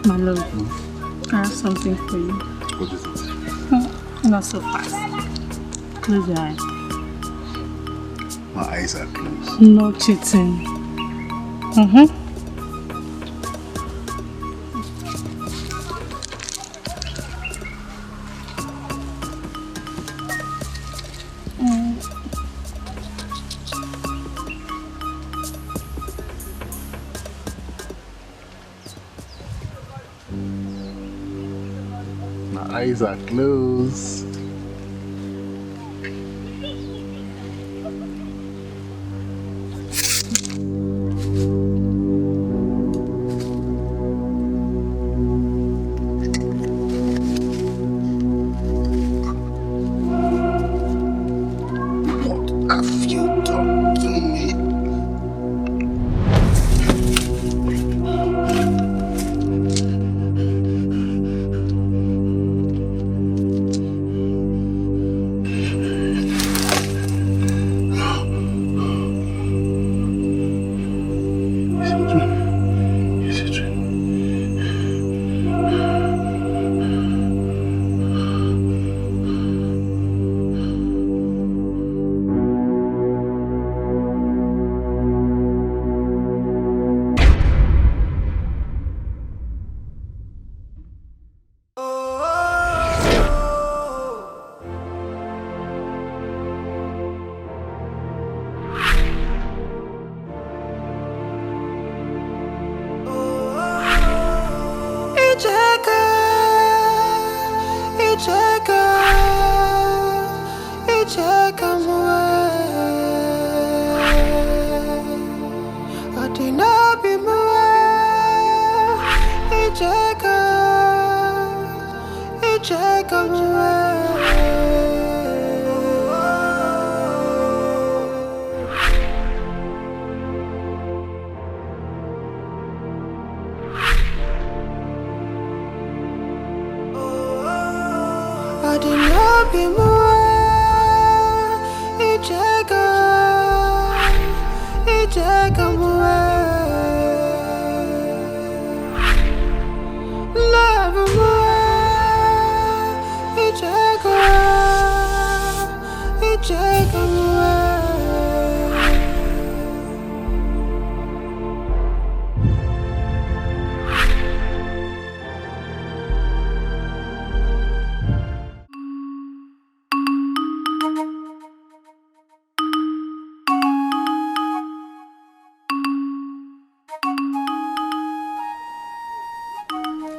My love, I have something for you. What is it? Not so fast. Close your eyes. My eyes are closed. No cheating. My eyes are closed.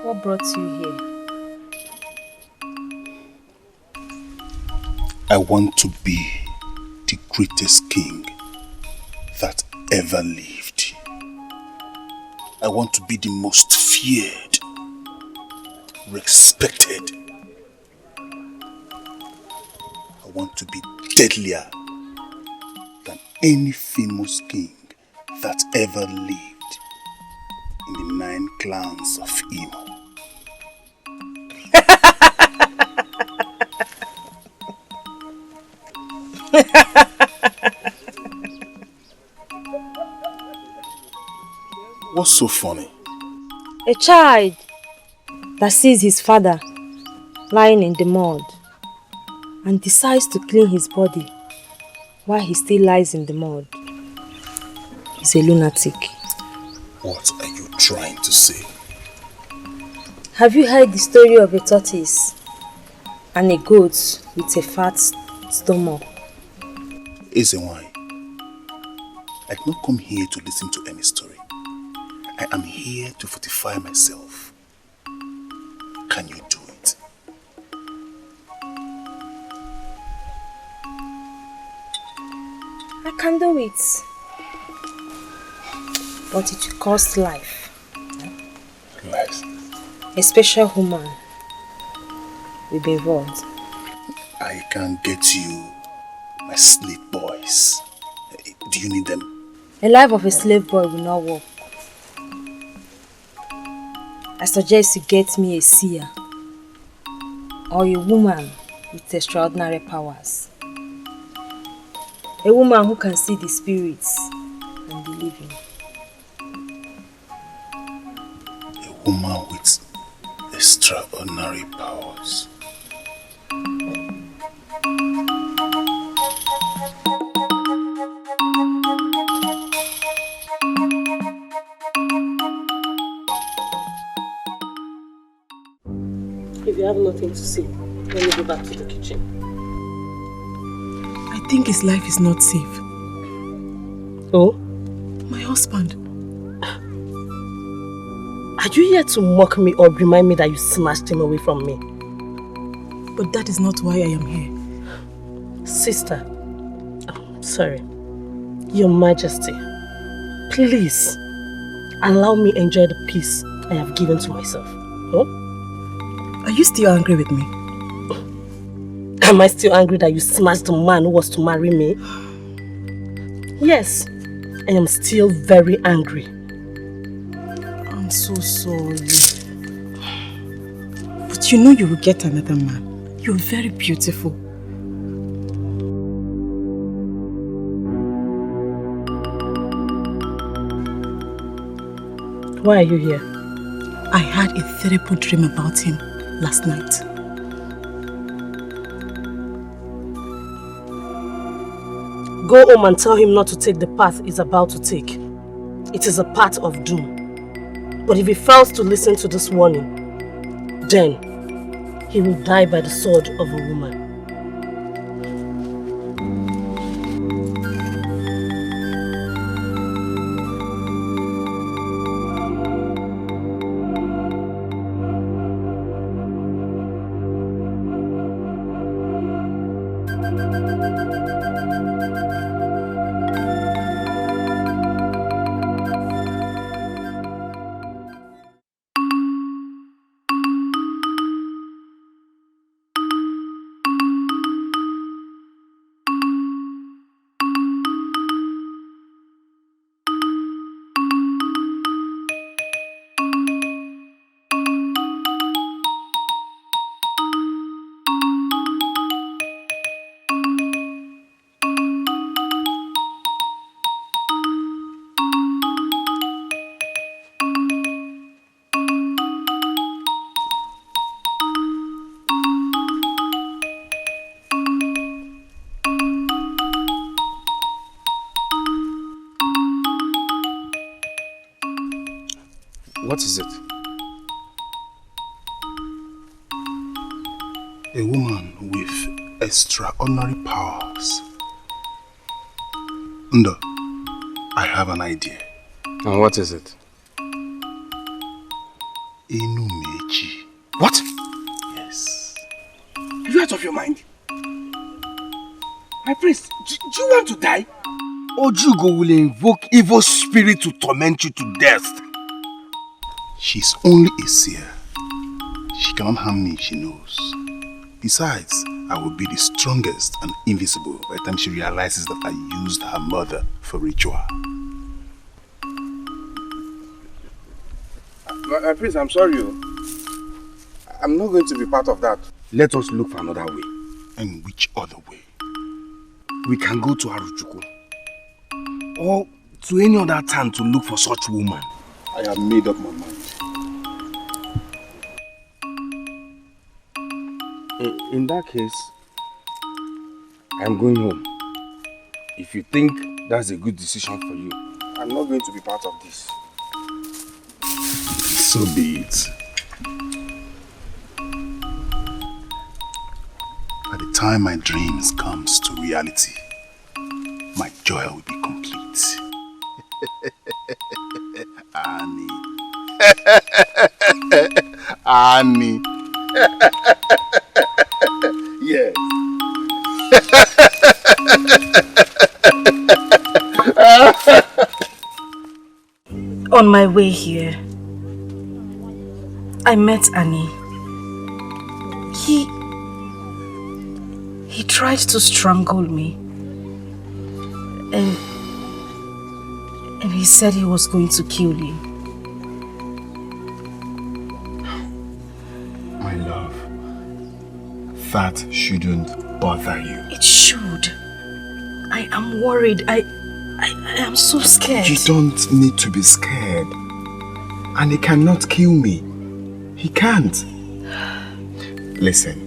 What brought you here? I want to be the greatest king that ever lived. I want to be the most feared, respected. I want to be deadlier than any famous king that ever lived in the 9 clans of Imo. What's so funny? A child that sees his father lying in the mud and decides to clean his body while he still lies in the mud is a lunatic. What are you trying to say? Have you heard the story of a tortoise and a goat with a fat stomach? Ezenwai, I did not come here to listen to any story. I am here to fortify myself. Can you do it? I can do it. But it will cost life. Life? A special woman will be involved. I can get you my slave boys. Do you need them? The life of a slave boy will not work. I suggest you get me a seer or a woman with extraordinary powers. A woman who can see the spirits and the living. A woman with extraordinary powers. If you have nothing to say, let me go back to the kitchen. I think his life is not safe. Oh? My husband. Are you here to mock me or remind me that you snatched him away from me? But that is not why I am here. Sister, sorry. Your Majesty, please allow me enjoy the peace I have given to myself. Oh? Are you still angry with me? Am I still angry that you smashed the man who was to marry me? Yes, I am still very angry. I'm so sorry. But you know you will get another man. You're very beautiful. Why are you here? I had a terrible dream about him last night. Go home and tell him not to take the path he's about to take. It is a path of doom. But if he fails to listen to this warning, then he will die by the sword of a woman. What is it? A woman with extraordinary powers. Ndo, I have an idea. And what is it? Enumeji. What? Yes. You out of your mind? My prince, do you want to die? Ojugo will invoke evil spirit to torment you to death. She's only a seer. She cannot harm me, she knows. Besides, I will be the strongest and invisible by the time she realizes that I used her mother for ritual. My prince, I'm sorry. I'm not going to be part of that. Let us look for another way. And which other way? We can go to Aruchuku. Or to any other town to look for such woman. I have made up my mind. In that case, I'm going home. If you think that's a good decision for you, I'm not going to be part of this. So be it. By the time my dreams comes to reality, my joy will be complete. Annie. Annie. Yes. On my way here, I met Annie. He tried to strangle me. And he said he was going to kill you. My love, that shouldn't bother you. It should. I am worried. I am so scared. You don't need to be scared. And he cannot kill me. He can't. Listen,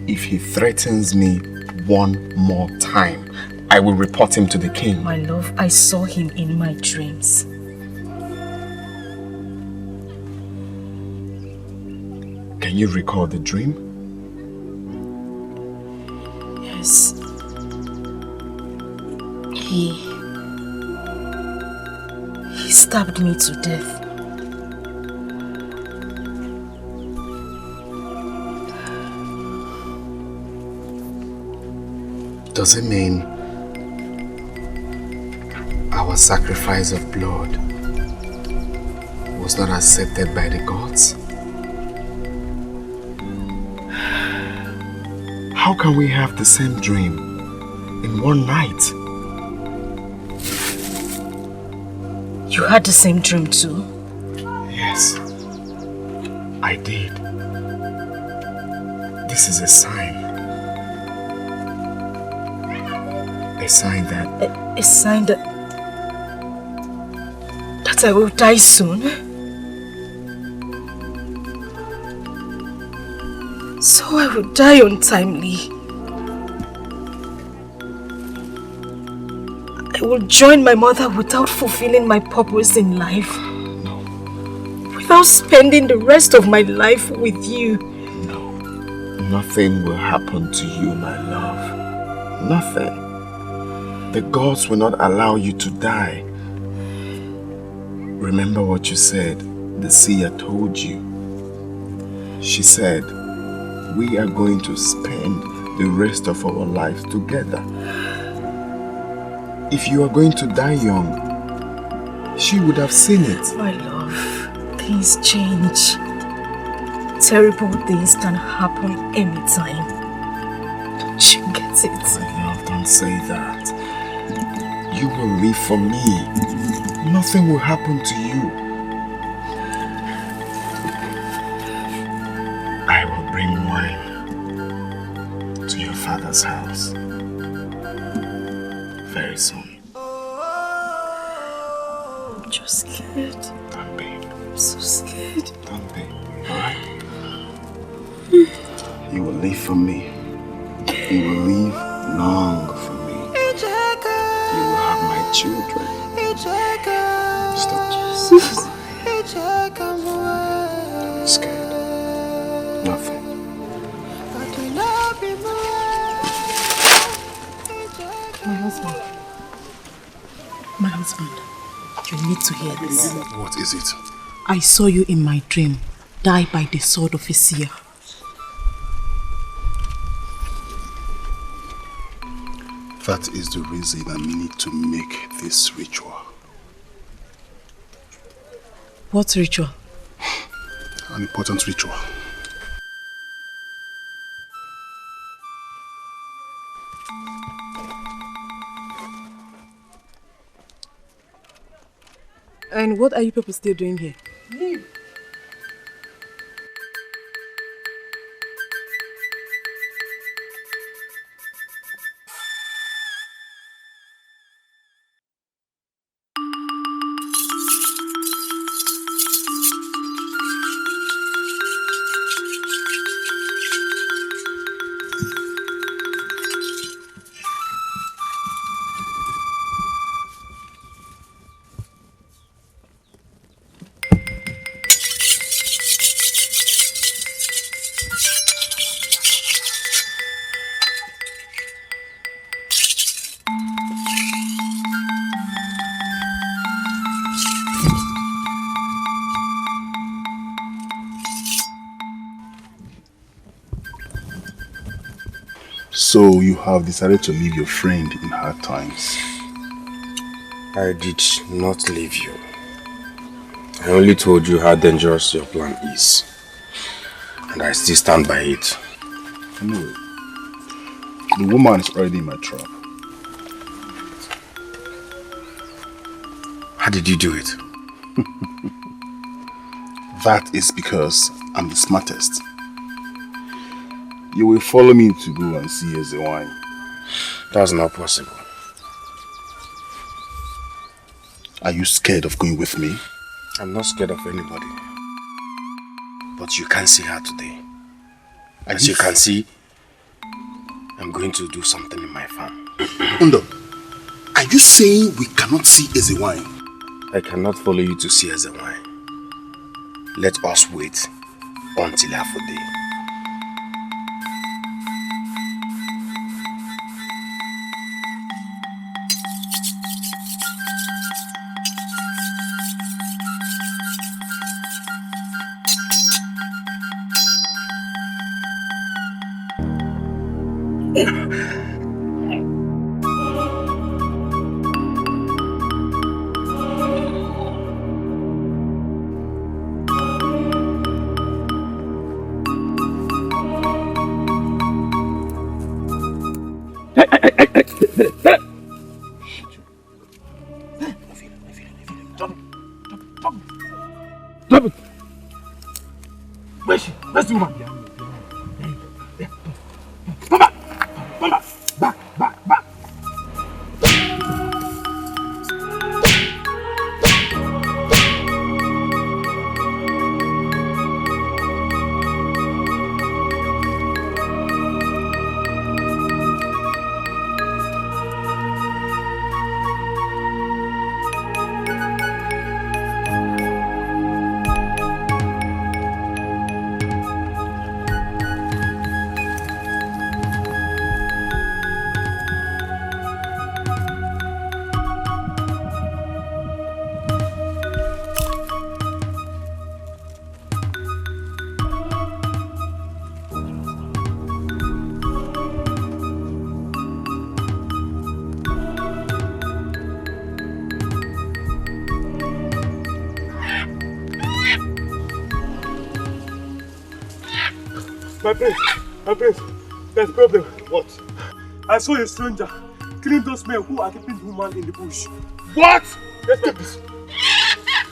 if he threatens me one more time, I will report him to the king. My love, I saw him in my dreams. Can you recall the dream? Yes. He stabbed me to death. Does it mean our sacrifice of blood was not accepted by the gods? How can we have the same dream in one night? You had the same dream too? Yes, I did. This is a sign. A sign that... A sign that I will die soon? So I will die untimely. I will join my mother without fulfilling my purpose in life. No. Without spending the rest of my life with you. No. Nothing will happen to you, my love. Nothing. The gods will not allow you to die. Remember what you said. The seer told you. She said, we are going to spend the rest of our lives together. If you are going to die young, she would have seen it. My love, things change. Terrible things can happen anytime. Don't you get it? My love, don't say that. You will live for me. Nothing will happen to you. I will bring wine to your father's house very soon. I'm just scared. Don't be. I'm so scared. Don't be. Alright? You will live for me. You will live long for me. You will have my children. Stop. Don't be scared. Nothing. My husband, you need to hear this. What is it? I saw you in my dream die by the sword of a seer. That is the reason I need to make this ritual. What ritual? An important ritual. And what are you people still doing here? Leave. So you have decided to leave your friend in hard times. I did not leave you. I only told you how dangerous your plan is. And I still stand by it. Anyway, the woman is already in my trap. How did you do it? That is because I'm the smartest. You will follow me to go and see as a wine. That's not possible. Are you scared of going with me? I'm not scared of anybody. But you can't see her today. As you can see, I'm going to do something in my farm. Undo, are you saying we cannot see Ezewine? I cannot follow you to see Ezewine. Let us wait until half a day. Drop it! Where's the woman? Come back! Come back! Back! My prince, there's a problem. What? I saw a stranger killing those men who are keeping the woman in the bush. What? Let's take this.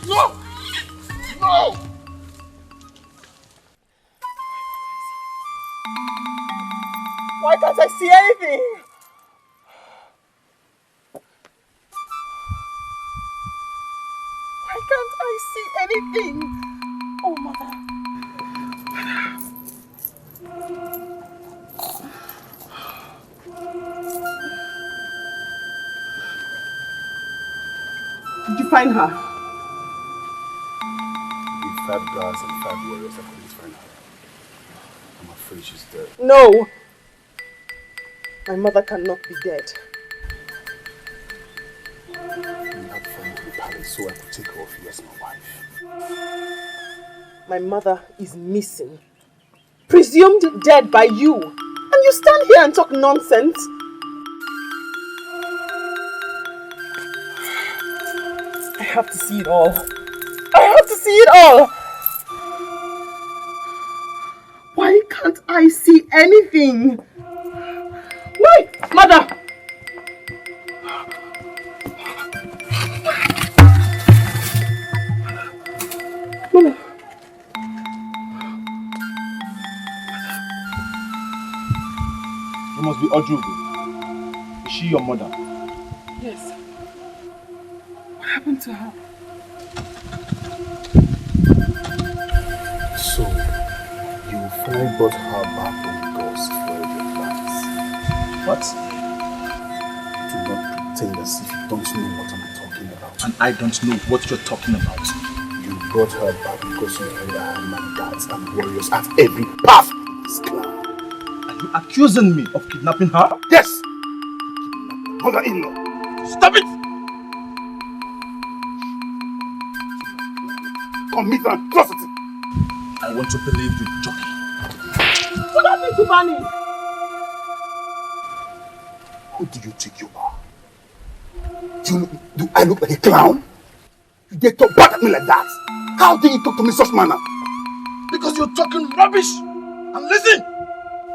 No! No! Why can't I see anything? Why can't I see anything? Oh, mother. Did you find her? With 5 guards and 5 warriors, I couldn't find her. I'm afraid she's dead. No! My mother cannot be dead. We had friends in the palace, so I could take her off you as my wife. My mother is missing. Presumed dead by you. And you stand here and talk nonsense? I have to see it all. I have to see it all! Why can't I see anything? Why? Mother! Mother! You must be Ojugo. Is she your mother? Yes. What happened to her? So, you finally brought her back when the gods foiled your plans. What? Do not pretend as if you don't know what I'm talking about. And I don't know what you're talking about. You brought her back because you heard her man guards and warriors at every path in this clan. Are you accusing me of kidnapping her? Yes! Mother-in-law! Stop it! Commit an atrocity! I want to believe you, jockey. What happened to Bunny? Who do you think you are? Do I look like a clown? You dare talk back at me like that? How dare you talk to me in such manner? Because you're talking rubbish! And listen!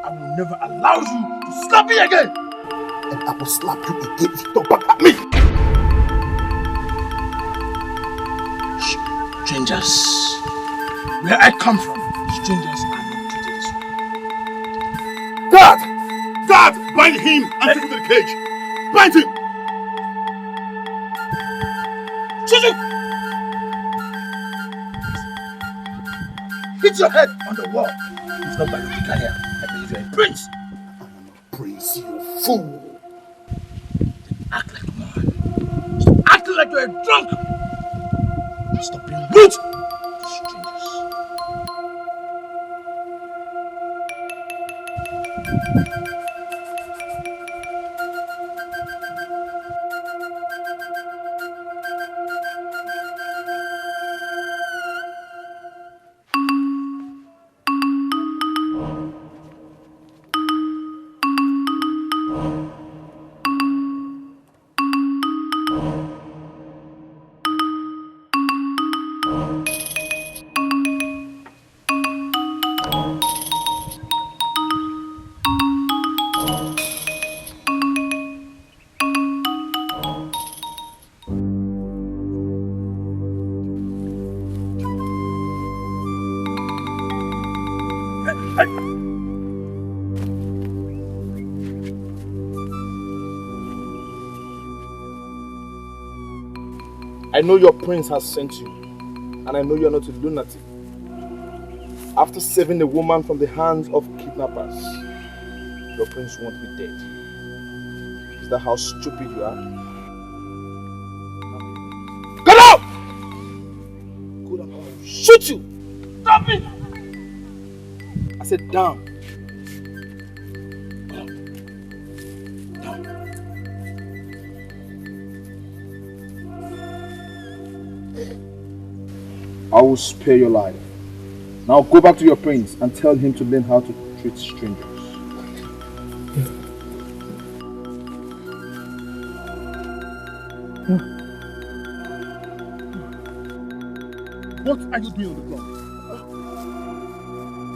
I will never allow you to slap me again! And I will slap you again if you talk back at me! Strangers. Where I come from, strangers are not treated this way. Dad! Dad! Bind him and take him to the cage! Bind him! Susie! Hit your head on the wall. It's not by your Dikeh here. I believe you're a prince. I am a prince, you fool. Act like a man. Stop acting like you're a drunk. Stop being rude to strangers. I know your prince has sent you, and I know you're not a lunatic. Erafter saving a woman from the hands of kidnappers, your prince won't be dead. Is that how stupid you are? Get out! Go down or I'll shoot you! Stop it! I said down. I will spare your life. Now go back to your prince and tell him to learn how to treat strangers. What are you doing on the ground?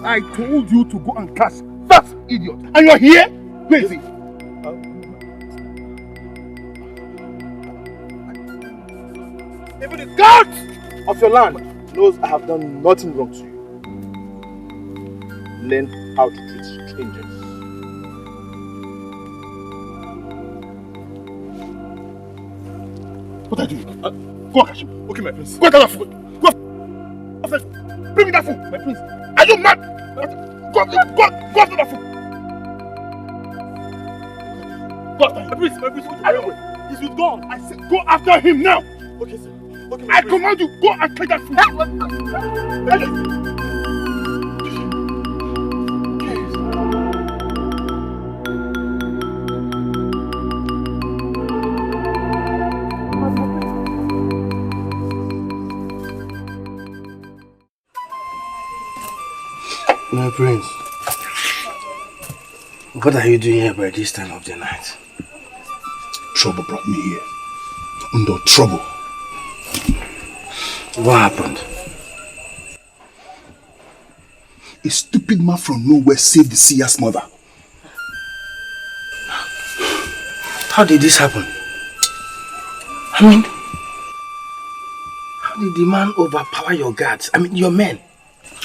I told you to go and catch that idiot. And you're here? Where is he? Even the guards of your land knows I have done nothing wrong to you. Learn how to treat strangers. What are you doing? Go and catch him. Okay, my prince. Go and catch that fool. Go. Bring me that fool, my prince. Are you mad? Go after that fool. Go after him. My prince, are you? He's with God. I said go after him now. Okay, sir. Okay, I command you, go and take that food. My prince, what are you doing here by this time of the night? Trouble brought me here. Under trouble. What happened? A stupid man from nowhere saved the seer's mother. How did this happen? I mean, how did the man overpower your guards? I mean, your men?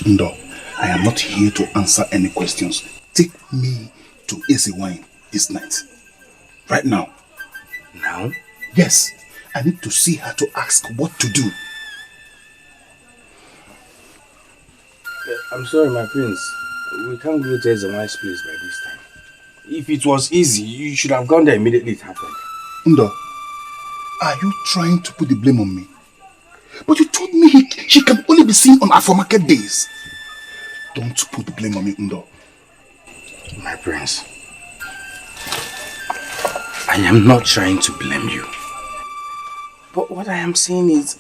No, I am not here to answer any questions. Take me to Easy Wine this night. Right now. Now? Yes, I need to see her to ask what to do. I'm sorry, my prince. We can't go to the nice place by this time. If it was easy, you should have gone there immediately it happened. Ndo, are you trying to put the blame on me? But you told me she can only be seen on aftermarket days. Don't put the blame on me, Ndo. My prince, I am not trying to blame you. But what I am saying is,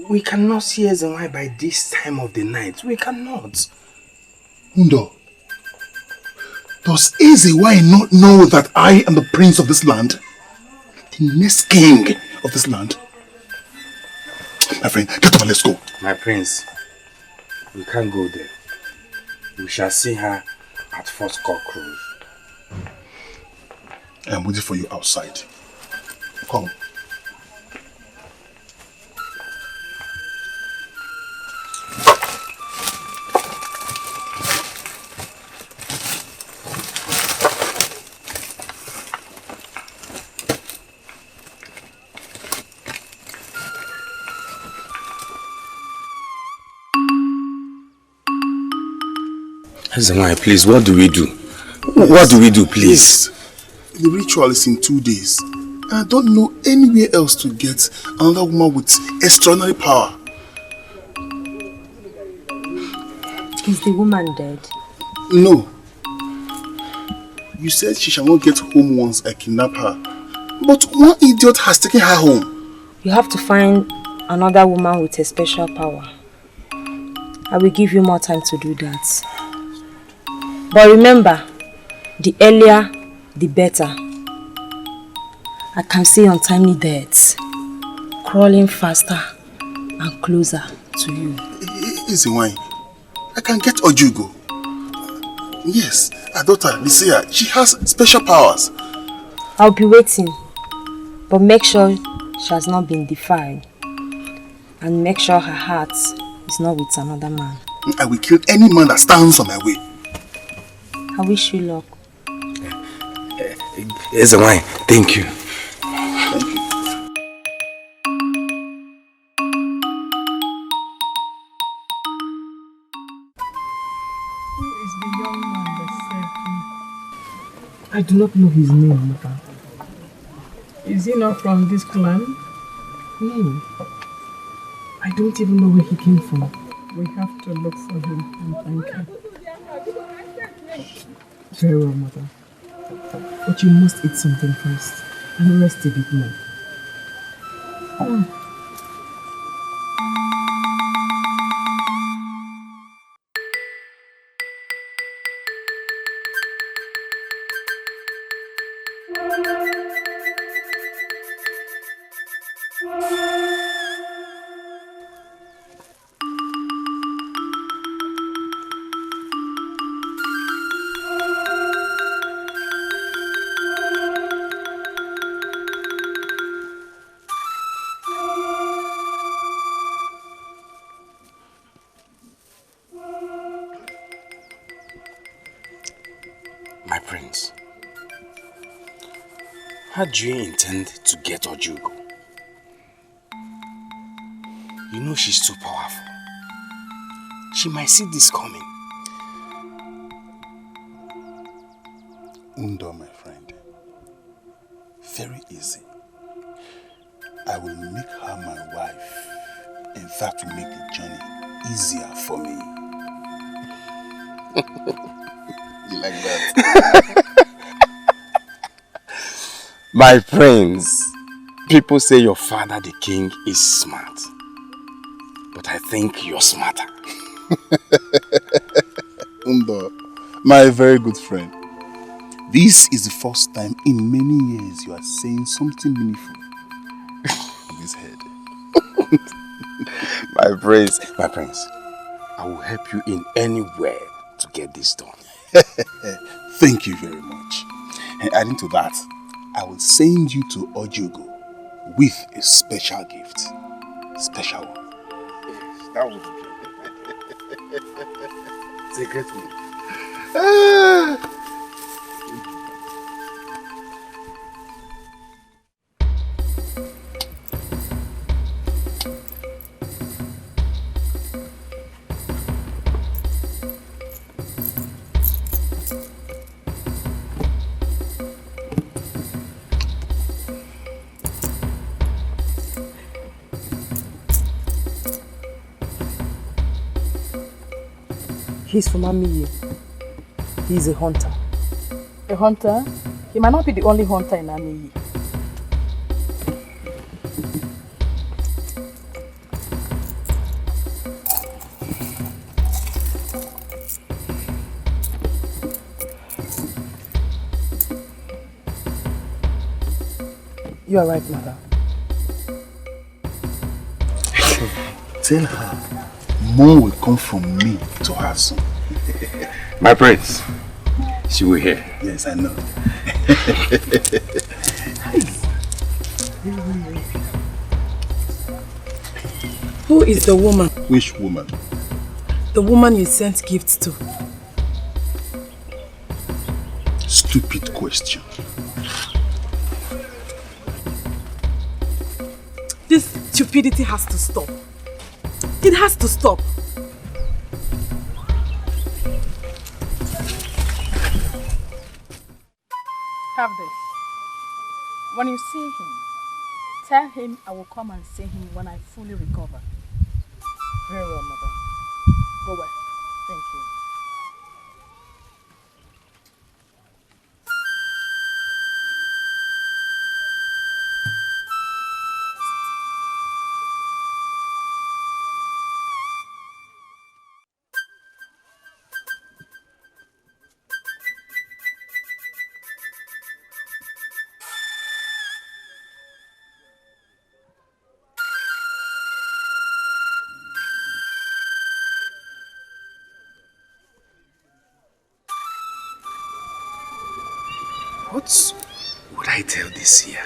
we cannot see Ezenwai by this time of the night. We cannot. Ndo, does Ezenwai not know that I am the prince of this land? The next king of this land? My friend, get up and let's go. My prince, we can't go there. We shall see her at Fort Cruise. I am waiting for you outside. Come. Zamai, please, what do we do? What do we do, please? The ritual is in 2 days. And I don't know anywhere else to get another woman with extraordinary power. Is the woman dead? No. You said she shall not get home once I kidnap her. But one idiot has taken her home. You have to find another woman with a special power. I will give you more time to do that. But remember, the earlier, the better. I can see untimely deaths crawling faster and closer to you. Easy wine. I can get Ojugo. Yes, our daughter, the seer, she has special powers. I'll be waiting. But make sure she has not been defiled. And make sure her heart is not with another man. I will kill any man that stands on my way. I wish you luck. Here's the wine. Thank you. Thank you. Who is the young man that saved me? I do not know his name, Mother. Is he not from this clan? No. I don't even know where he came from. We have to look for him and thank him. Very well, Mother. But you must eat something first and rest a bit more. My prince, how do you intend to get Ojugo? You know she's too powerful. She might see this coming. Undo, my friend. Very easy. I will make her my wife. In fact, will make the journey easier for me. You like that? My prince, people say your father, the king, is smart. But I think you're smarter. Undo, my very good friend. This is the first time in many years you are saying something meaningful in this head. My prince, I will help you in any way to get this done. Thank you very much. And adding to that, I will send you to Ojugo with a special gift. Special one. Yes, that would be good. It's a great one. He's from Amiye. He's a hunter. A hunter? He might not be the only hunter in Amiyi. You are right, Mother. Tell her more will come from me to her son. My prince, she will hear. Yes, I know. Who is the woman? Which woman? The woman you sent gifts to. Stupid question. This stupidity has to stop. It has to stop. Have this. When you see him, tell him I will come and see him when I fully recover. Very well, mother. Go well. Thank you. What would I tell this year?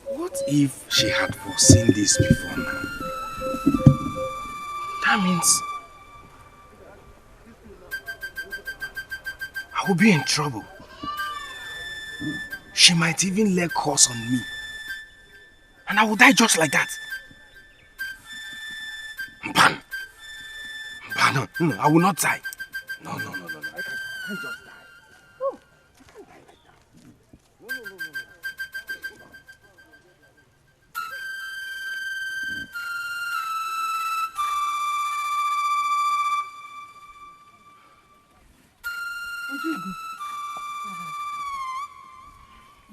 What if she had foreseen this before now? That means I will be in trouble. She might even lay curse on me. And I will die just like that. Ban! No, I will not die. No. I can't just die. No, I can't die like that. No.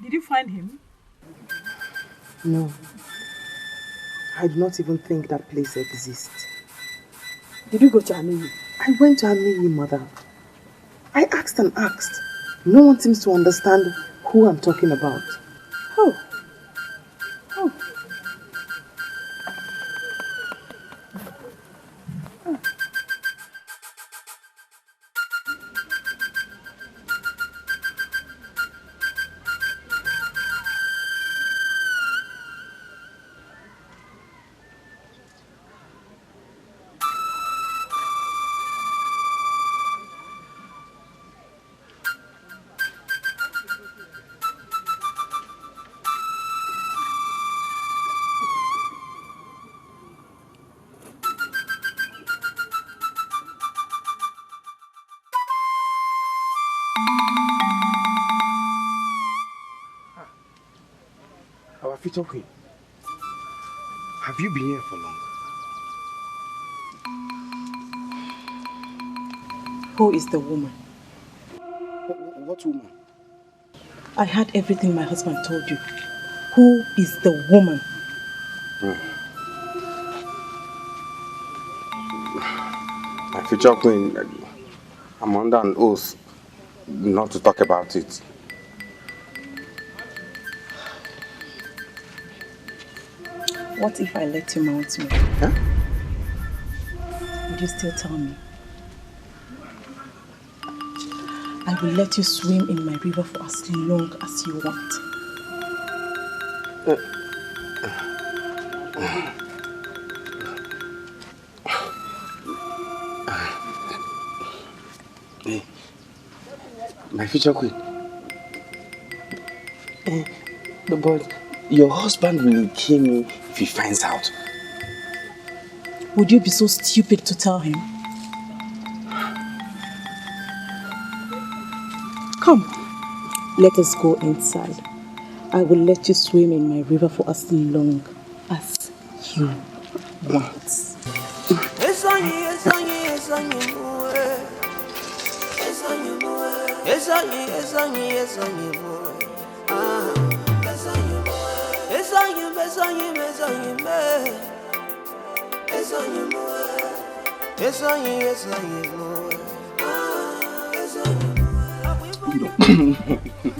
Did you find him? No. I do not even think that place exists. Did you go to Amiyi? I went to Amiyi, mother. I asked and asked. No one seems to understand who I'm talking about. Oh. Our future queen. Have you been here for long? Who is the woman? What woman? I heard everything my husband told you. Who is the woman? My future queen, I'm under an oath not to talk about it. What if I let you mount me? Huh? Would you still tell me? I will let you swim in my river for as long as you want. Hey, my future queen. But your husband will kill me if he finds out. Would you be so stupid to tell him? Come, let us go inside. I will let you swim in my river for as long as you want.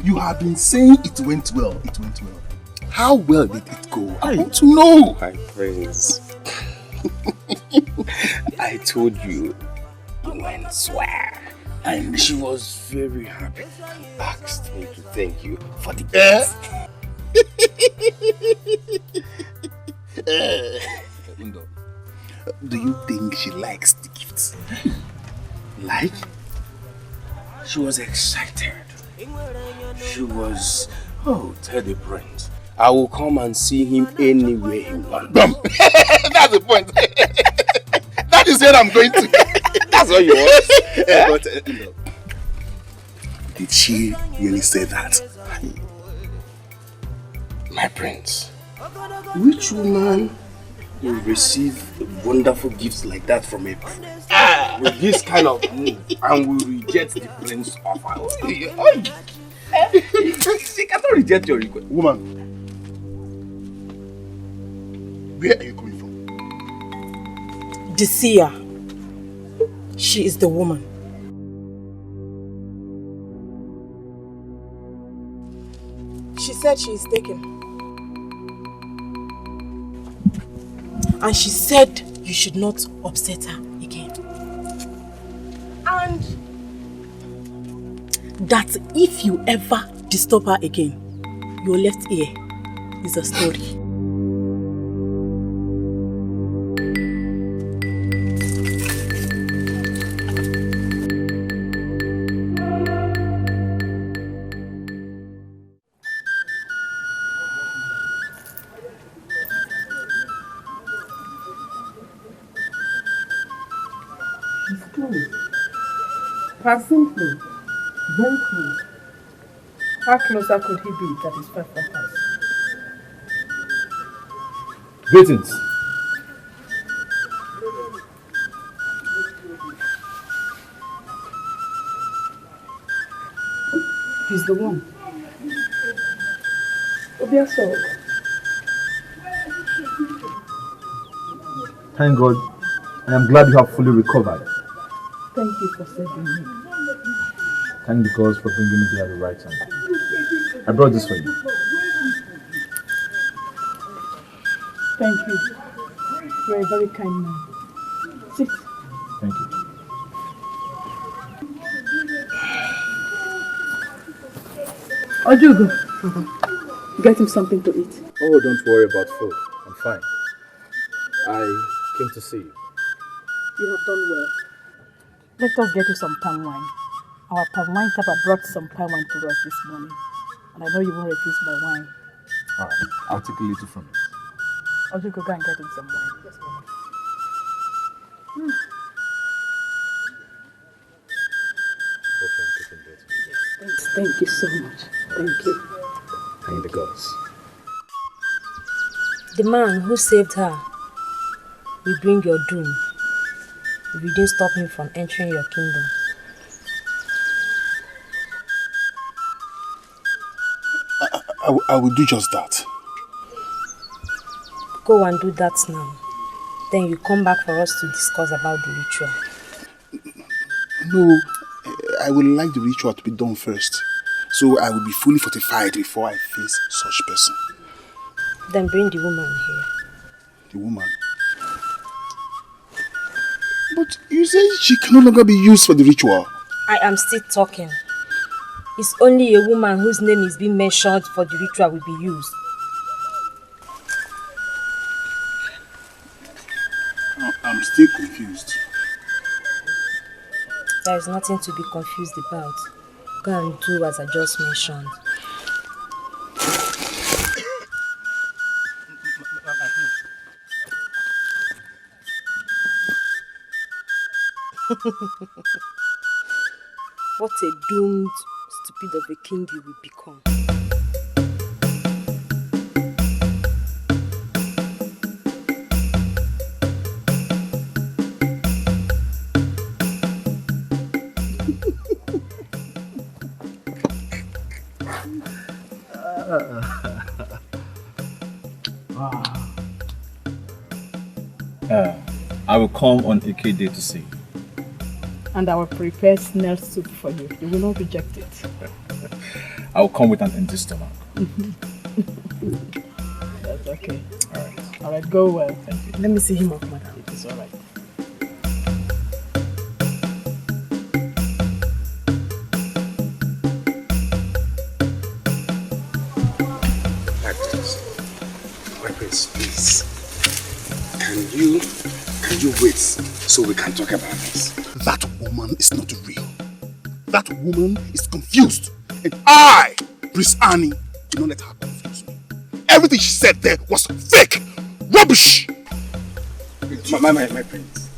You have been saying it went well. It went well. How well did it go? I want to know. My friends, I told you, you went swear. And she was very happy and asked me to thank you for the gift. Do you think she likes the gifts? Like? She was excited. She was, tell the prince, I will come and see him anywhere he wants. That's the point. That is where I'm going to. That's what you want. But, did she really say that? My prince, which woman will receive wonderful gifts like that from a prince with this kind of move and will reject the prince's offer? She cannot reject your request. Woman, where are you coming from? The seer. She is the woman. She said she is taken. And she said you should not upset her again. And that if you ever disturb her again, your left ear is a story. Simply, very close. How closer could he be that is far from us? Greetings. He's the one. Obiaso. Thank God. I am glad you have fully recovered. Thank you for saving me. Thank the gods for bringing me here at the right time. I brought this for you. Thank you. You're a very kind man. Sit. Thank you. Ojugo, get him something to eat. Oh, don't worry about food. I'm fine. I came to see you. You have done well. Let us get you some palm wine. Our palm wine tapper brought some palm wine to us this morning. And I know you won't refuse my wine. Alright, I'll take a little from it. Ojugo, go and get him some wine. Yes, ma'am. Thank you so much. Thank you. Thank the gods. The man who saved her will bring your doom if you didn't stop him from entering your kingdom. I will do just that. Go and do that now. Then you come back for us to discuss about the ritual. No, I would like the ritual to be done first. So I will be fully fortified before I face such person. Then bring the woman here. The woman? But you say she can no longer be used for the ritual. I am still talking. It's only a woman whose name is being mentioned for the ritual will be used. I'm still confused. There is nothing to be confused about. Go and do as I just mentioned. What a doomed stupid of a king you will become. I will come on AK Day to see you. And I will prepare snail soup for you. You will not reject it. I will come with an empty stomach. That's okay. Alright. Alright, go well. Thank you. Let me see him off, madam. It is alright. My prince, please. Can you wait so we can talk about this? That woman is not real. That woman is confused. And I, Prince Annie, do not let her confuse me. Everything she said there was fake. Rubbish. My prince.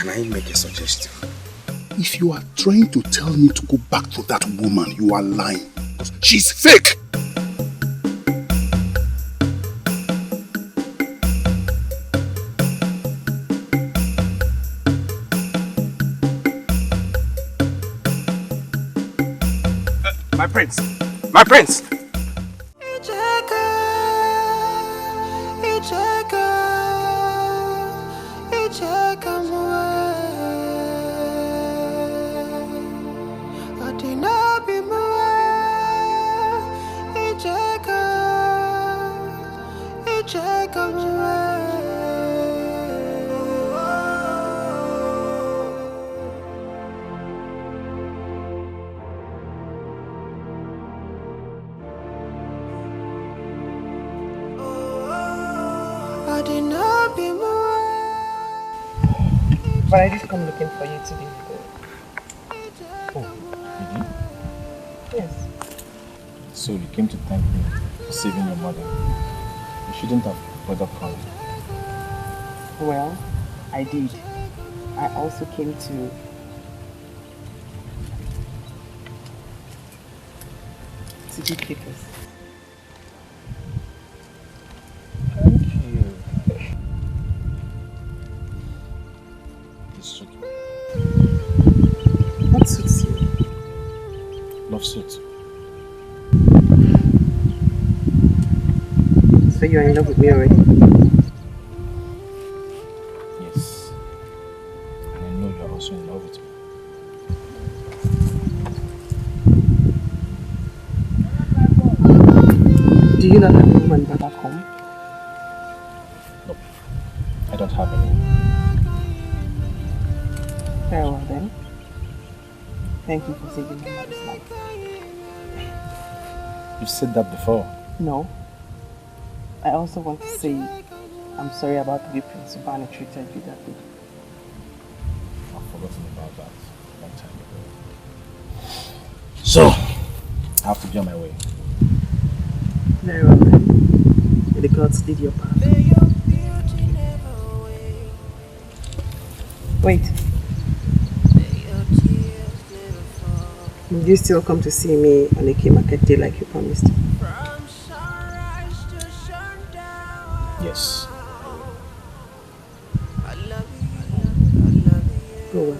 Can I make a suggestion? If you are trying to tell me to go back to that woman, you are lying. She's fake! My prince! My prince! But I did come looking for you today. Oh, did you? Yes. So you came to thank me for saving your mother. You shouldn't have bothered coming. Well, I did. I also came to give papers. Thank you. This suit. What suits you? Love suit. So you're in love with me already? Yes. And I know you're also in love with me. Do you not have a woman back home? No. I don't have any. Very well then. Thank you for saving my mother's life. You've said that before. No. I also want to say I'm sorry about the way Prince Ubani treated you that day. I've forgotten about that a long time ago. So, I have to be on my way. Very well then. May the gods lead your path. Wait. Will you still come to see me on a key market day like you promised? Yes. Go well.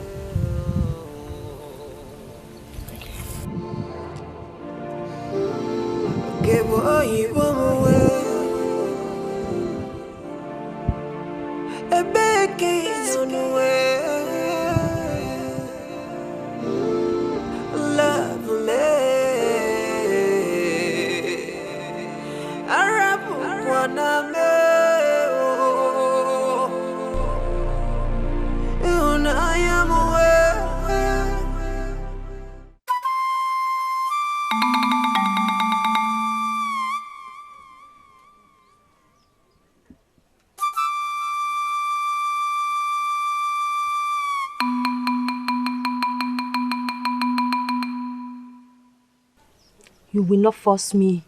You will not force me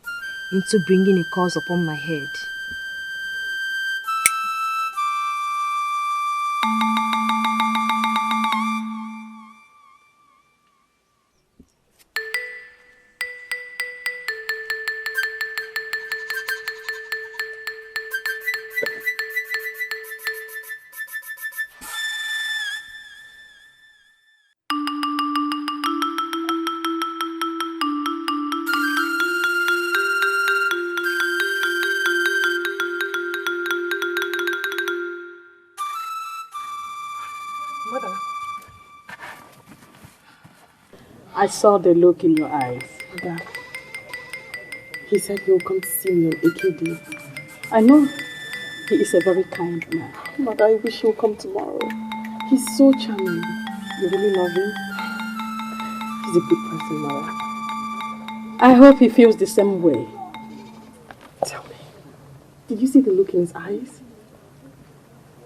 into bringing a curse upon my head. I saw the look in your eyes. Yeah. He said he will come to see me on AKD. I know he is a very kind man. Mother, I wish he will come tomorrow. He's so charming. You really love him? He's a good person, Mother. I hope he feels the same way. Tell me, did you see the look in his eyes?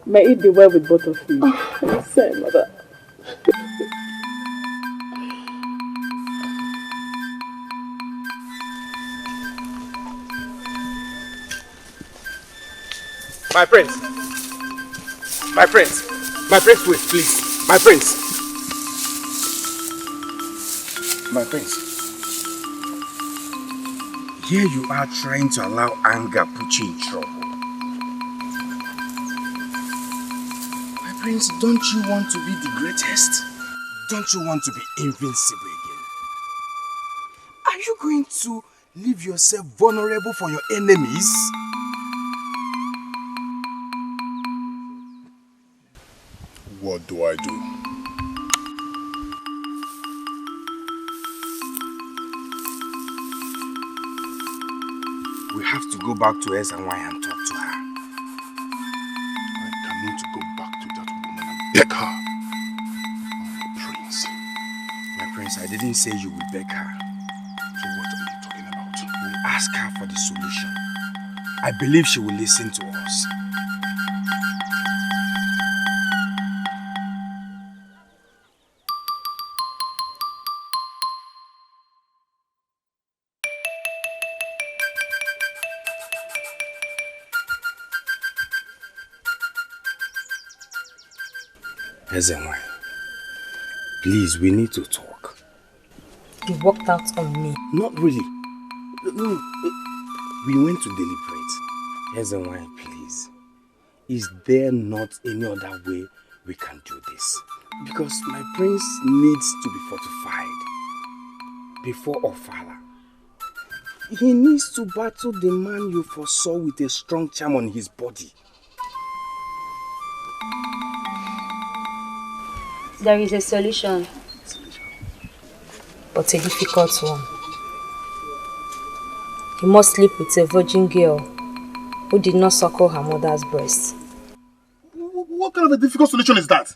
May it be well with both of you. Oh, I say, Mother. My prince! My prince! My prince, wait, please. My prince. My prince. Here you are trying to allow anger put you in trouble. My prince, don't you want to be the greatest? Don't you want to be invincible again? Are you going to leave yourself vulnerable for your enemies? What do I do? We have to go back to S&Y and talk to her. I cannot go back to that woman and beg her. Prince. My prince, I didn't say you would beg her. So what are you talking about? We'll ask her for the solution. I believe she will listen to us. S&Y, please, we need to talk. You walked out on me. Not really. No, we went to deliberate. S&Y, please. Is there not any other way we can do this? Because my prince needs to be fortified before Ofala. He needs to battle the man you foresaw with a strong charm on his body. There is a solution. But a difficult one. He must sleep with a virgin girl who did not suckle her mother's breast. What kind of a difficult solution is that?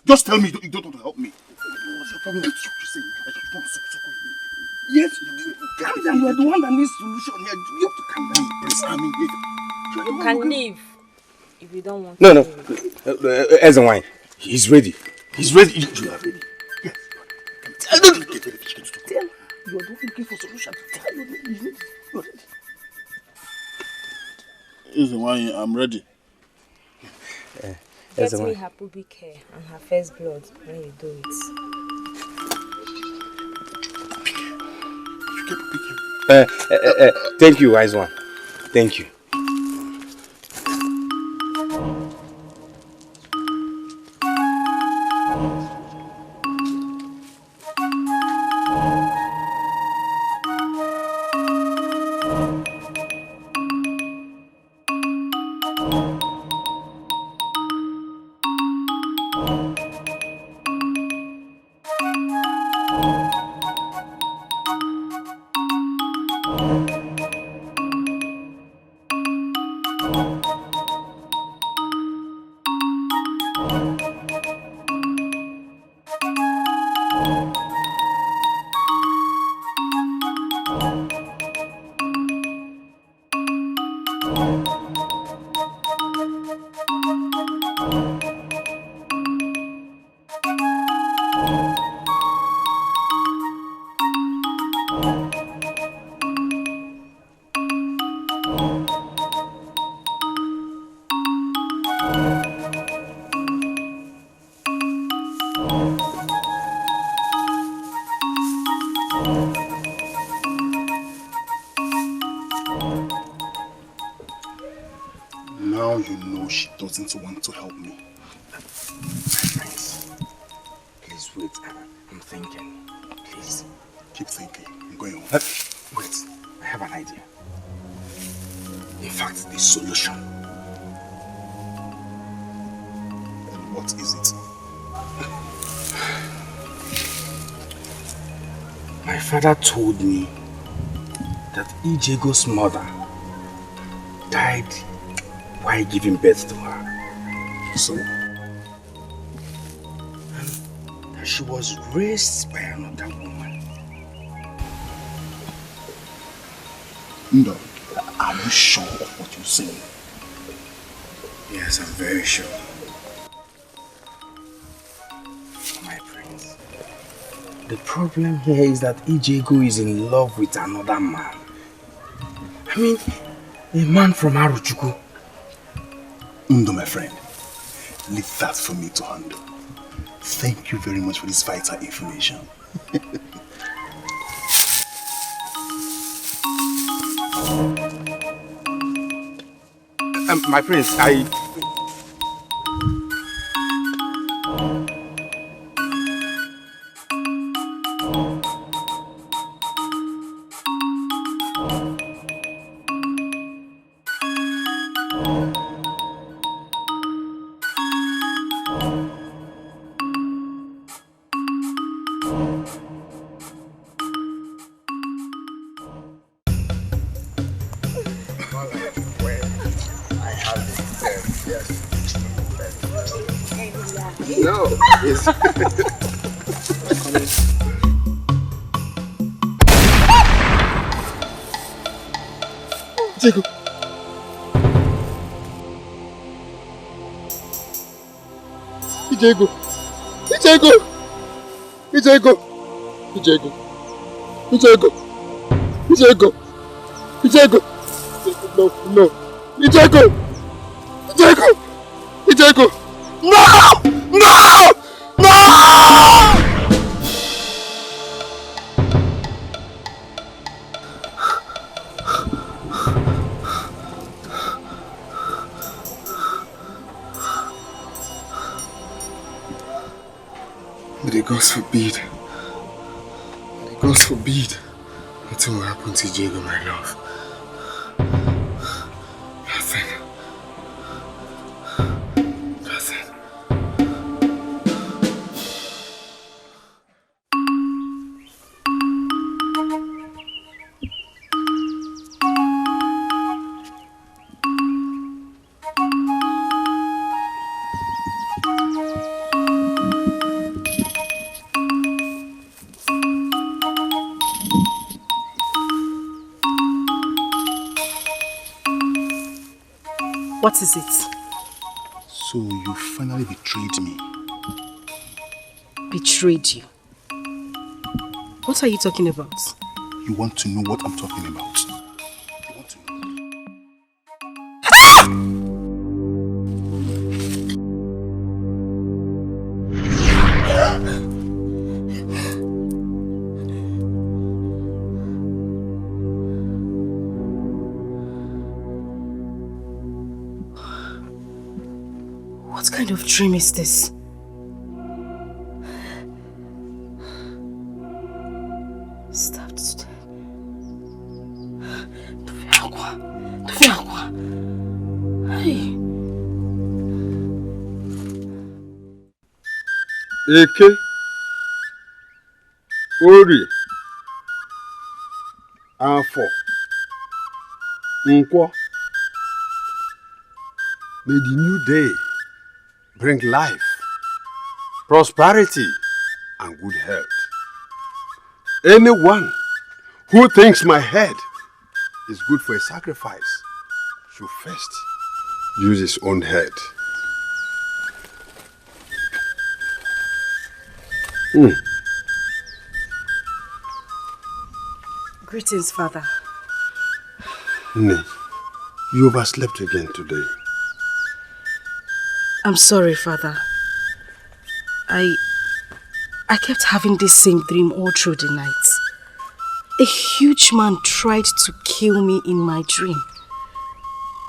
Just tell me you don't want to help me. What's your problem? You're saying I just want to suckle you. Yes, calm down. You are the one that needs solution here. You have to calm down. Prince, I mean, You can leave if you don't want No, to. S&Y, he's ready. He's ready. You are ready. yes. Tell him. You are the one looking for solution. Tell him. You are ready. Is the one I'm ready. Get me her pubic hair and her first blood when you do it. You get big. Thank you, wise one. Thank you. Now you know she doesn't want to help me. Friends, please wait. I'm thinking. Please. Keep thinking. I'm going home. Wait, I have an idea. In fact, the solution. And what is it? My father told me that Ijego's mother died while giving birth to her. So? And that she was raised by another woman. No. Are you sure of what you're saying? Yes, I'm very sure. My prince. The problem here is that Ijego is in love with another man. I mean, a man from Aruchuku. Ndo, my friend, Leave that for me to handle. Thank you very much for this vital information. My prince, no, it's... Etiko. Etiko. Etiko. Etiko. Etiko. Etiko. Etiko. Etiko. No, no. Etiko. Etiko. Etiko. No! No! No! May the gods forbid. May the gods forbid. Nothing will happen to Diego, my love. Nothing. Nothing. What is it? So you finally betrayed me. Betrayed you? What are you talking about? You want to know what I'm talking about? You want to know? What kind of dream is this? Stabbed to death. Tufi aqua. Hey. Eke, Orie, Afo, Nkwo. May the new day bring life, prosperity, and good health. Anyone who thinks my head is good for a sacrifice should first use his own head. Greetings, Father. Nay, you overslept again today. I'm sorry, Father. I kept having this same dream all through the night. A huge man tried to kill me in my dream.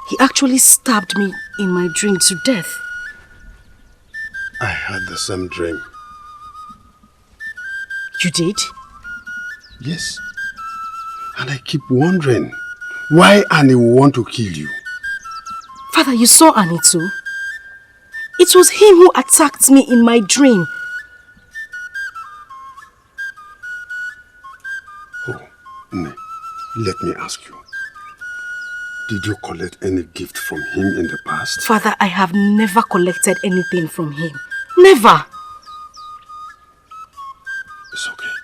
He actually stabbed me in my dream to death. I had the same dream. You did? Yes. And I keep wondering why Annie will want to kill you. Father, you saw Annie too? It was him who attacked me in my dream. Oh, Nay, let me ask you. Did you collect any gift from him in the past? Father, I have never collected anything from him. Never! It's okay.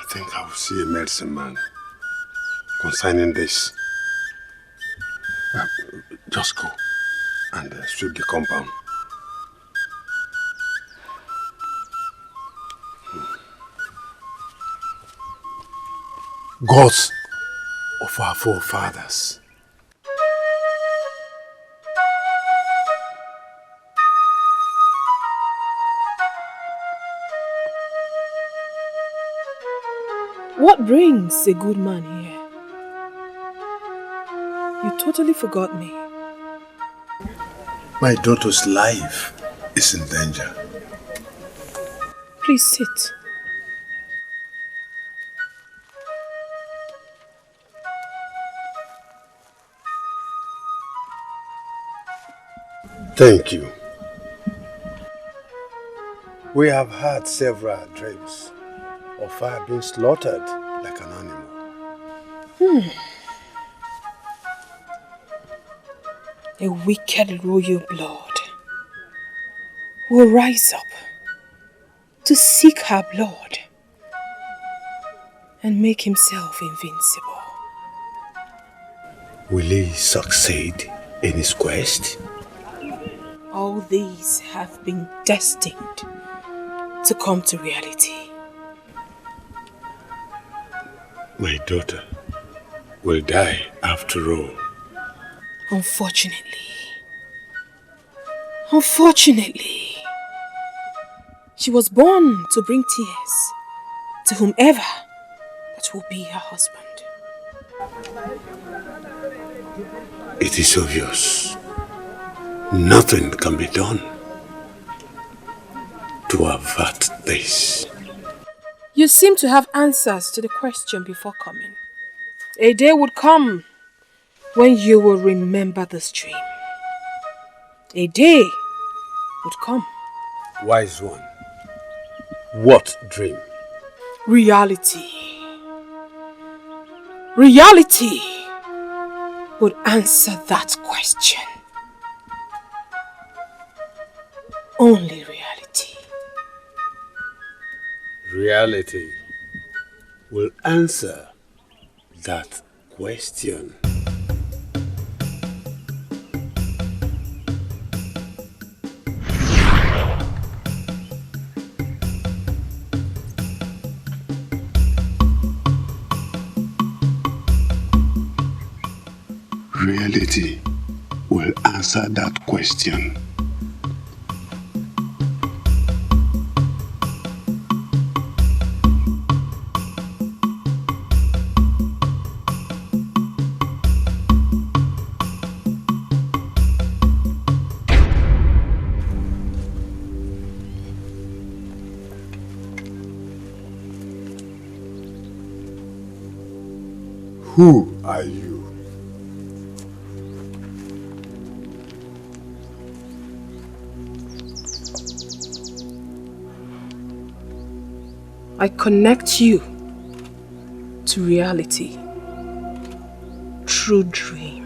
I think I will see a medicine man concerning this. Just go and sweep the compound. Gods of our forefathers, What brings a good man here? You totally forgot me. My daughter's life is in danger. Please sit. Thank you. We have had several dreams of her being slaughtered like an animal. A wicked royal blood will rise up to seek her blood and make himself invincible. Will he succeed in his quest? All these have been destined to come to reality. My daughter will die after all. Unfortunately, she was born to bring tears to whomever that will be her husband. It is obvious. Nothing can be done to avert this. You seem to have answers to the question before coming. A day would come when you will remember this dream. A day would come. Wise one, what dream? Reality. Reality would answer that question. Only reality. Reality will answer that question. Reality will answer that question. Who are you? I connect you to reality through dream.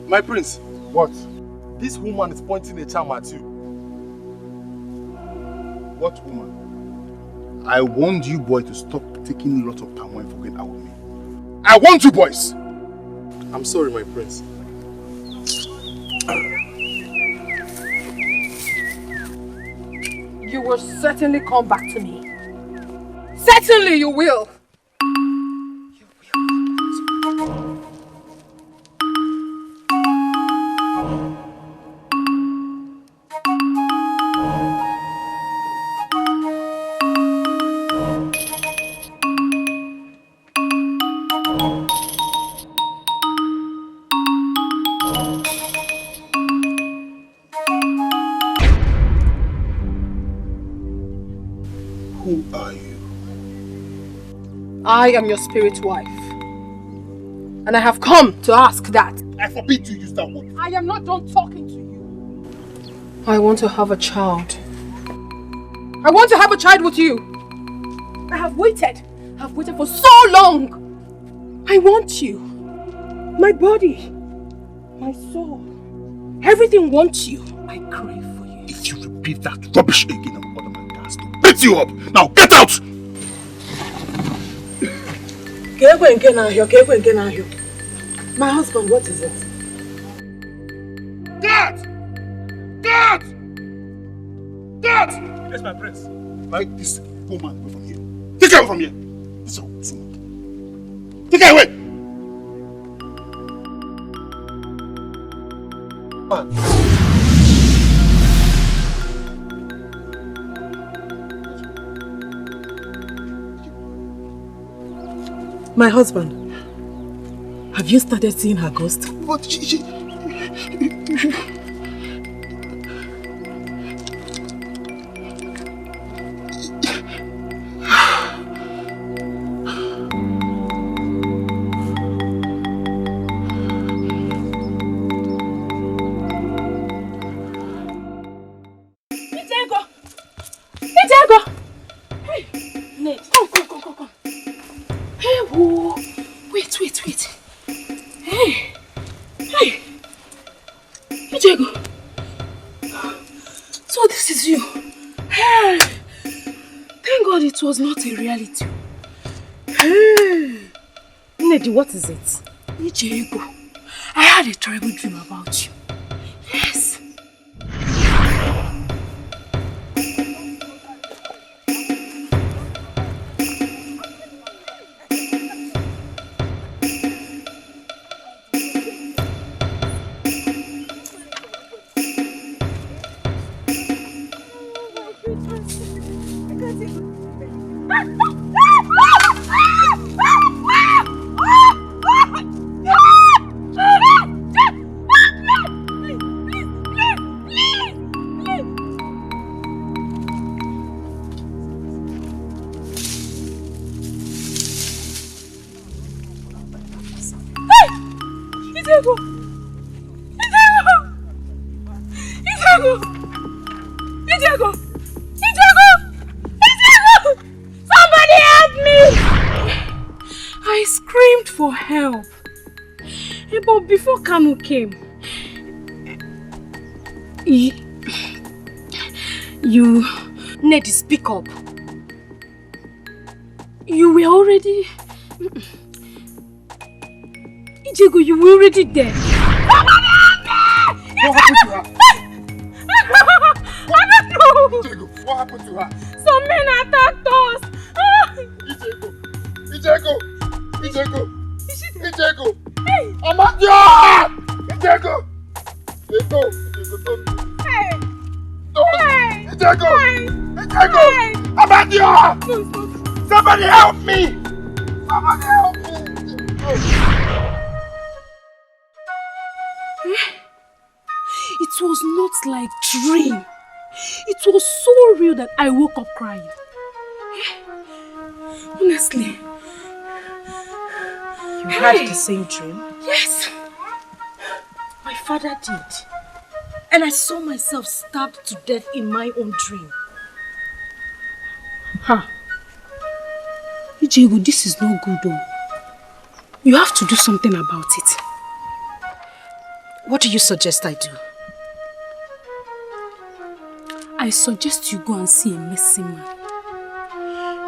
My prince. What? This woman is pointing a charm at you. What woman? I warned you boy to stop taking lots of palm wine for going out with me. I want you boys! I'm sorry, my prince. You will certainly come back to me. Certainly you will. Who are you? I am your spirit wife. And I have come to ask that. I forbid you to use that word. I am not done talking to you. I want to have a child. I want to have a child with you. I have waited. I've waited for so long. I want you. My body. My soul. Everything wants you. I crave for you. If you repeat that rubbish again, I'm order my guards to beat you up. Now get out! My husband, what is it? Dad! Dad! Dad! Yes, my prince. Take this woman away from here. Take her away from here. This woman. Take her away! My husband, have you started seeing her ghost? What? Etiko! Hey! Ned! Come. Hey, whoa! Wait. Hey! Etiko! So this is you. Hey! Thank God it was not a reality. Hey! Ned, what is it? Etiko, I had a terrible dream about you. Yes! Somebody help me! I screamed for help. But before Kanu came, you... Ned, speak up. You were already... Etiko, you were already there. Somebody help me! What happened to her? I don't know. Etiko, what happened to her? Some men attacked us. Etiko! Hey! Amadio! Etiko! Hey! Etiko! Amadio! Somebody help me! It was not like dream. It was so real that I woke up crying. Honestly. You had the same dream? Yes. My father did. And I saw myself stabbed to death in my own dream. Etiko, this is not good though. You have to do something about it. What do you suggest I do? I suggest you go and see a missing man.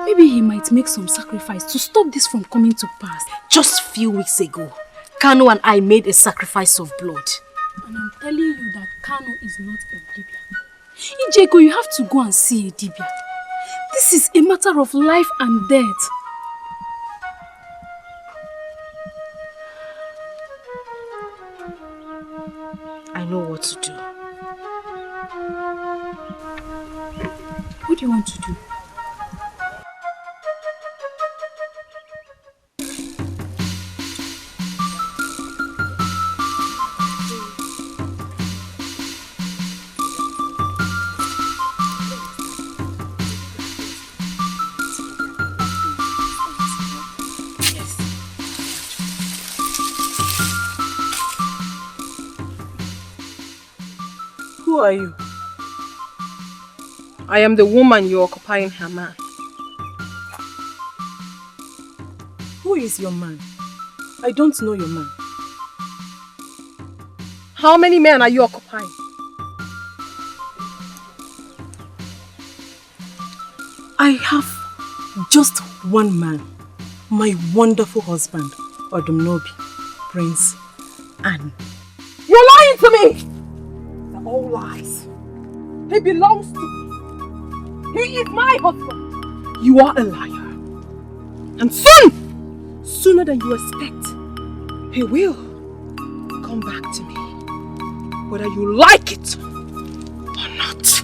Maybe he might make some sacrifice to stop this from coming to pass. Just a few weeks ago, Kanu and I made a sacrifice of blood. And I'm telling you that Kanu is not a Dibia. Etiko, you have to go and see a Dibia. This is a matter of life and death. I know what to do. What do you want to do? Who are you? I am the woman you're occupying her man. Who is your man? I don't know your man. How many men are you occupying? I have just one man. My wonderful husband, Odumnobi, Prince Anne. You're lying to me! They're all lies. He belongs to me. He is my husband. You are a liar. And soon, sooner than you expect, he will come back to me. Whether you like it or not.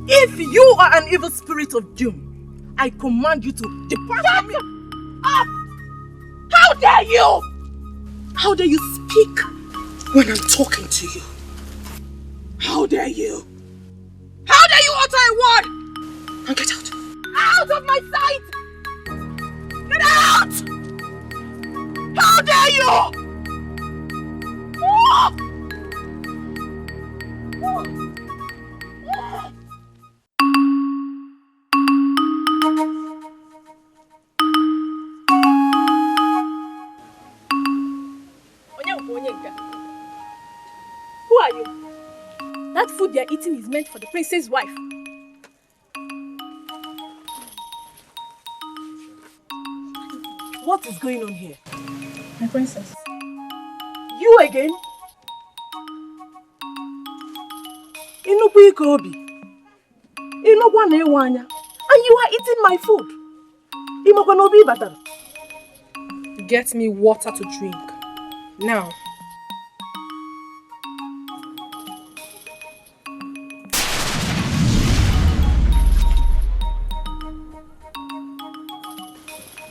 If you are an evil spirit of doom, I command you to depart from me. Up! How dare you! How dare you speak when I'm talking to you? How dare you? How dare you utter a word? Now get out. Out of my sight! Get out! How dare you! Oh! Who are you? That food you're eating is meant for the prince's wife. What is going on here? My princess. You again? Inukwu ike obi. Inukwa na-ewe anya. And you are eating my food. Imokwa na obi batara. Get me water to drink. Now.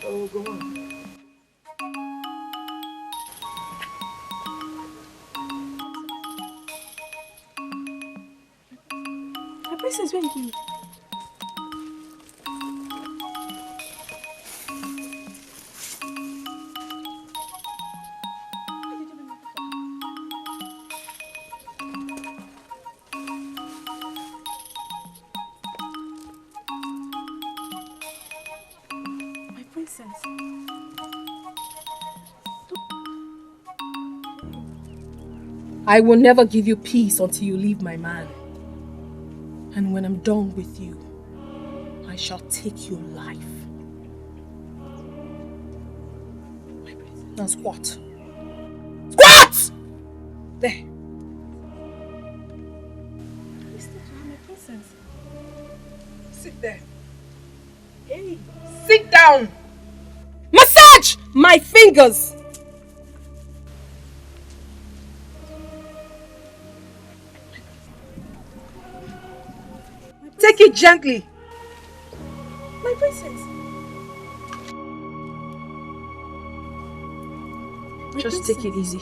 Oh, go on. My princess, where are you going? My princess. I will never give you peace until you leave my man. And when I'm done with you, I shall take your life. Now squat. Squat! There. My princess. Sit there. Hey, sit down. Massage my fingers. Take it gently. My princess. Just take it easy.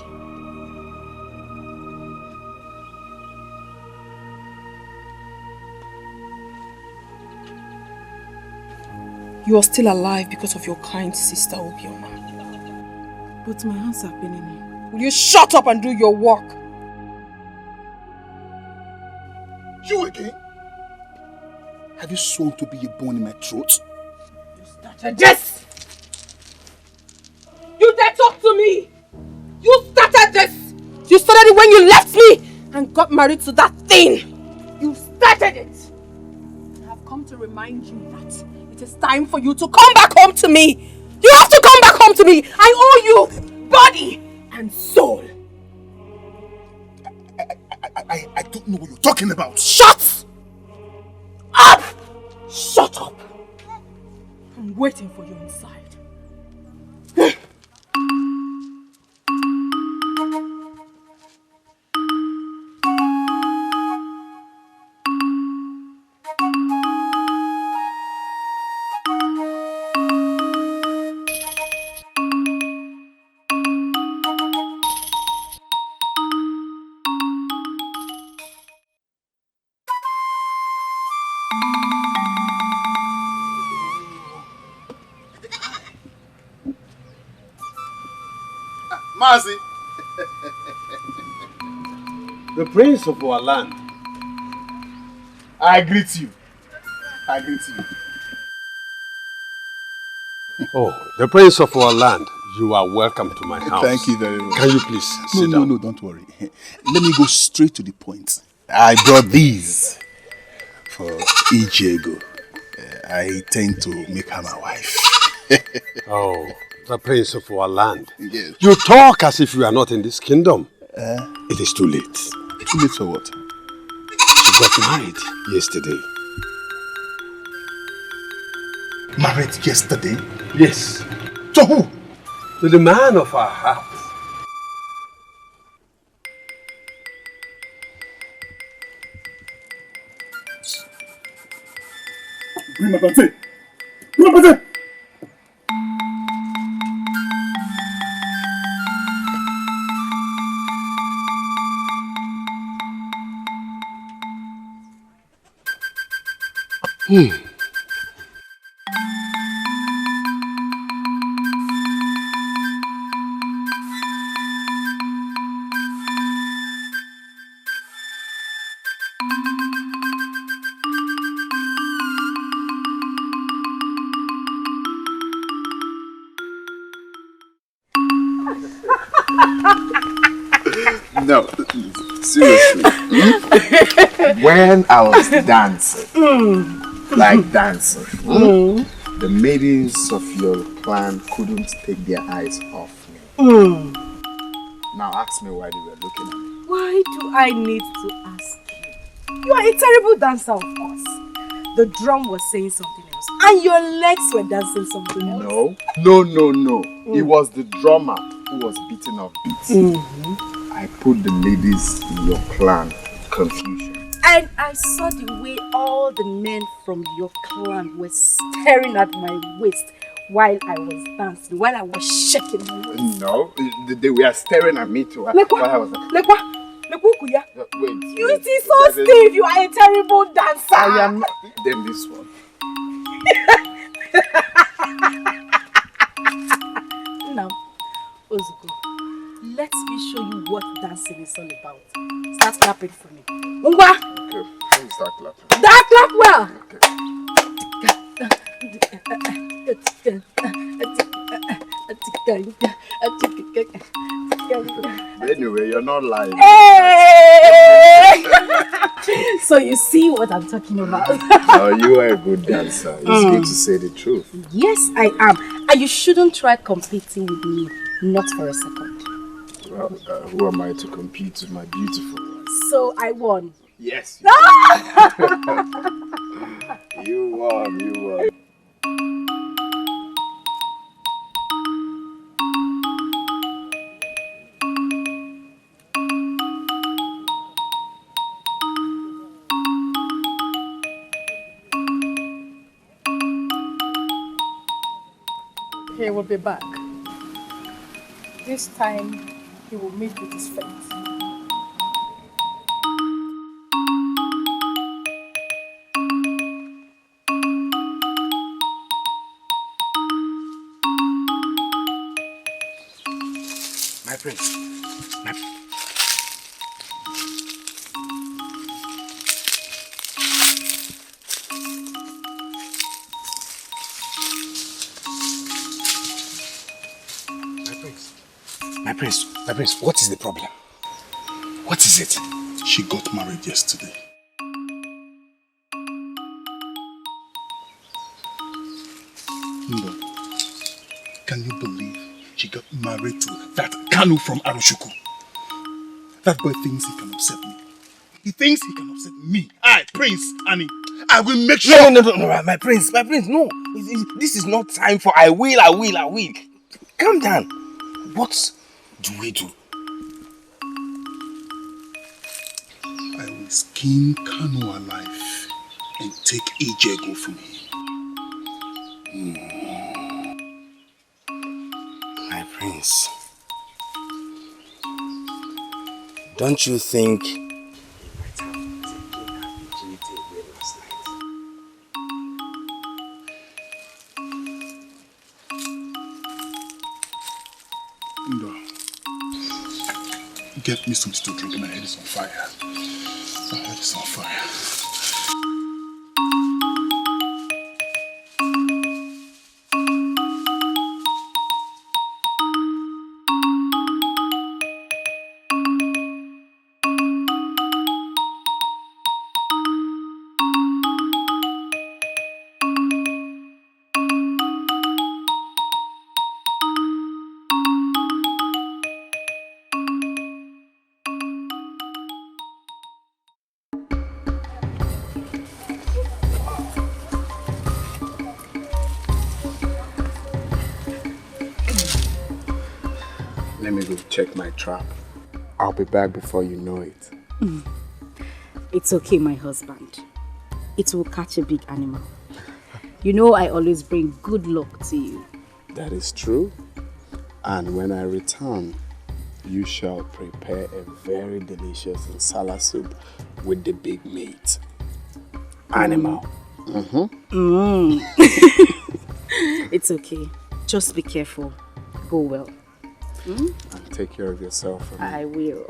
You are still alive because of your kind sister Obioma. But my hands are paining me. Will you shut up and do your work? You again? Have you sworn to be a bone in my throat? You started this! You dare talk to me! You started this! You started it when you left me and got married to that thing! You started it! I have come to remind you that it is time for you to come back home to me! You have to come back home to me! I owe you body and soul! I don't know what you're talking about. Shut up! Shut up! I'm waiting for you inside. Mazi. The prince of our land. I greet you. I greet you. Oh, the prince of our land. You are welcome to my house. Thank you very much. Can you please sit down? No, don't worry. Let me go straight to the point. I brought these for Ijego. I intend to make her my wife. Oh, the prince of our land. Yes. You talk as if you are not in this kingdom. It is too late. Too late for what? She got married yesterday. Married yesterday? Yes. To who? To the man of our heart. Bring my plantain! Bring my plantain! No, seriously. When I was dancing, like dancing, the maidens of your clan couldn't take their eyes off me. Now ask me why they were looking at me. Why do I need to ask you? You are a terrible dancer, of course. The drum was saying something else, and your legs were dancing something else. No. It was the drummer who was beating off beats. I put the ladies in your clan in confusion. And I saw the way all the men from your clan were staring at my waist while I was dancing, while I was shaking my waist. No, they were staring at me too. While I was like, wait. You see so stiff, you are a terrible dancer. I am not. Then this one. Now, Ozuko, let me show you what dancing is all about. Start clapping for me. Ungwa! Okay, let me start clapping. That clap well! Anyway, you're not lying. Hey! So you see what I'm talking about. Oh, you are a good dancer. It's good to say the truth. Yes, I am. And you shouldn't try competing with me. Not for a second. Well, who am I to compete with my beautiful one? So I won. Yes. You won. He will be back. This time, he will meet with his fate. My prince. My prince, what is the problem? What is it? She got married yesterday. No. Can you believe she got married to that Kanu from Arushuku? That boy thinks he can upset me. He thinks he can upset me. I, Prince Annie. I will make sure. No, my prince, no. This is not time for I will. Calm down. What do we do? I will skin Kanu alive and take Ijego from him. My prince, don't you think he might have taken her virginity away last night? No. Get me something to drink. My head is on fire. My head is on fire. Let me go check my trap. I'll be back before you know it. It's okay, my husband. It will catch a big animal. You know I always bring good luck to you. That is true. And when I return, you shall prepare a very delicious nsala soup with the big meat. Animal. It's okay. Just be careful. Go well. And take care of yourself. I will.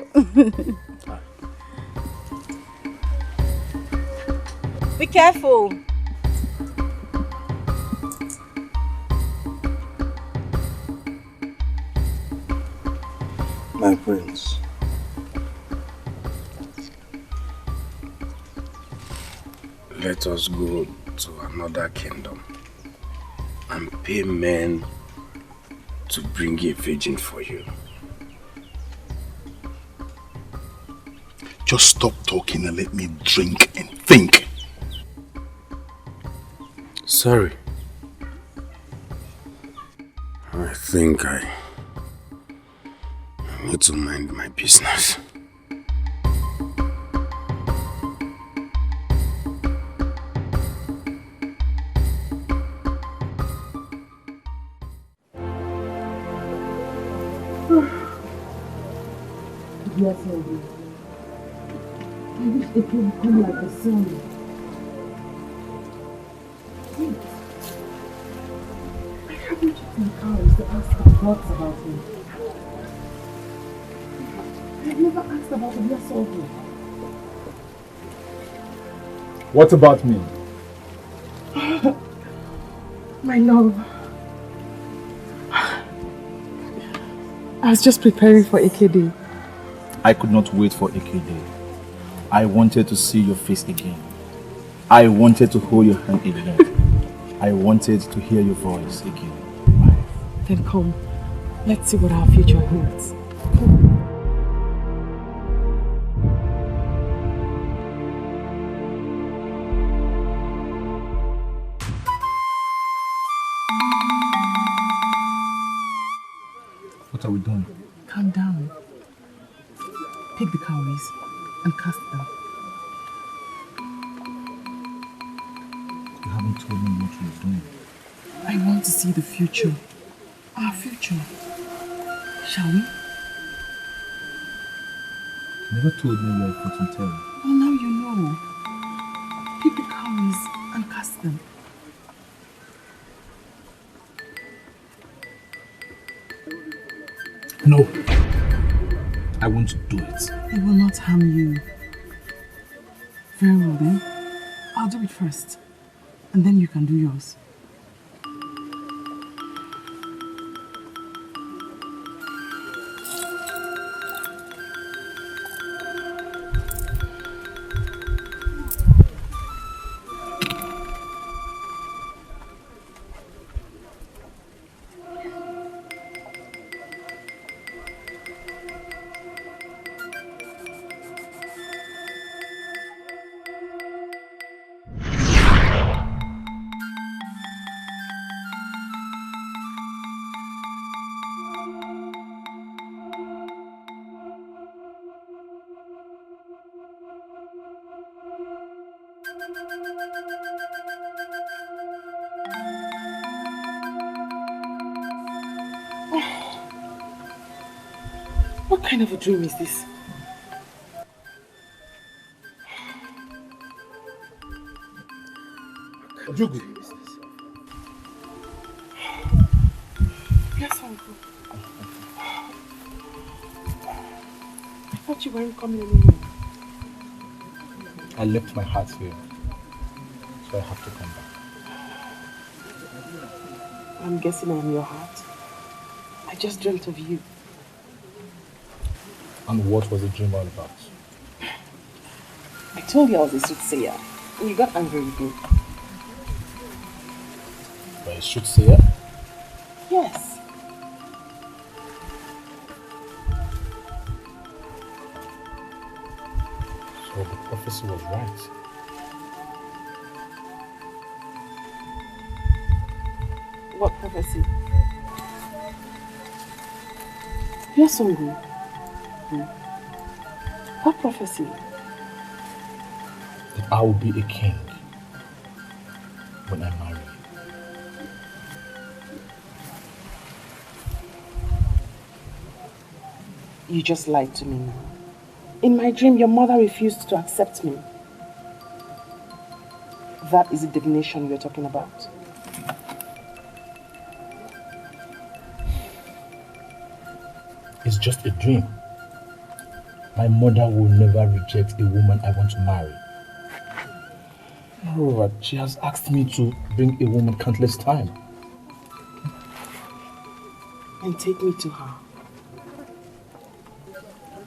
Be careful. My prince. Let us go to another kingdom and pay men to bring a virgin for you. Just stop talking and let me drink and think. Sorry. I think I need to mind my business. Yes, Lady. I wish they could become like the sun. Wait. I haven't taken courage to ask our thoughts about him. I've never asked about the Yasovu. What about me? My love. I was just preparing for AKD. I could not wait for AKD. I wanted to see your face again. I wanted to hold your hand again. I wanted to hear your voice again. Then come, let's see what our future holds. Come. What are we doing? Calm down. Pick the cowries and cast them. You haven't told me what you're doing. I want to see the future. Our future. Shall we? You never told me you were a fortune teller. Well, now you know. Pick the cowries and cast them. No. I want to do it. It will not harm you. Very well then. I'll do it first. And then you can do yours. What kind of a dream is this? Ojugu. Yes, Uncle. I thought you weren't coming anymore. I left my heart here, so I have to come back. I'm guessing I'm your heart. I just dreamt of you. And what was the dream all about? I told you I was a soothsayer, and you got angry with me. But a soothsayer? Yes. So the prophecy was right. What prophecy? You're so good. What prophecy? That I will be a king when I marry. You just lied to me. In my dream, your mother refused to accept me. That is the divination you're talking about. It's just a dream. My mother will never reject a woman I want to marry. Moreover, she has asked me to bring a woman countless times. And take me to her.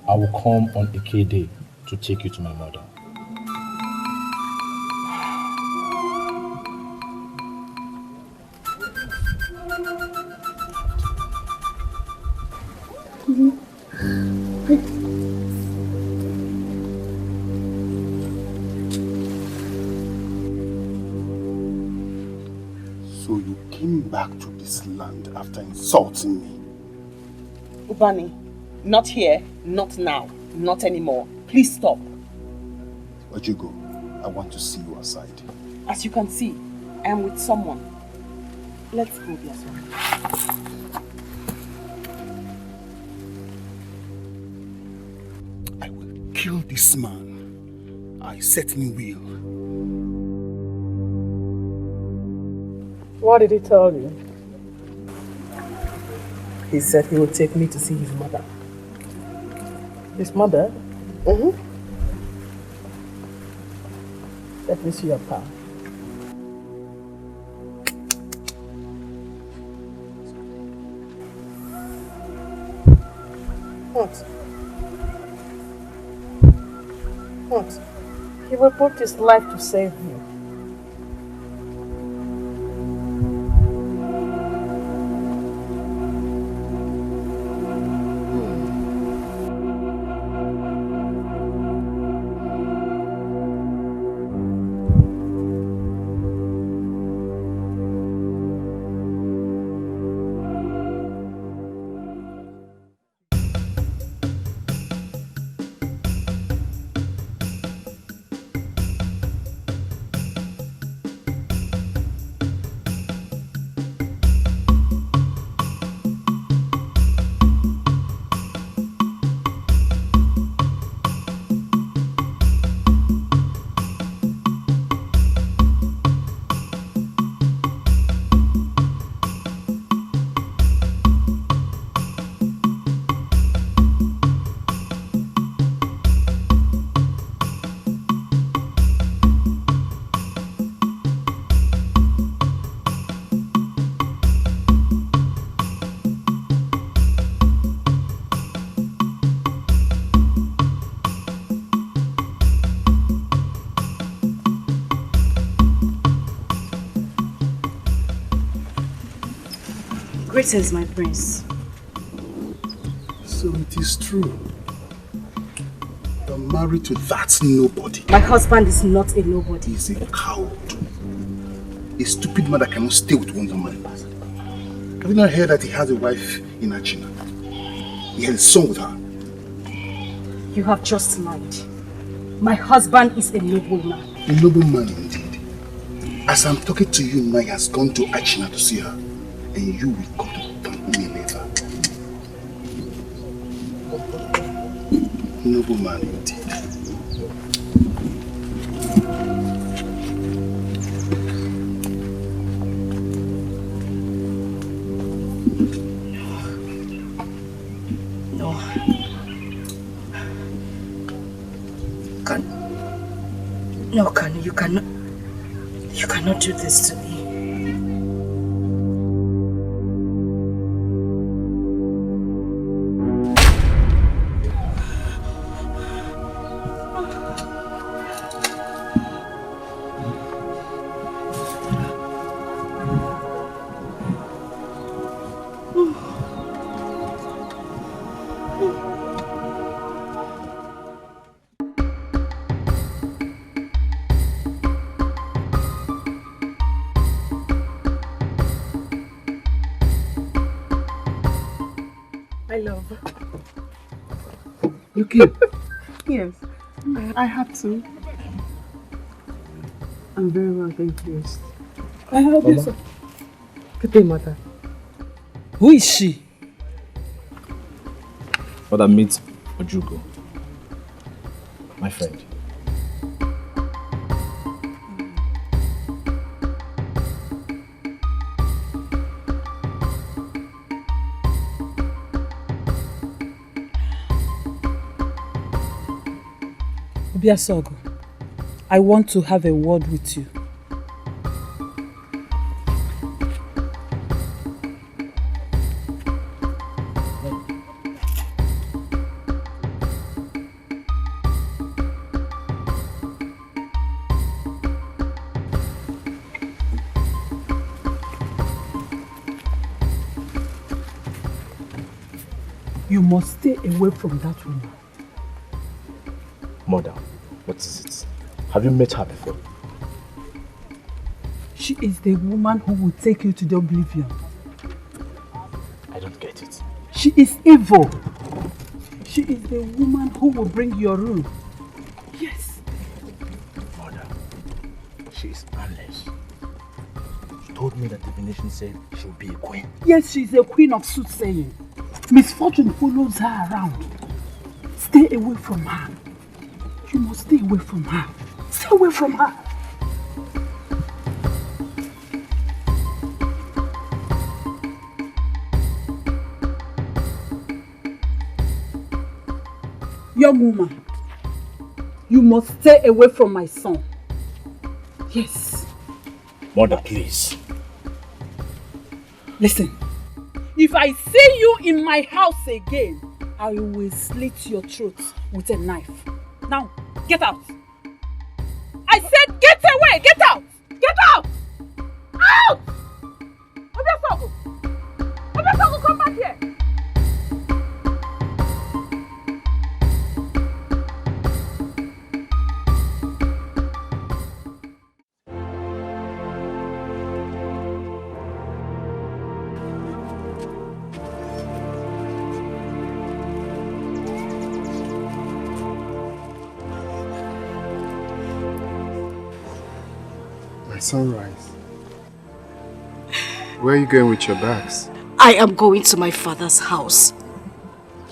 I will come on a K day to take you to my mother. So you came back to this land after insulting me? Ubani, not here, not now, not anymore. Please stop. Ojugo, I want to see you aside. As you can see, I am with someone. Let's go, dear son. I will kill this man. I certainly will. What did he tell you? He said he would take me to see his mother. His mother? Mm-hmm. Let me see your palm. What? What? He will put his life to save you. Greetings, my prince. So it is true. You're married to that nobody. My husband is not a nobody. He's a coward. A stupid man that cannot stay with one woman. Have you not heard that he has a wife in Achina? He had a son with her. You have just lied. My husband is a noble man. A noble man indeed. As I'm talking to you now, he has gone to Achina to see her. And you will come to thank me later. Noble man indeed. No, you cannot do this to me. my love. You came? Yes, I had to. I'm very well, thank you. I help you, sir. Good mother. Who is she? Mother, meet Ojugo, my friend. Obiasogo, I want to have a word with you. You must stay away from that woman. Mother, what is it? Have you met her before? She is the woman who will take you to the oblivion. I don't get it. She is evil. She is the woman who will bring your ruin. Yes. Mother, she is harmless. She told me that divination said she will be a queen. Yes, she is a queen of soothsaying. Misfortune follows her around. Stay away from her. You must stay away from her. Stay away from her. Young woman, you must stay away from my son. Yes. Mother, please. Listen, if I see you in my house again, I will slit your throat with a knife. Now, get out. I said get away, get out. Get out. Out! Obiasogo! Obiasogo, come back here. Sunrise. Where are you going with your bags? I am going to my father's house.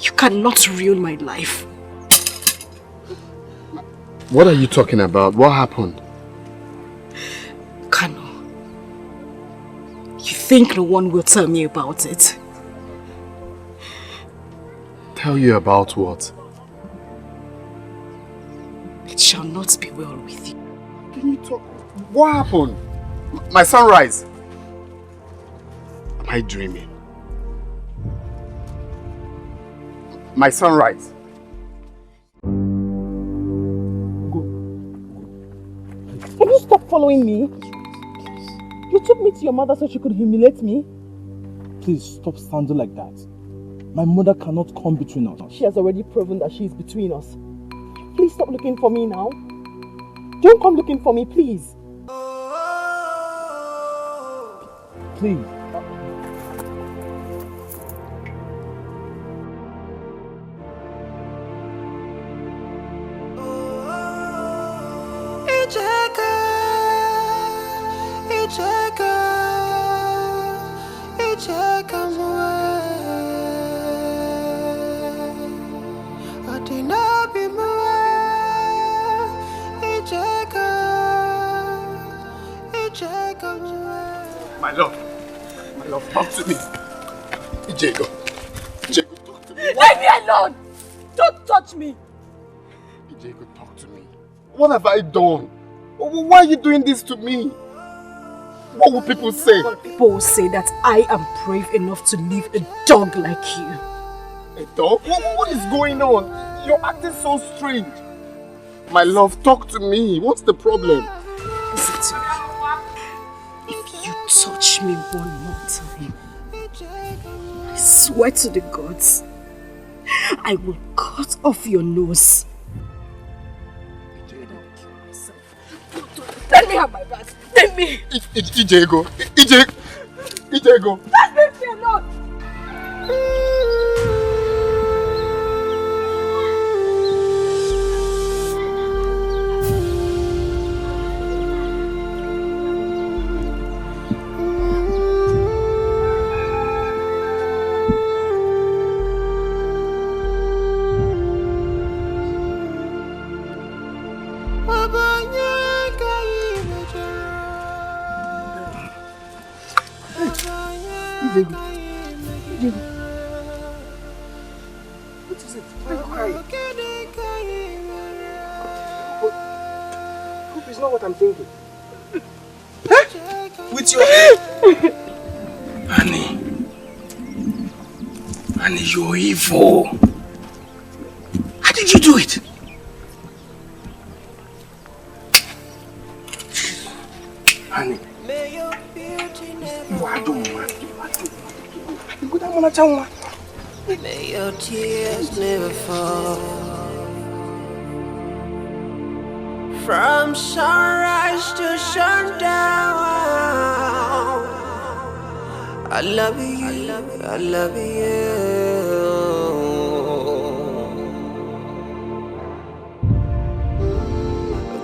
You cannot ruin my life. What are you talking about? What happened? Kano, you think no one will tell me about it? Tell you about what? It shall not be well with you. Can you talk? What happened? My sunrise. Am I dreaming? My sunrise. Can you stop following me? You took me to your mother so she could humiliate me? Please stop sounding like that. My mother cannot come between us. She has already proven that she is between us. Please stop looking for me now. Don't come looking for me, please. Please. My love, talk to me. Etiko, talk to me. Leave me alone! Don't touch me! Etiko, talk to me. What have I done? Why are you doing this to me? What will people say? People will say that I am brave enough to leave a dog like you. A dog? What is going on? You're acting so strange. My love, talk to me. What's the problem? Listen to me. If you touch me one more time, I swear to the gods, I will cut off your nose. Let me have my bag. Let me. Etiko. Just leave me alone. Ijego. Ijego. What is it? Why are you crying? Hope it's not what I'm thinking. Huh? With your... Annie, you're evil. How did you do it? Annie. May your tears never fall. From sunrise to sundown, I love you, I love you.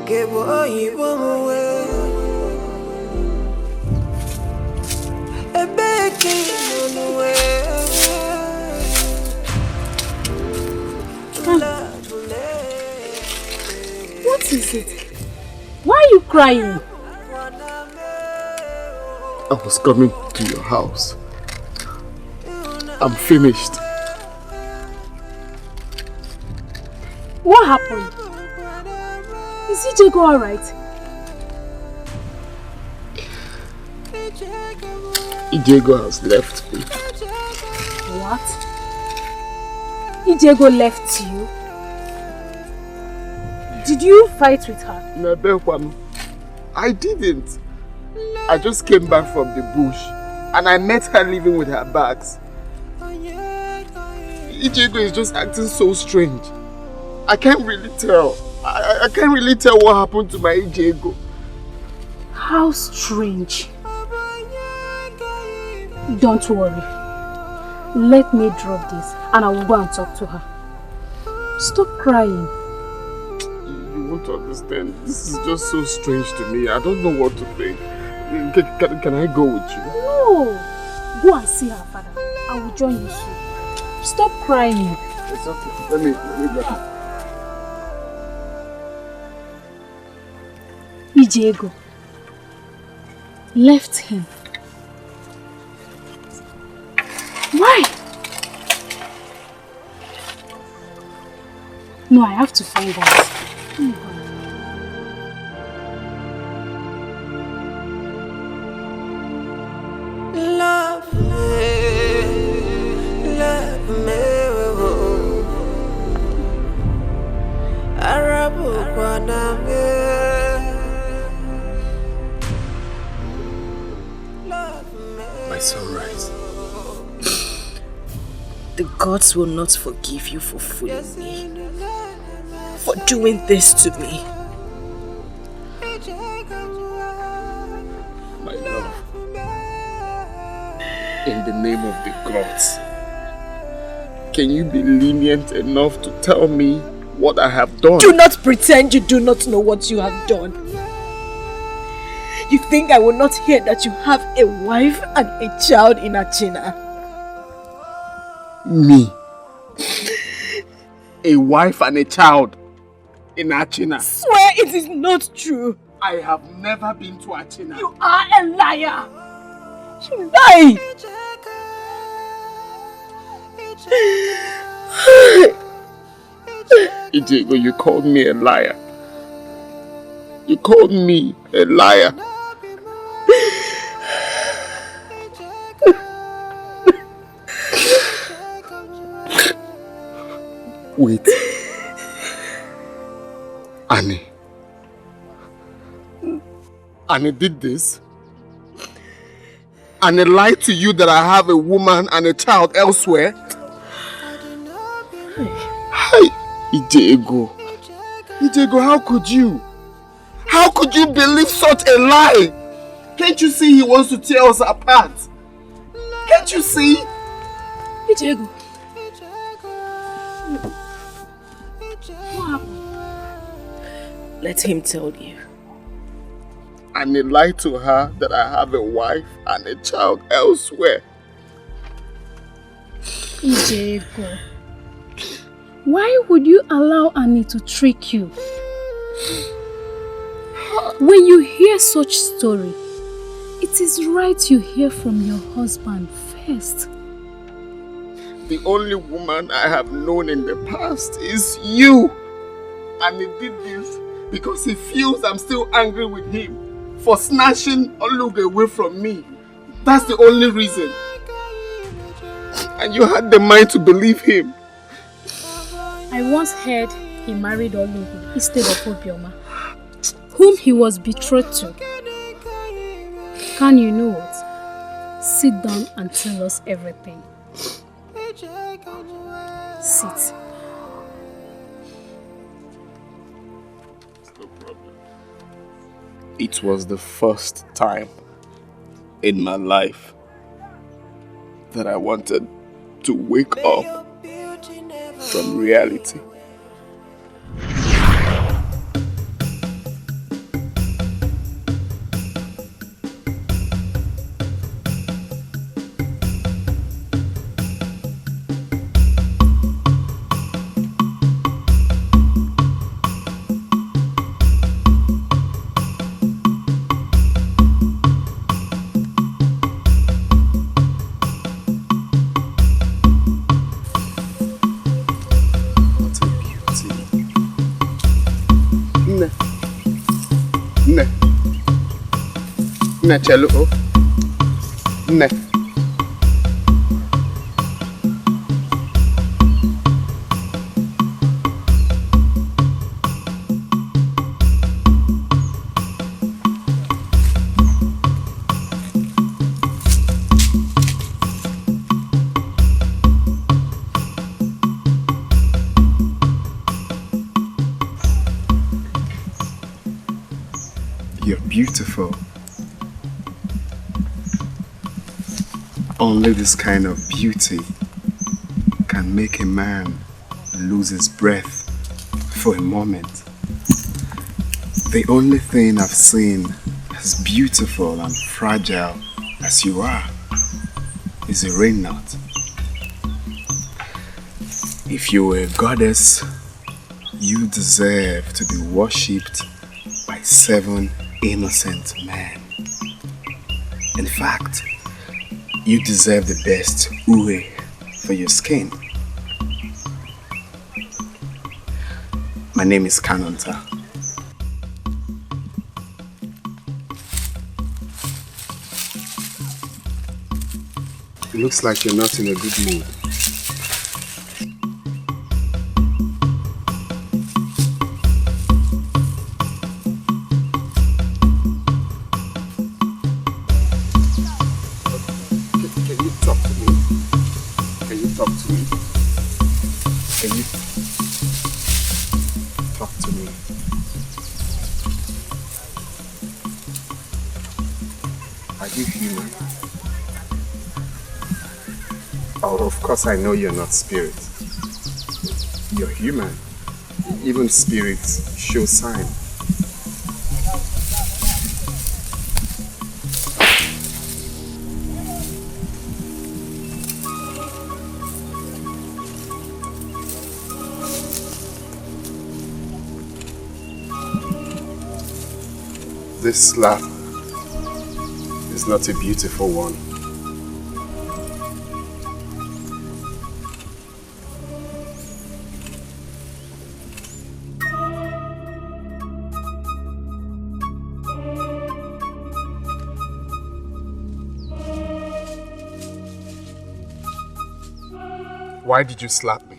Give what you want away. A begging on the way. What is it? Why are you crying? I was coming to your house. I'm finished. What happened? Is Ijego alright? Ijego has left me. What? Ijego left you? Did you fight with her? No, I didn't. I just came back from the bush and I met her living with her bags. Ijego is just acting so strange. I can't really tell. I can't really tell what happened to my Ijego. How strange. Don't worry. Let me drop this and I will go and talk to her. Stop crying. You won't understand. This is just so strange to me. I don't know what to think. Can I go with you? No. Go and see her father. I will join you soon. Stop crying. It's okay. Let me get it. Ijego left him. Why? No, I have to find out. Love me, Arabu Kwaname. My sunrise. The gods will not forgive you for fooling me, for doing this to me. My love, in the name of the gods, can you be lenient enough to tell me what I have done? Do not pretend you do not know what you have done. You think I will not hear that you have a wife and a child in Achina? Me? A wife and a child in Achina? Swear it is not true. I have never been to Achina. You are a liar. You lie. Etiko, you called me a liar. You called me a liar. Wait. Annie. Annie did this? Annie lied to you that I have a woman and a child elsewhere? Hi, Etiko. Etiko, how could you? How could you believe such a lie? Can't you see he wants to tear us apart? Can't you see? Etiko. What happened? Let him tell you. And he lied to her that I have a wife and a child elsewhere. Etiko. Why would you allow Annie to trick you? When you hear such story, it is right you hear from your husband first. pissed. The only woman I have known in the past is you. And he did this because he feels I'm still angry with him for snatching Oluga away from me. That's the only reason. And you had the mind to believe him. I once heard he married Olugu instead of Obioma, whom he was betrothed to. Can you know what? Sit down and tell us everything. Sit. No problem. It was the first time in my life that I wanted to wake up from reality. Cello. Ne. You're beautiful. Only this kind of beauty can make a man lose his breath for a moment. The only thing I've seen as beautiful and fragile as you are is a rain knot. If you were a goddess, you deserve to be worshipped by 7 innocent men. In fact, you deserve the best uwe for your skin. My name is Kanonta. It looks like you're not in a good mood. Of course, I know you're not spirit. You're human. Even spirits show sign. This slap is not a beautiful one. Why did you slap me?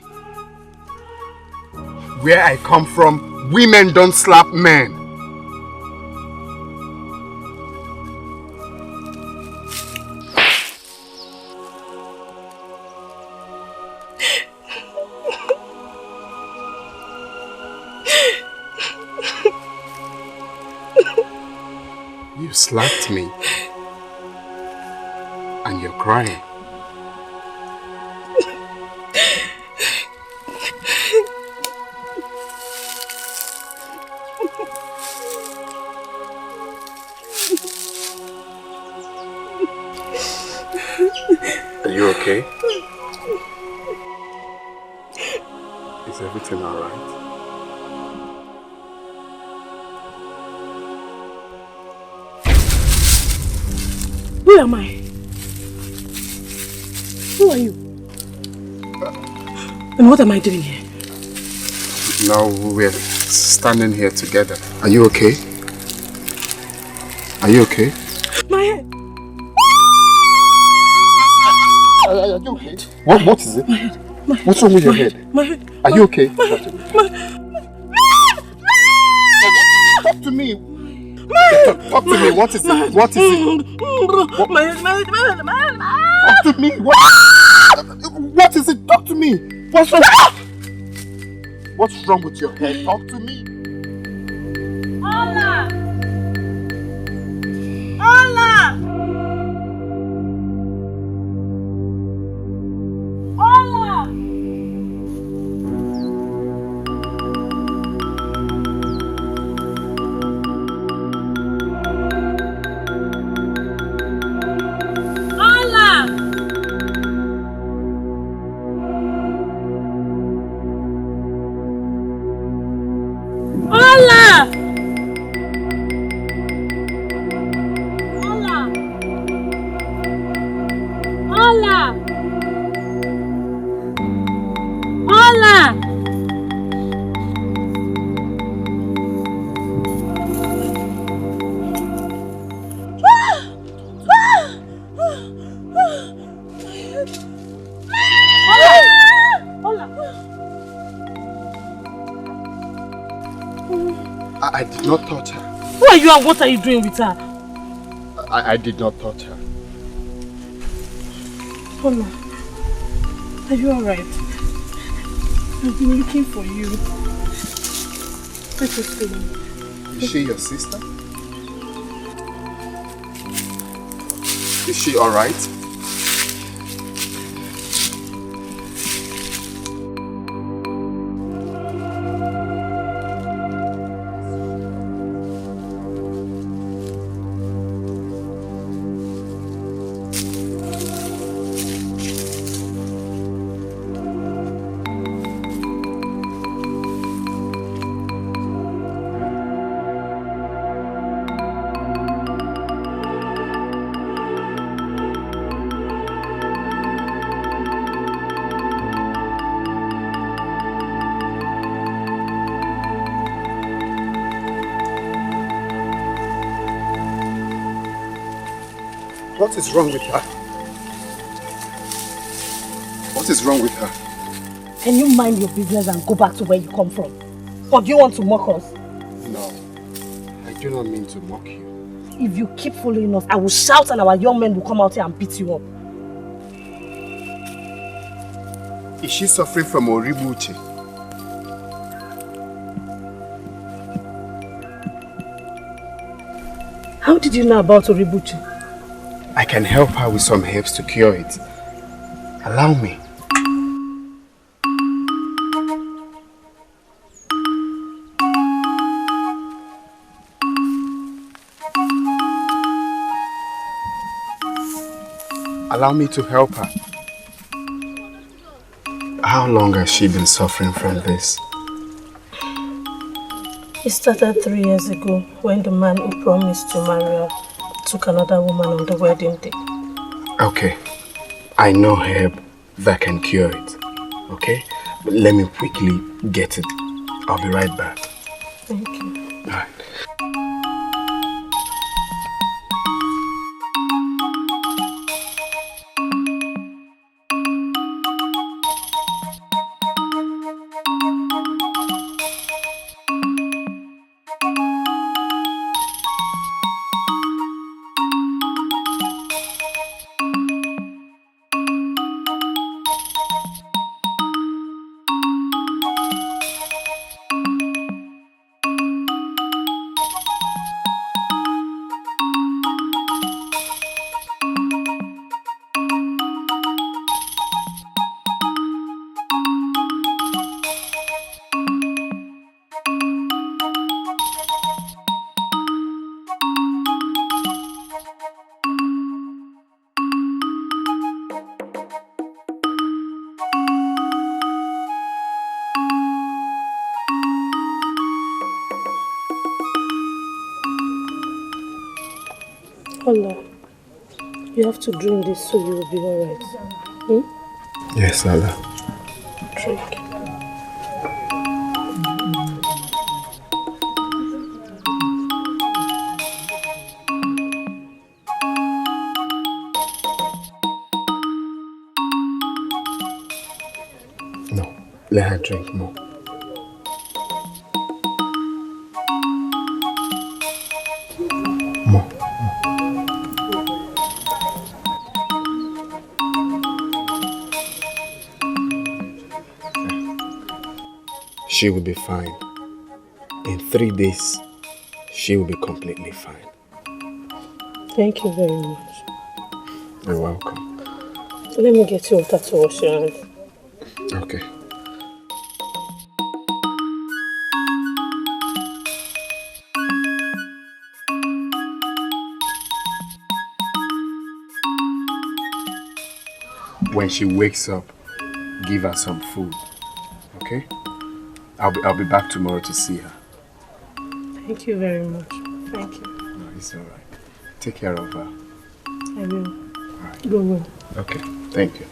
Where I come from, women don't slap men. You slapped me. And you're crying. Are you okay? Is everything all right? Where am I? Who are you? And what am I doing here? Now we're standing here together. Are you okay? Are you okay? My head. Are you okay? What is it? My head. What's wrong with your head? My head. Are you okay? Talk to me. Talk to me. What is it? What is it? My head. Talk to me. What is it? Talk to me. What's wrong? What's wrong with your head? Talk to me. Allah! Allah! Allah! I did not touch her. Who are you and what are you doing with her? I did not touch her. Ola, are you alright? I've been looking for you. Let us go. Is she your sister? Is she alright? What is wrong with her? What is wrong with her? Can you mind your business and go back to where you come from? Or do you want to mock us? No, I do not mean to mock you. If you keep following us, I will shout and our young men will come out here and beat you up. Is she suffering from Oribuche? How did you know about Oribuche? I can help her with some herbs to cure it. Allow me. Allow me to help her. How long has she been suffering from this? It started 3 years ago when the man who promised to marry her took another woman on the wedding day. Okay, I know herb that can cure it. Okay, but let me quickly get it. I'll be right back. Thank you. All right. Allah, you have to drink this so you will be alright. Yes, Allah. Drink. No, let her drink more. More. She will be fine. In 3 days, she will be completely fine. Thank you very much. You're welcome. Let me get you water to wash your hands. Okay. When she wakes up, give her some food. Okay? I'll be back tomorrow to see her. Thank you very much. Thank you. No, it's alright. Take care of her. I will. Alright. Go on. Okay. Thank you.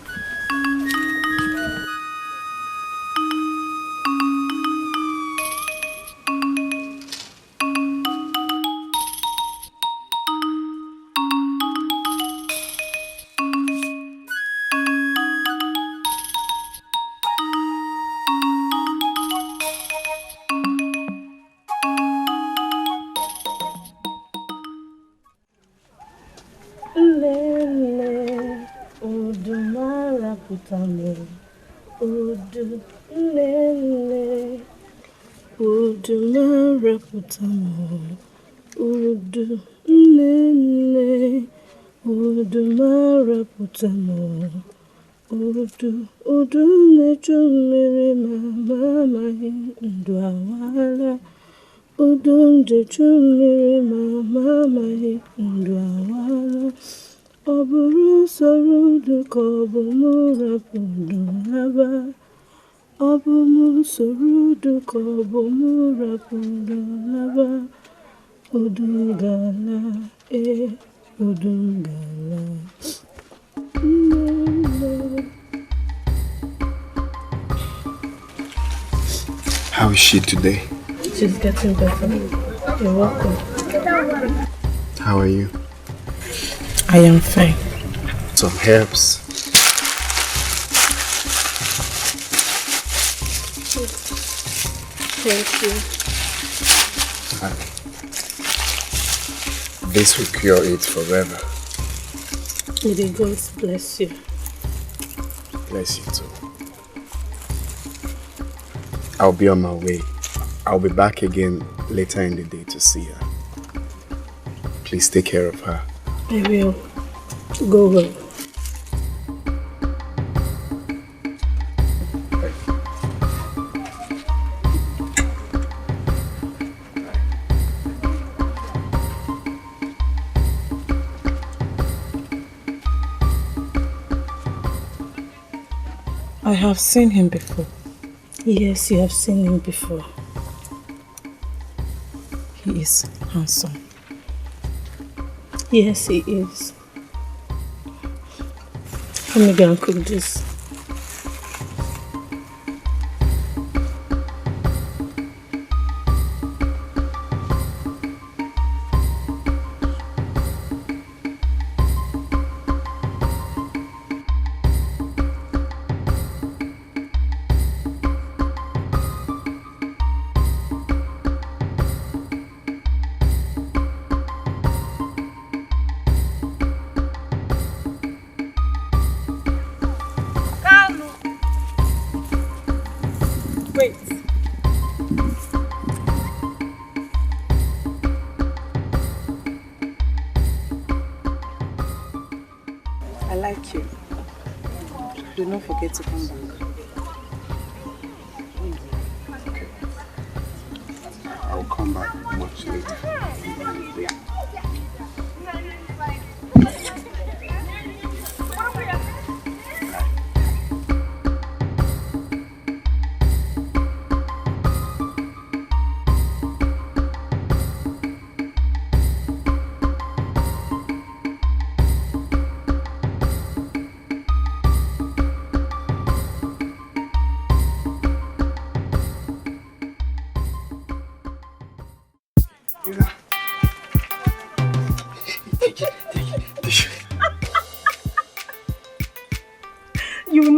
Lele, Udumara putame, Udu, Lele, Udumara putame, Udu, Lele, Udumara putame, Udu nechumere mama ndwawala, Udu nechumere mama ndwawala. Oburu sorudu kobu murapudu naba. Obumu sorudu kobu murapudu naba. Udungala, udungala. How is she today? She's getting better. You're welcome. How are you? I am fine. Some herbs. Thank you. This will cure it forever. May the gods bless you. Bless you too. I'll be on my way. I'll be back again later in the day to see her. Please take care of her. I will. Go well. I have seen him before. Yes, you have seen him before. He is handsome. Yes, he is. Let me go and cook this. To come back. I'll come back much later.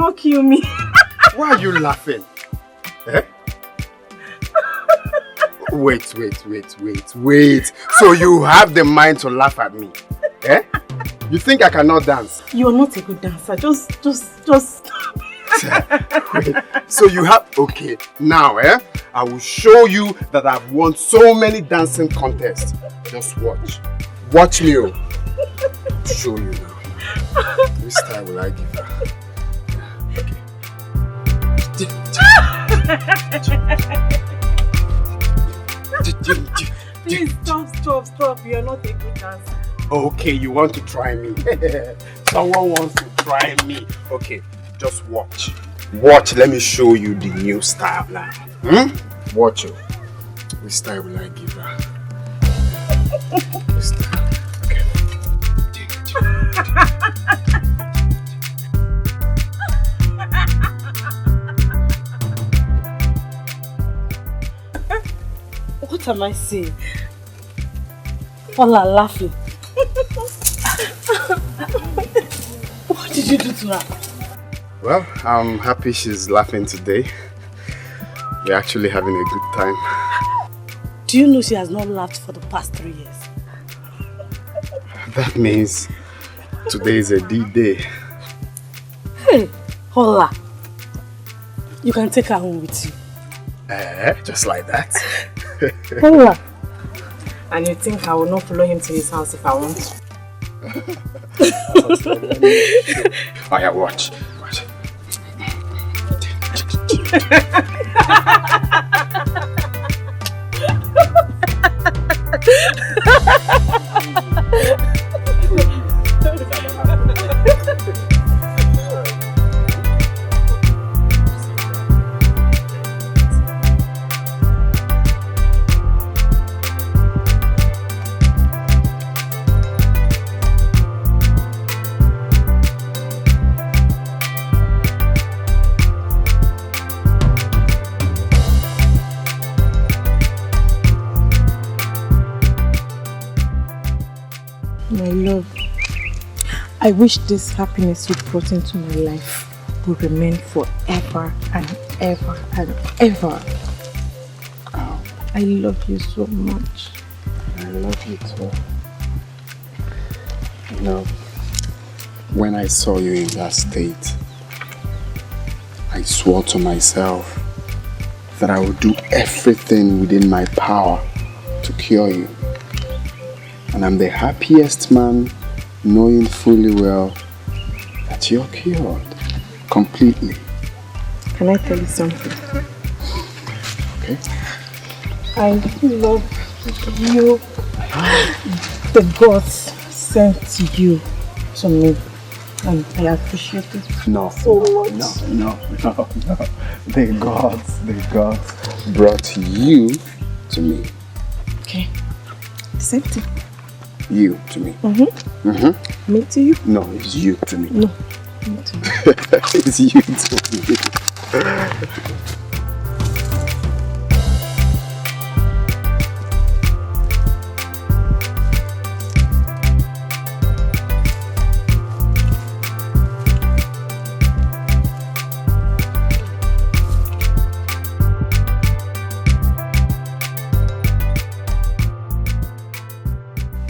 not kill me. Why are you laughing? Eh? Wait. So you have the mind to laugh at me? Eh? You think I cannot dance? You're not a good dancer. Just. Wait. So you have... Okay, now, I will show you that I've won so many dancing contests. Just watch. Watch me, oh. I'll show you now. Which style will I give her? Please stop. You're not a good dancer. Okay, you want to try me? Someone wants to try me. Okay, just watch. Watch, let me show you the new style now. Watch it. Which style will I give her? Which style? Okay. What am I saying? All are laughing. What did you do to her? Well, I'm happy she's laughing today. We're actually having a good time. Do you know she has not laughed for the past 3 years? That means today is a D-Day. Hey, Hola. You can take her home with you. Just like that? Hola. And you think I will not follow him to his house if I want to? Oh yeah, watch. My love, I wish this happiness you brought into my life would remain forever and ever and ever. Oh, I love you so much. I love you too. You know, when I saw you in that state, I swore to myself that I would do everything within my power to cure you. And I'm the happiest man knowing fully well that you're cured completely. Can I tell you something? Okay. I love you. The gods sent you to me. And I appreciate it No. so much. No. The gods brought you to me. Okay. Same thing. You to me. Me to you? No, it's you to me. No, me to you. It's you to me.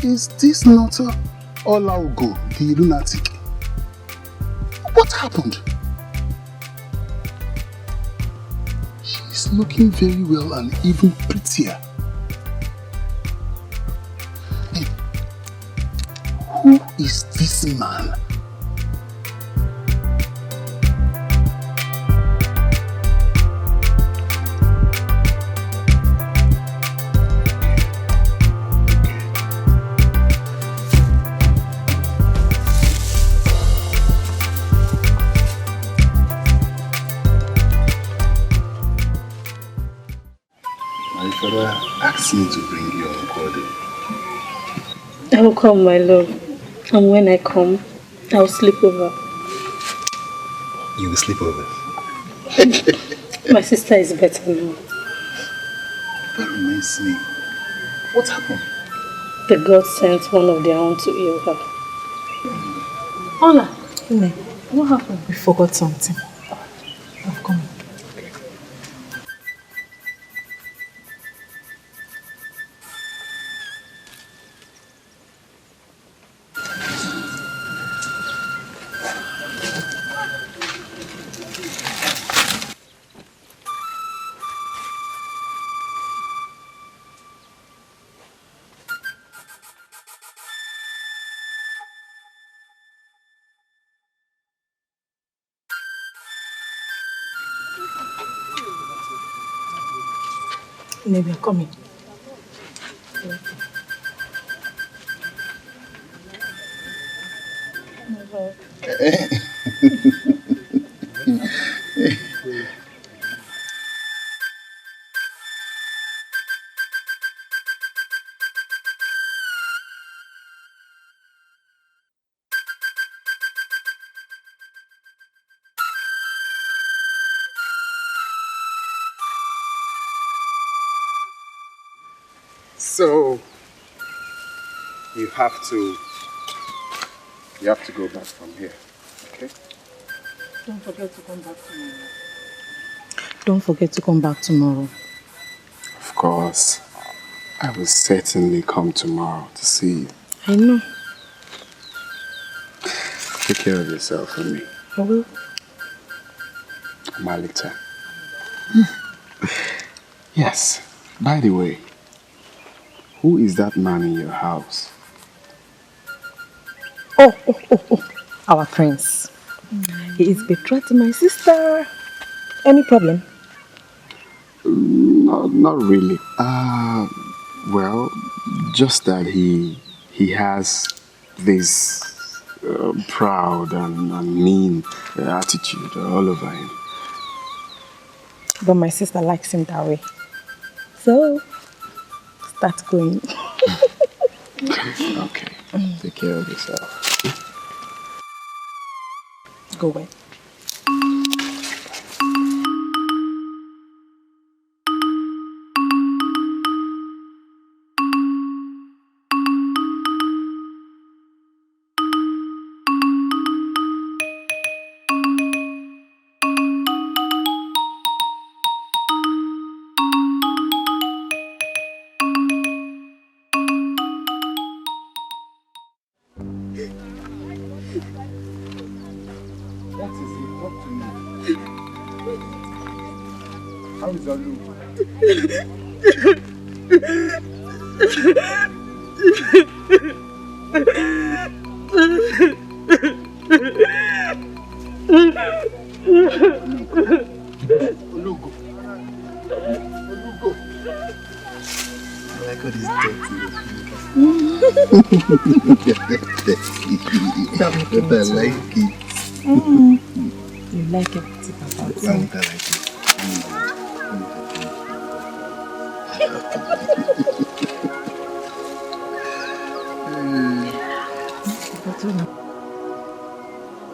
Is this not Olaugo, the lunatic? What happened? She's looking very well and even prettier. Hey, who is this man? Asked me to bring you on Okoli. I will come, my love. And when I come, I will sleep over. You will sleep over? My sister is better now. That reminds me. What happened? The gods sent one of their own to heal her. Hola. What happened? We forgot something. I've come. Maybe I'm coming. So you have to go back from here, okay? Don't forget to come back tomorrow. Don't forget to come back tomorrow. Of course. I will certainly come tomorrow to see you. I know. Take care of yourself for me. I will. Malita. Yes. By the way, who is that man in your house? Oh. Our prince. He is betrothed to my sister. Any problem? Not really. Well, just that he has this proud and mean attitude all over him. But my sister likes him that way. So, start going. Okay. Take care of yourself. Go away. But I like it. You like it, Papa. I like it.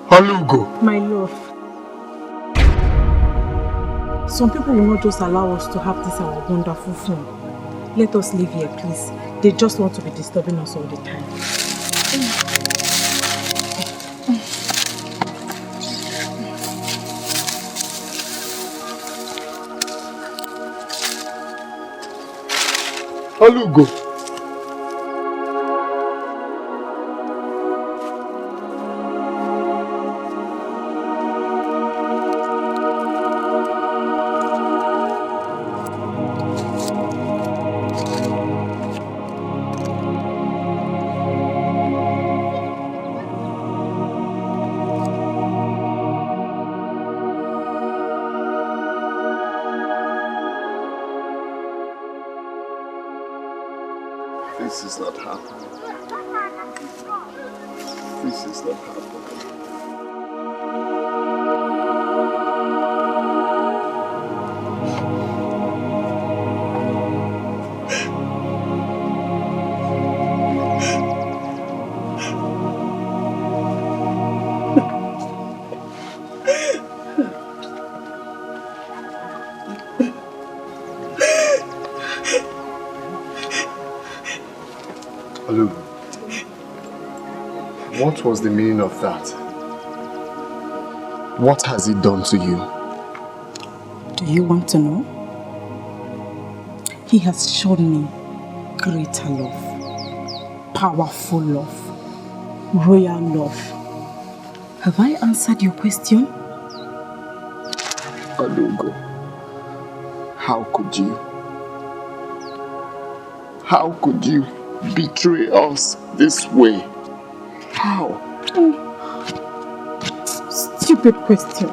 Halugo. My love. Some people will not just allow us to have this our wonderful fun. Let us live here, please. They just want to be disturbing us all the time. Halugo. This is not happening. This is not happening. What was the meaning of that? What has he done to you? Do you want to know? He has shown me greater love, powerful love, royal love. Have I answered your question? Alugo, how could you? How could you betray us this way? How? Stupid question.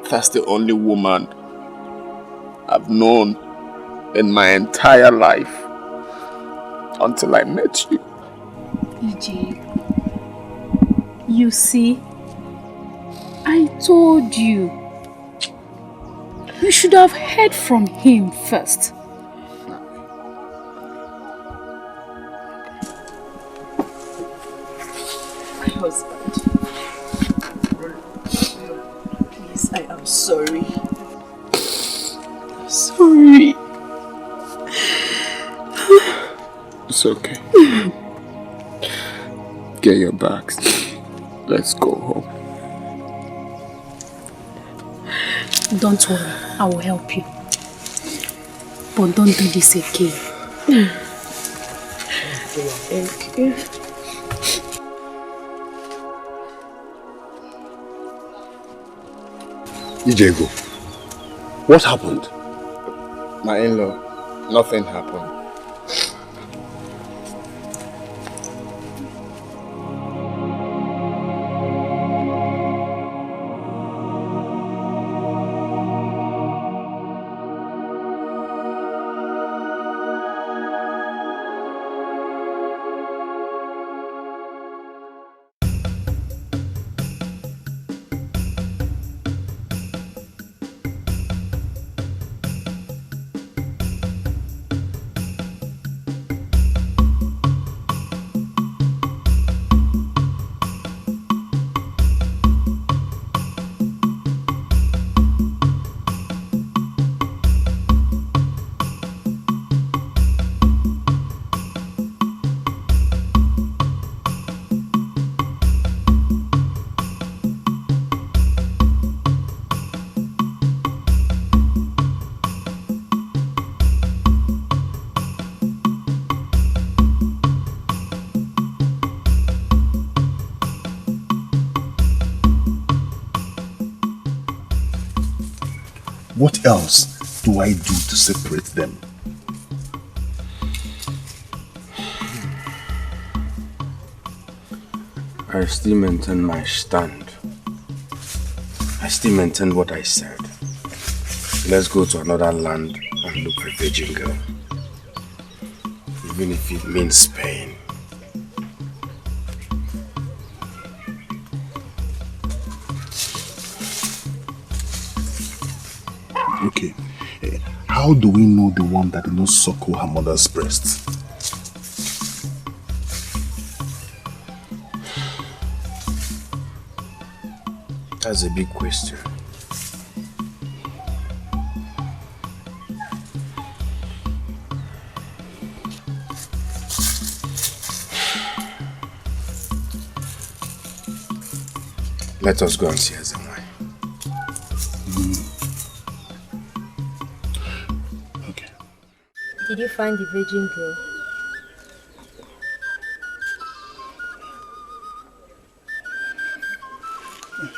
That's the only woman I've known in my entire life until I met you. EJ, you see, I told you. You should have heard from him first. My husband. Please, I am sorry. I'm sorry. It's okay. Get your bags. Let's go home. Don't worry, I will help you. But don't do this again. Thank you. Ijego, what happened? My in-law, nothing happened. What else do I do to separate them? I still maintain my stand. I still maintain what I said. Let's go to another land and look for a virgin girl. Even if it means Spain. Okay. How do we know the one that did not suckle her mother's breast? That's a big question. Let us go and see Ezemai. Okay. Did you find the virgin girl?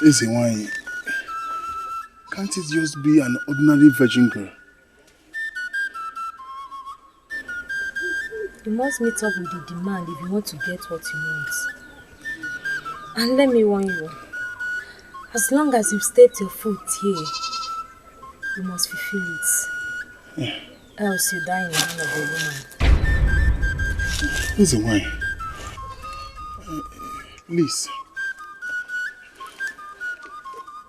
Ezemai, can't it just be an ordinary virgin girl? You must meet up with the demand if you want to get what you want. And let me warn you, as long as you've stepped your foot here, you must fulfill it. Yeah. Else you die in the hand of a woman. Ezemai, please,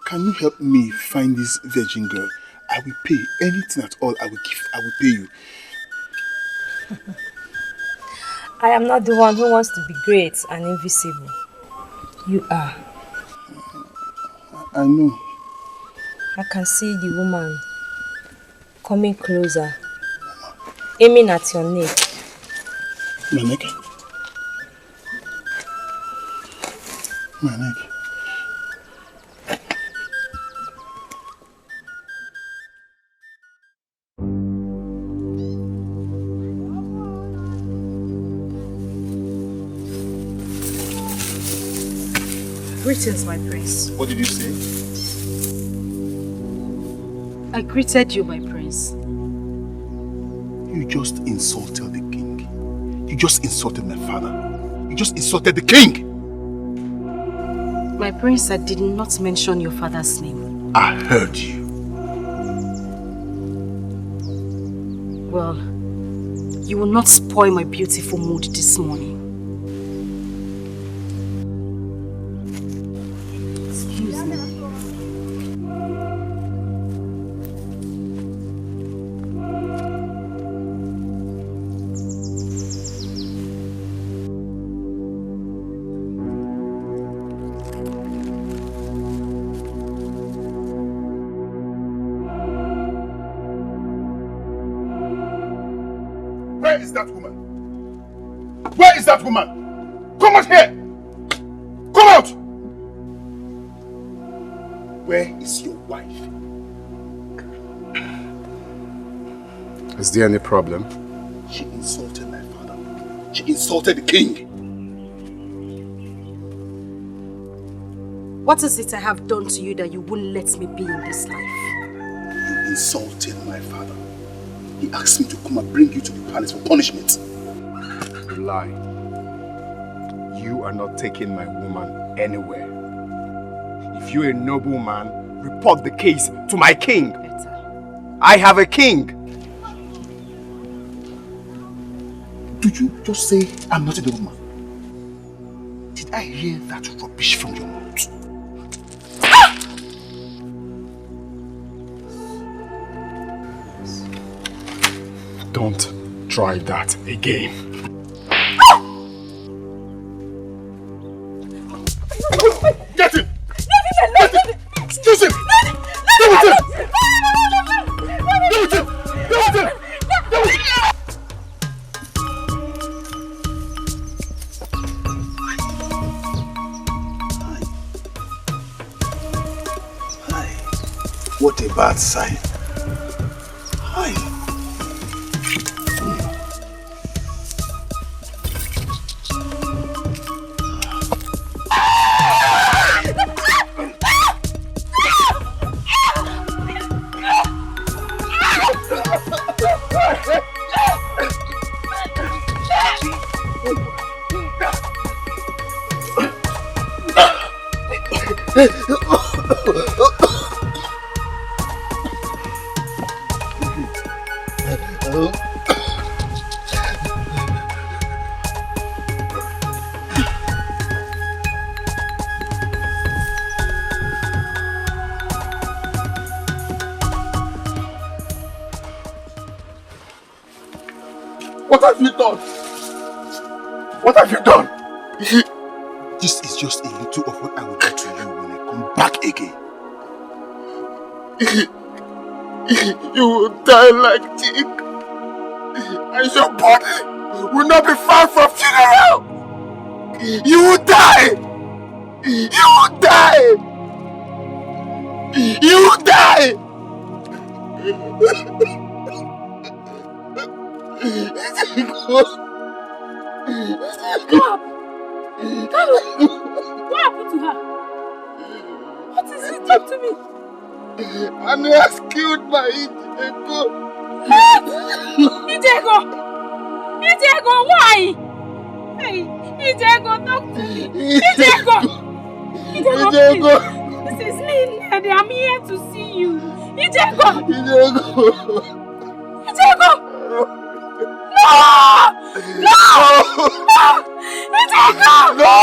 can you help me find this virgin girl? I will pay anything at all. I will pay you. I am not the one who wants to be great and invisible. You are. I know. I can see the woman coming closer, aiming at your neck. My neck? My neck. Greetings, my prince. What did you say? I greeted you, my prince. You just insulted the king. You just insulted my father. You just insulted the king! My prince, I did not mention your father's name. I heard you. Well, you will not spoil my beautiful mood this morning. Excuse me. Where is that woman? Where is that woman? Come out here! Come out! Where is your wife? Is there any problem? She insulted my father. She insulted the king. What is it I have done to you that you wouldn't let me be in this life? You insulted my father. He asked me to come and bring you to the palace for punishment. You lie. You are not taking my woman anywhere. If you're a noble man, report the case to my king. I have a king. Did you just say I'm not a noble man? Did I hear that rubbish from your mouth? Don't try that again. Get him! Get him! Excuse him! Go with him! Go with him! Go with him! Go with him! What a bad sign. Hi. What have you done? What have you done? This is just a little of what I will do to you when I come back again. You will die like Dick. And your body will not be far from funeral. You will die. You will die. You will die. What happened to her? What is it done to me? And he has killed my Etiko. Etiko! Etiko, why? Hey, Etiko, talk to me. Etiko! Etiko, please. This is me, Ned. I'm here to see you. Etiko! Etiko! No! No! No! Etiko! No!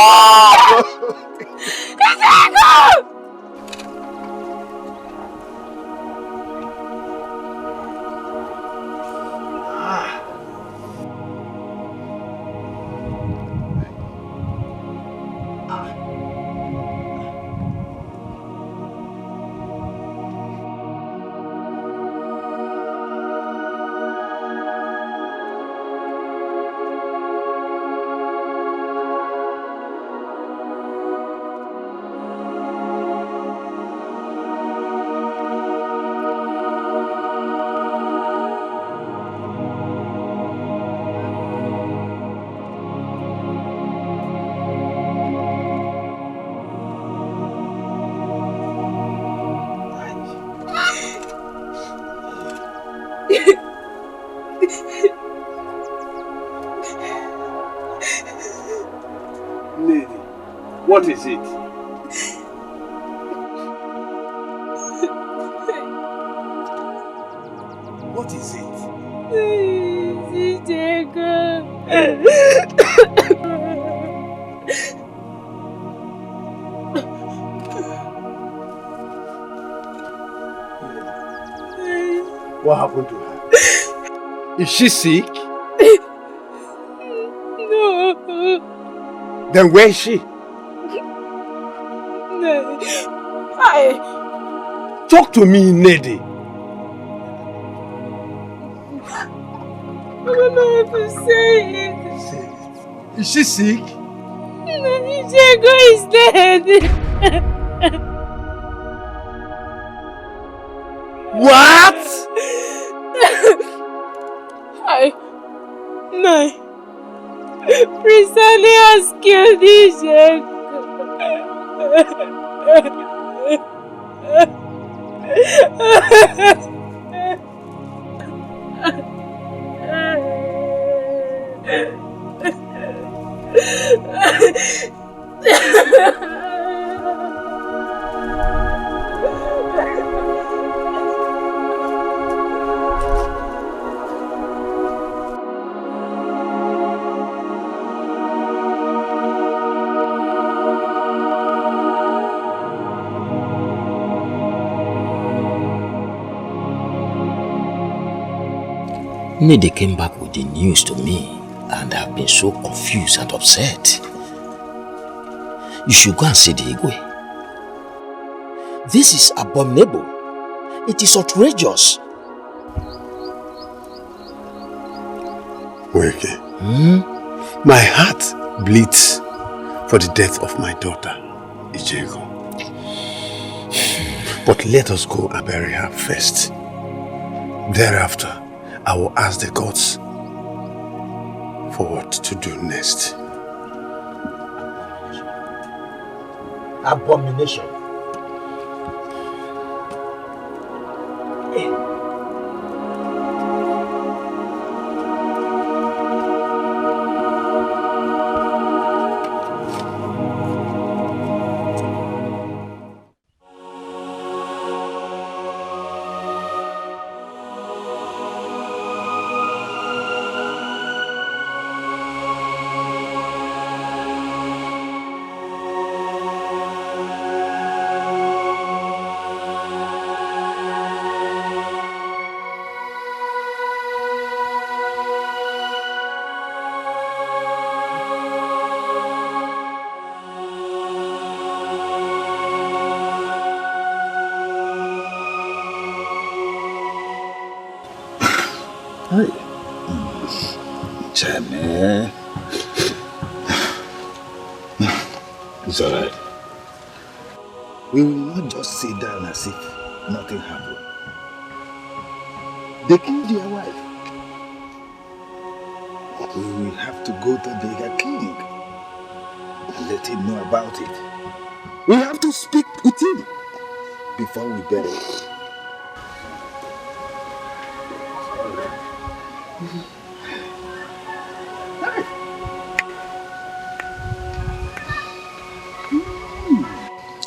Etiko! Lady, what is it? What is it? What happened to her? Is she sick? No. Then where is she? No. Talk to me, Nedi. I don't know what to say. Say it. Is she sick? Etiko is dead. What? No. Prince Ali has killed Etiko. Nede came back with the news to me and I've been so confused and upset. You should go and see the Igwe. This is abominable. It is outrageous. Weke, my heart bleeds for the death of my daughter, Etiko. But let us go and bury her first. Thereafter, I will ask the gods for what to do next. Abomination. Chane. It's alright. We will not just sit down as if nothing happened. They killed their wife. We will have to go to the king and let him know about it. We have to speak with him before we bury it.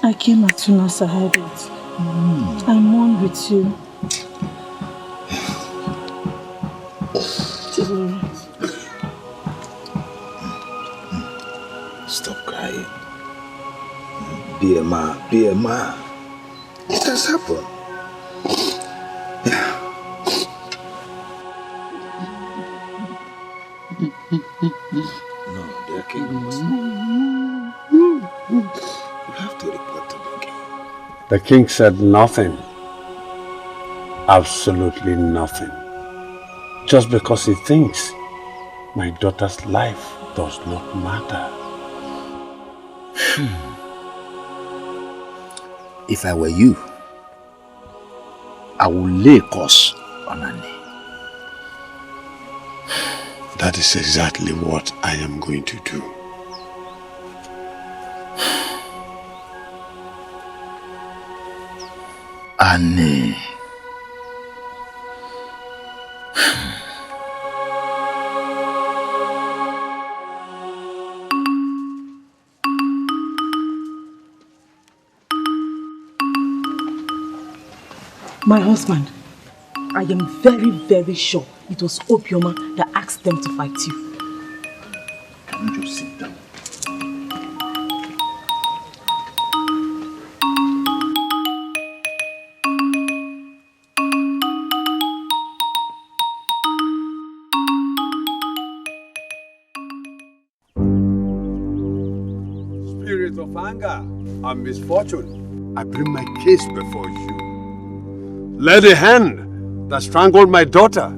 I came as soon as I heard it. I mourn with you. Stop crying. Be a man, be a man. It has happened. No, their king must know. You have to report to the king. The king said nothing. Absolutely nothing. Just because he thinks my daughter's life does not matter. If I were you, I would lay a curse on her name. That is exactly what I am going to do. Annie. My husband, I am very, very sure it was Obioma that asked them to fight you. Can you just sit down? Spirit of anger and misfortune, I bring my case before you. Let the hand that strangled my daughter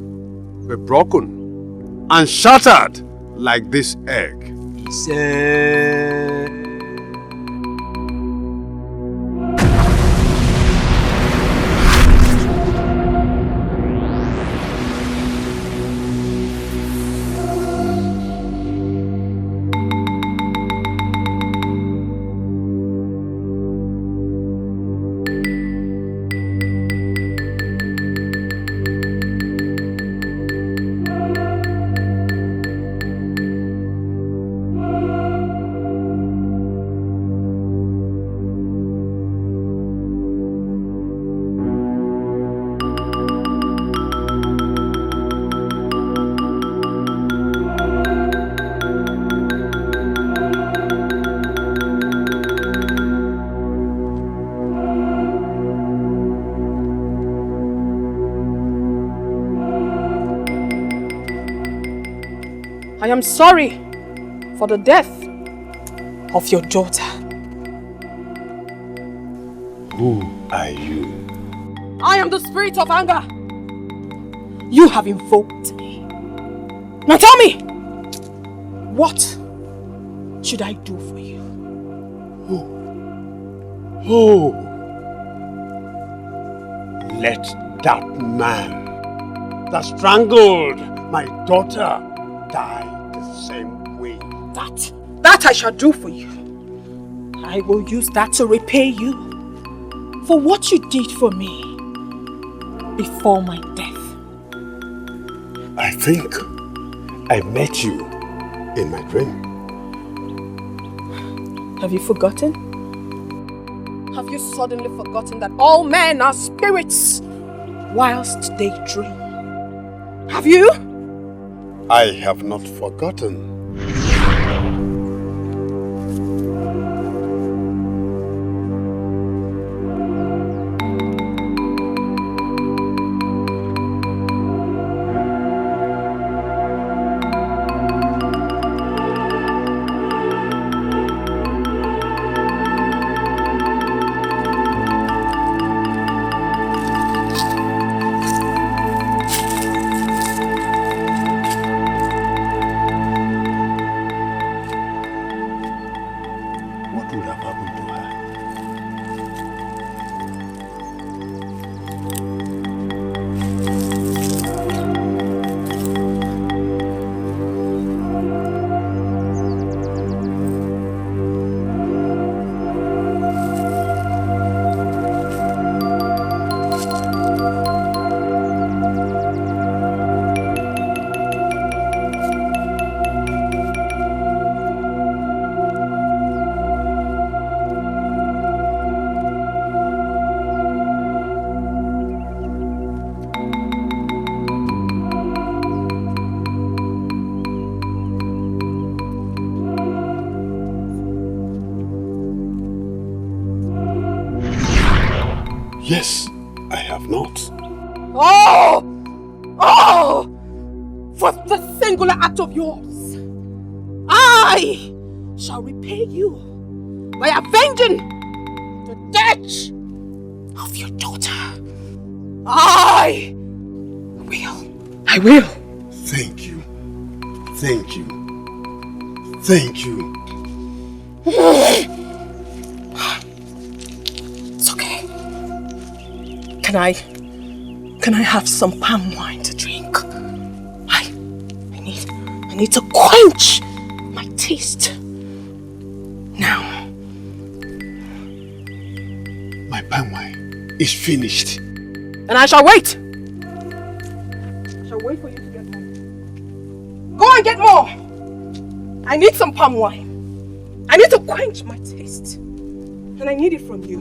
be broken and shattered like this egg. I am sorry for the death of your daughter. Who are you? I am the spirit of anger. You have invoked me. Now tell me, what should I do for you? Oh, let that man that strangled my daughter die the same way. That I shall do for you. I will use that to repay you for what you did for me before my death. I think I met you in my dream. Have you forgotten? Have you suddenly forgotten that all men are spirits whilst they dream? Have you? I have not forgotten. Yes, I have not. Oh! For the singular act of yours, I shall repay you by avenging the death of your daughter. I will. Thank you. Thank you. Thank you. It's okay. Can I have some palm wine to drink? I need to quench my taste. Now. My palm wine is finished. And I shall wait. I shall wait for you to get more. Go and get more. I need some palm wine. I need to quench my taste. And I need it from you.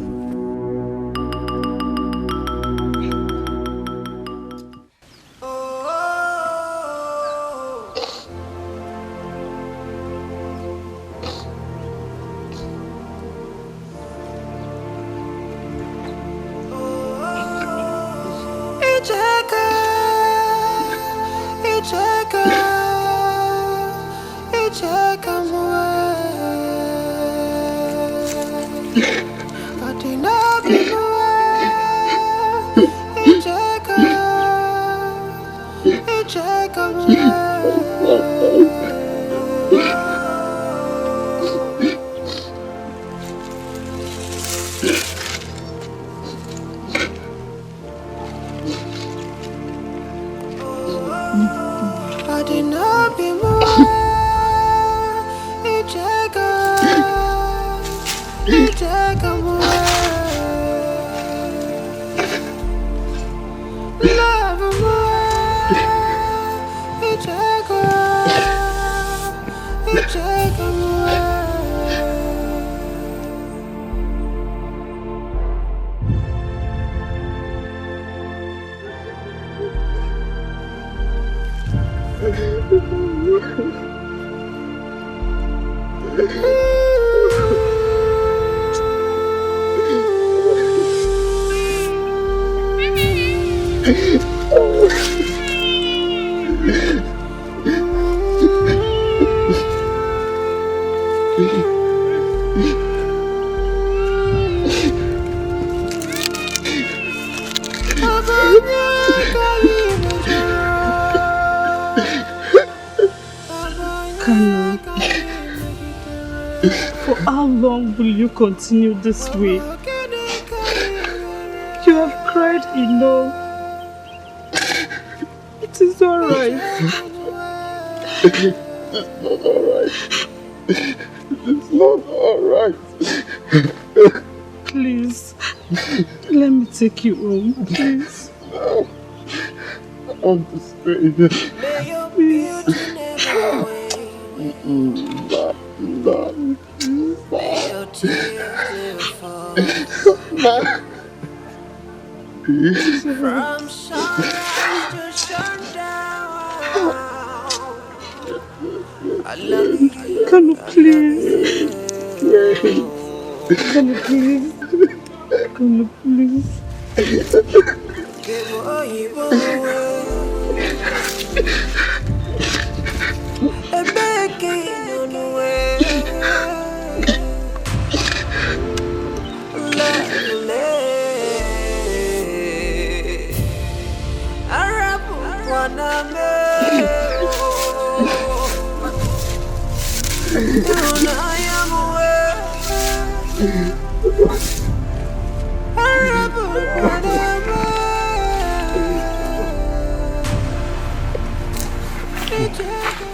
For how long will you continue this way? You have cried enough. It is alright. It's not alright. Please, let me take you home, please. No. I want to stay here. Please. From sunrise to sundown, I love you. Can you please? Can you please? Can you please?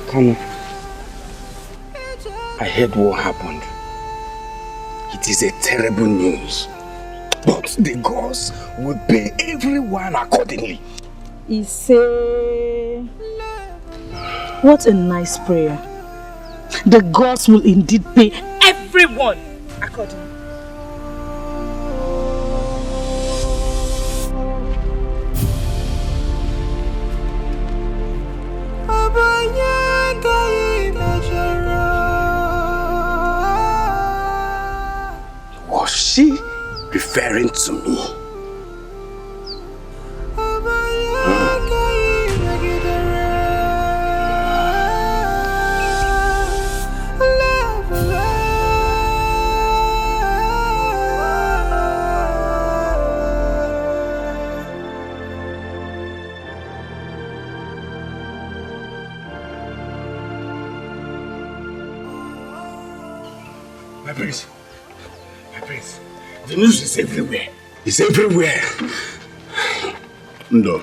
Kanu, I heard what happened. It is a terrible news. But the gods will pay everyone accordingly. What a nice prayer. The gods will indeed pay everyone accordingly. Was she referring to me? My prince, the news is everywhere. It's everywhere. Ndo,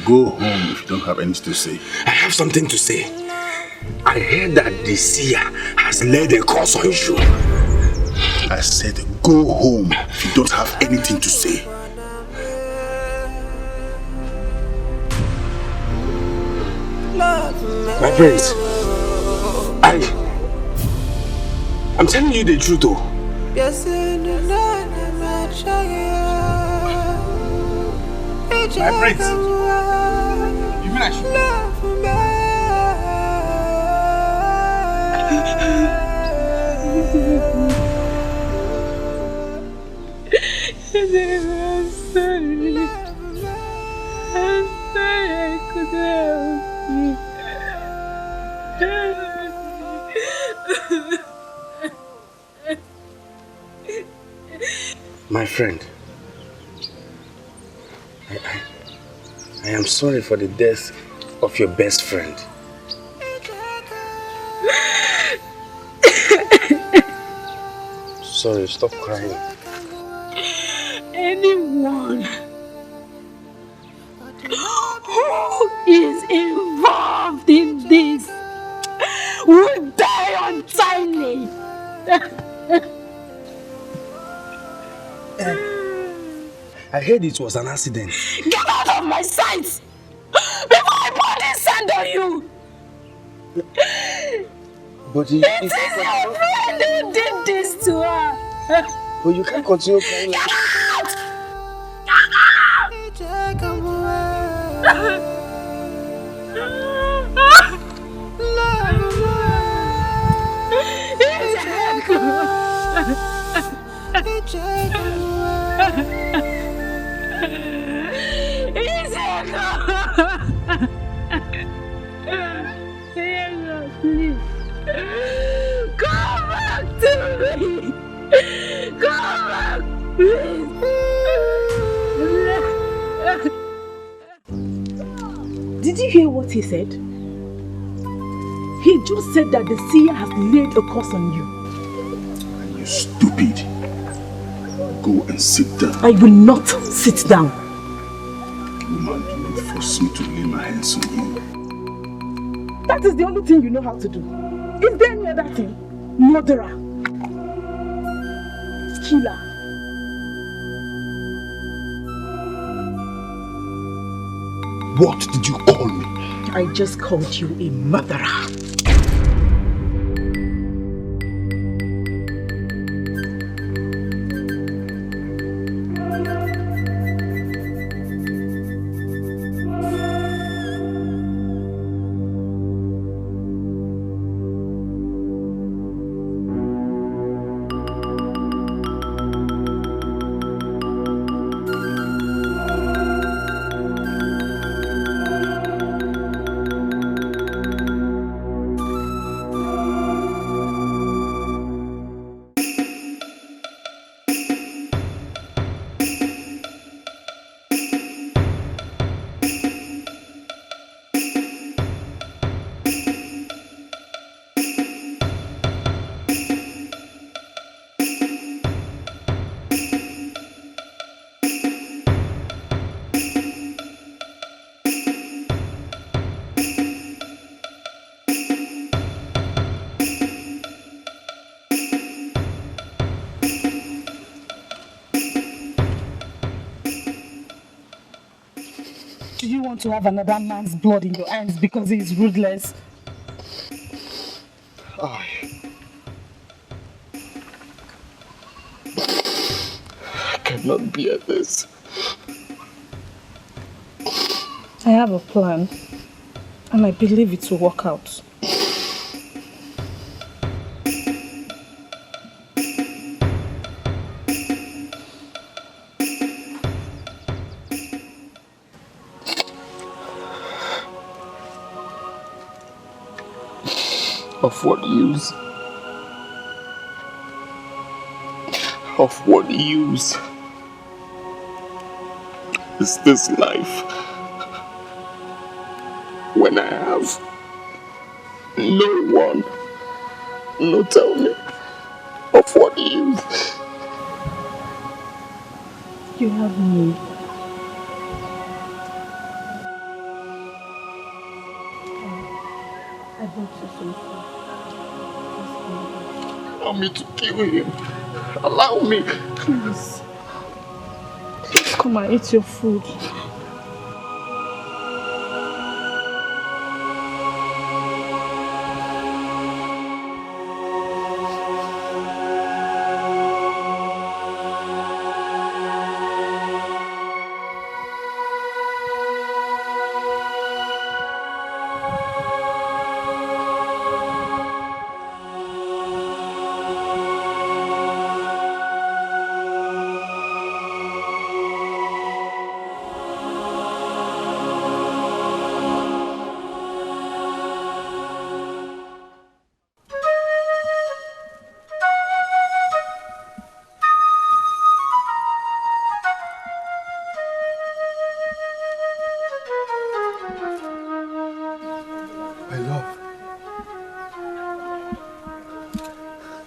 go home if you don't have anything to say. I have something to say. I heard that the seer has laid a curse on you. I said go home if you don't have anything to say. My prince, I'm telling you the truth though. My prince, you mean I should? I'm sorry. I'm sorry I couldn't help you. My friend, I am sorry for the death of your best friend. Sorry, stop crying. Anyone who is involved heard it was an accident. Get out of my sight! Before I pour this sand on you! But It is your friend who did this to her! But you can't continue crying like Get out! Get please. Come back to me. Come back, please. Did you hear what he said? He just said that the seer has laid a curse on you. You stupid. Go and sit down. I will not sit down. Woman, do not force me to lay my hands on you. That is the only thing you know how to do. Is there any other thing? Murderer. Killer. What did you call me? I just called you a murderer. Do you want to have another man's blood in your hands because he is ruthless? I cannot bear this. I have a plan, and I believe it will work out. Of what use? Of what use is this life when I have no one? No, tell me, of what use? You have me. I brought you some food. Allow me to kill him. Allow me. Please. Please come and eat your food.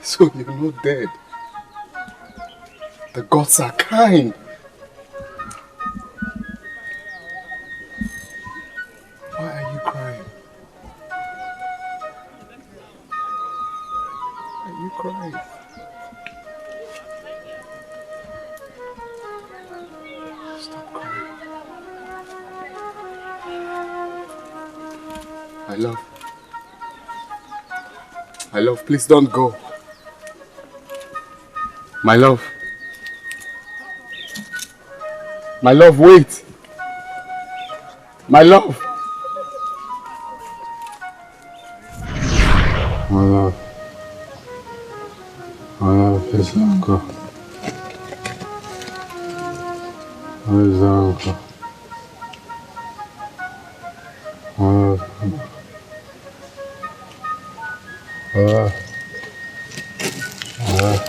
So you're not dead. The gods are kind. Why are you crying? Why are you crying? love. My love, please don't go. My love. My love, wait. My love. My love. My love, please don't go. Please don't go. My love. My love. My love.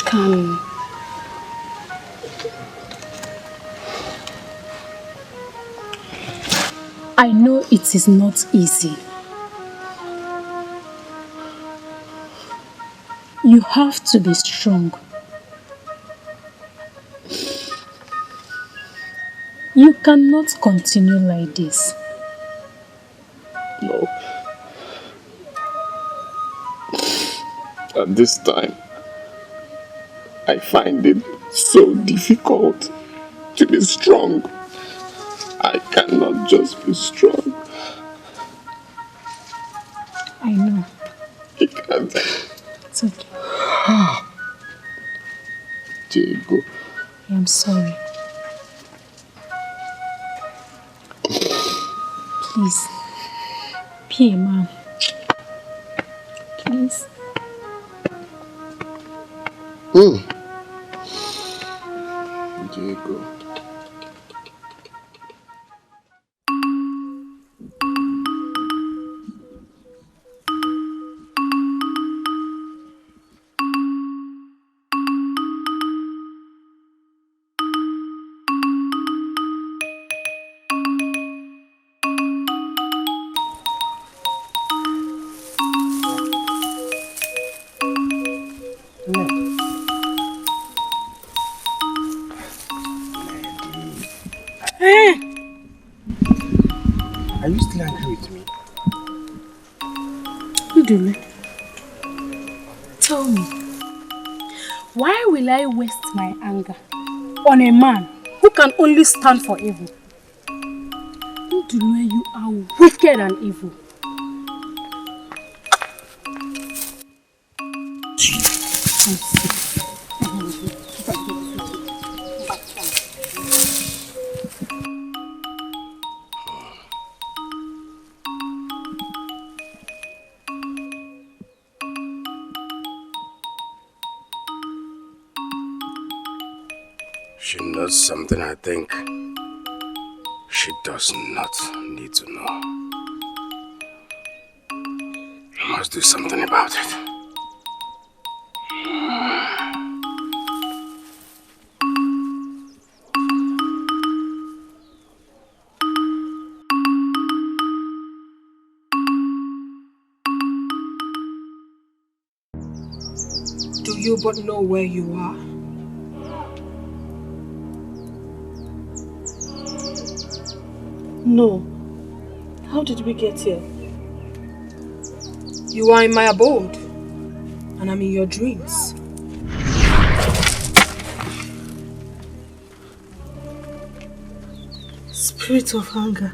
Come. I know it is not easy. You have to be strong. You cannot continue like this. No. At this time, I find it so difficult to be strong. I cannot just be strong. I know. I can't. It's okay. Diego. I am sorry. Please, be a man. Please. Diego. Are you still angry with me? Udulu, tell me, why will I waste my anger on a man who can only stand for evil? Udulu, you are wicked and evil. She knows something I think she does not need to know. I must do something about it. Do you but know where you are? No. How did we get here? You are in my abode, and I'm in your dreams. Spirit of anger.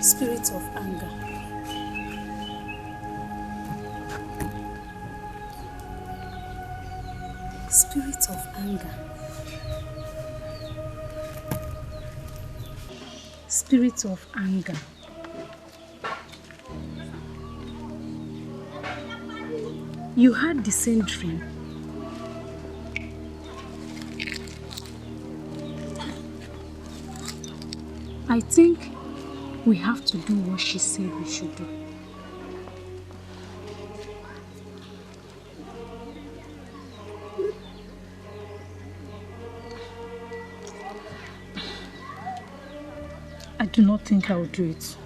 Spirit of anger. Spirit of anger. Spirit of anger. You had the same dream. I think we have to do what she said we should do. I do not think I will do it.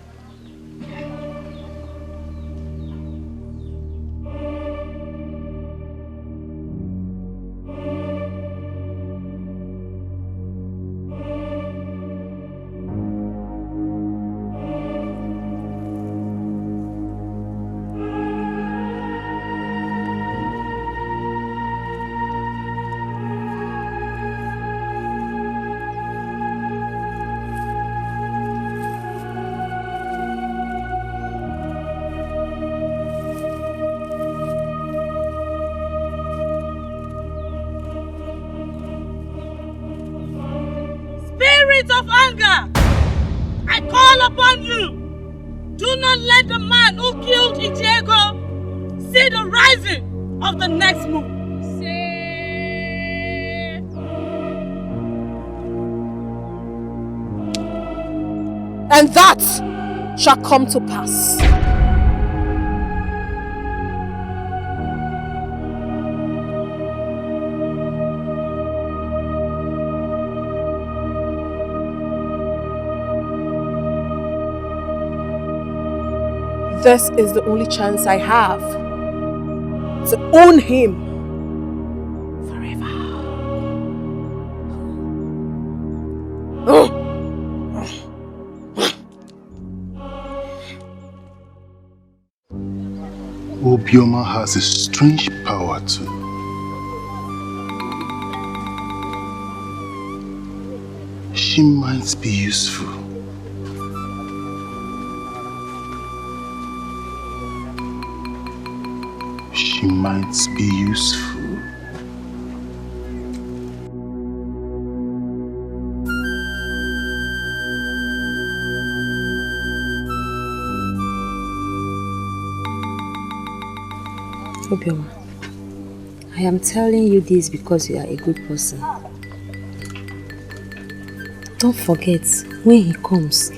Spirit of anger, I call upon you. Do not let the man who killed Etiko see the rising of the next moon. And that shall come to pass. This is the only chance I have to own him forever. Obioma has a strange power too. She might be useful. She might be useful. Obioma, I am telling you this because you are a good person. Don't forget, when he comes,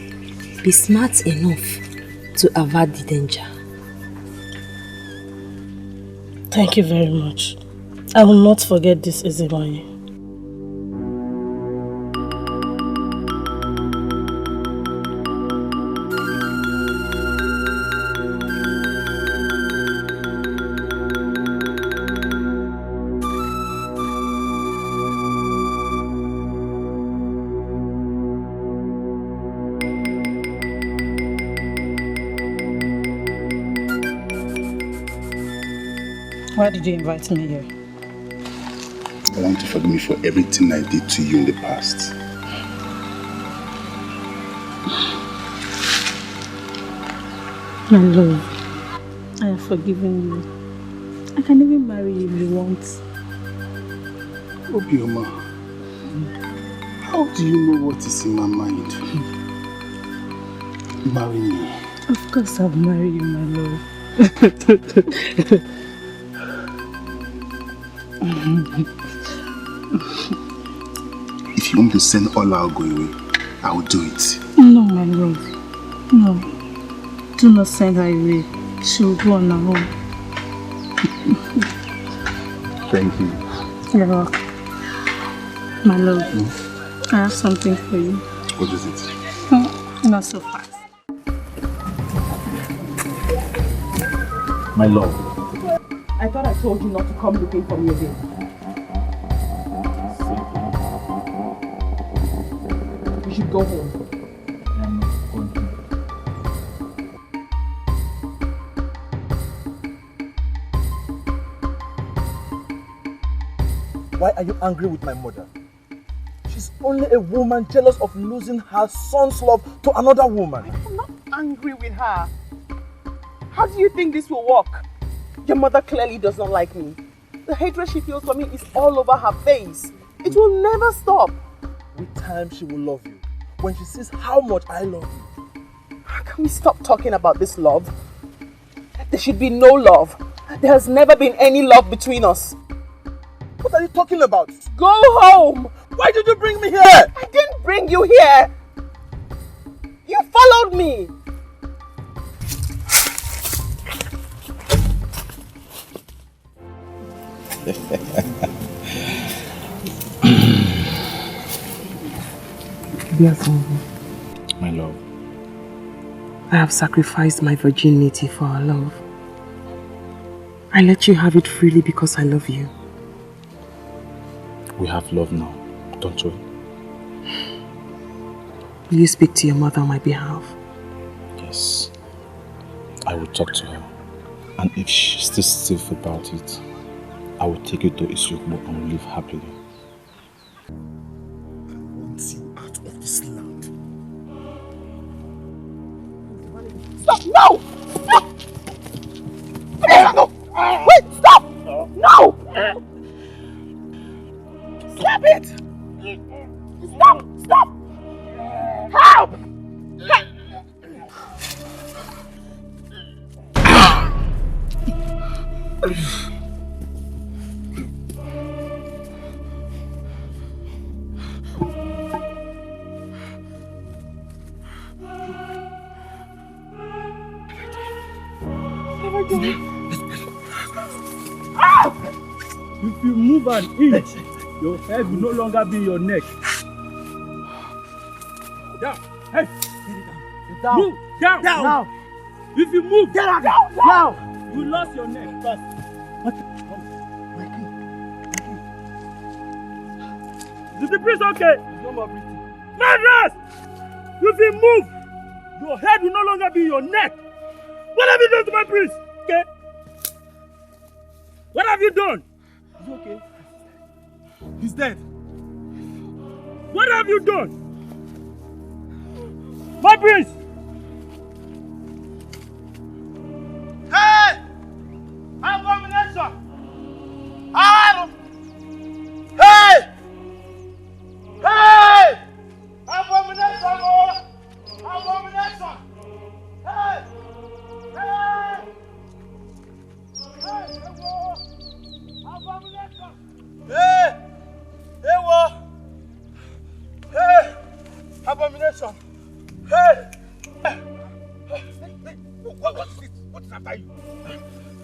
be smart enough to avoid the danger. Thank you very much. I will not forget this, Ezebanye. Why did you invite me here? I want to forgive me for everything I did to you in the past. My love, I have forgiven you. I can even marry you if you want. Obioma, how do you know what is in my mind? Marry me. Of course I'll marry you, my love. If you want to send all our go away, I will do it. No, my love. No. Do not send her away. She will go on her own. Thank you. You're welcome. My love, I have something for you. What is it? Not so fast. My love. I thought I told you not to come looking for me again. You should go home. I'm not going to. Why are you angry with my mother? She's only a woman jealous of losing her son's love to another woman. I'm not angry with her. How do you think this will work? Your mother clearly does not like me. The hatred she feels for me is all over her face. It will never stop. With time, she will love you. When she sees how much I love you. How can we stop talking about this love? There should be no love. There has never been any love between us. What are you talking about? Go home! Why did you bring me here? I didn't bring you here! You followed me! My love. I have sacrificed my virginity for our love. I let you have it freely because I love you. We have love now, don't we? Will you speak to your mother on my behalf? Yes. I will talk to her. And if she's still stiff about it, I will take you to Etiko and we'll live happily. I want you out of this land. Stop! No! Stop! No! Wait! Stop! No! Stop it! Stop! Stop! Help! If you move an inch, your head will no longer be in your neck. Down. Hey. Down. Move. Down. Down. Now. If you move. Get out. Down. Now. You lost your neck. Fast. Is the priest okay? No more breathing. Madras! If you move, your head will no longer be in your neck. What have you done to my priest? Okay? What have you done? He's okay. He's dead. What have you done? My priest! Hey! Abomination! Adam! Hey! Hey! Abomination! Oh! Abomination! Hey! Hey! Hey! Abomination! Hey! Hey! Hey! Abomination! Hey! What is it? What is after you?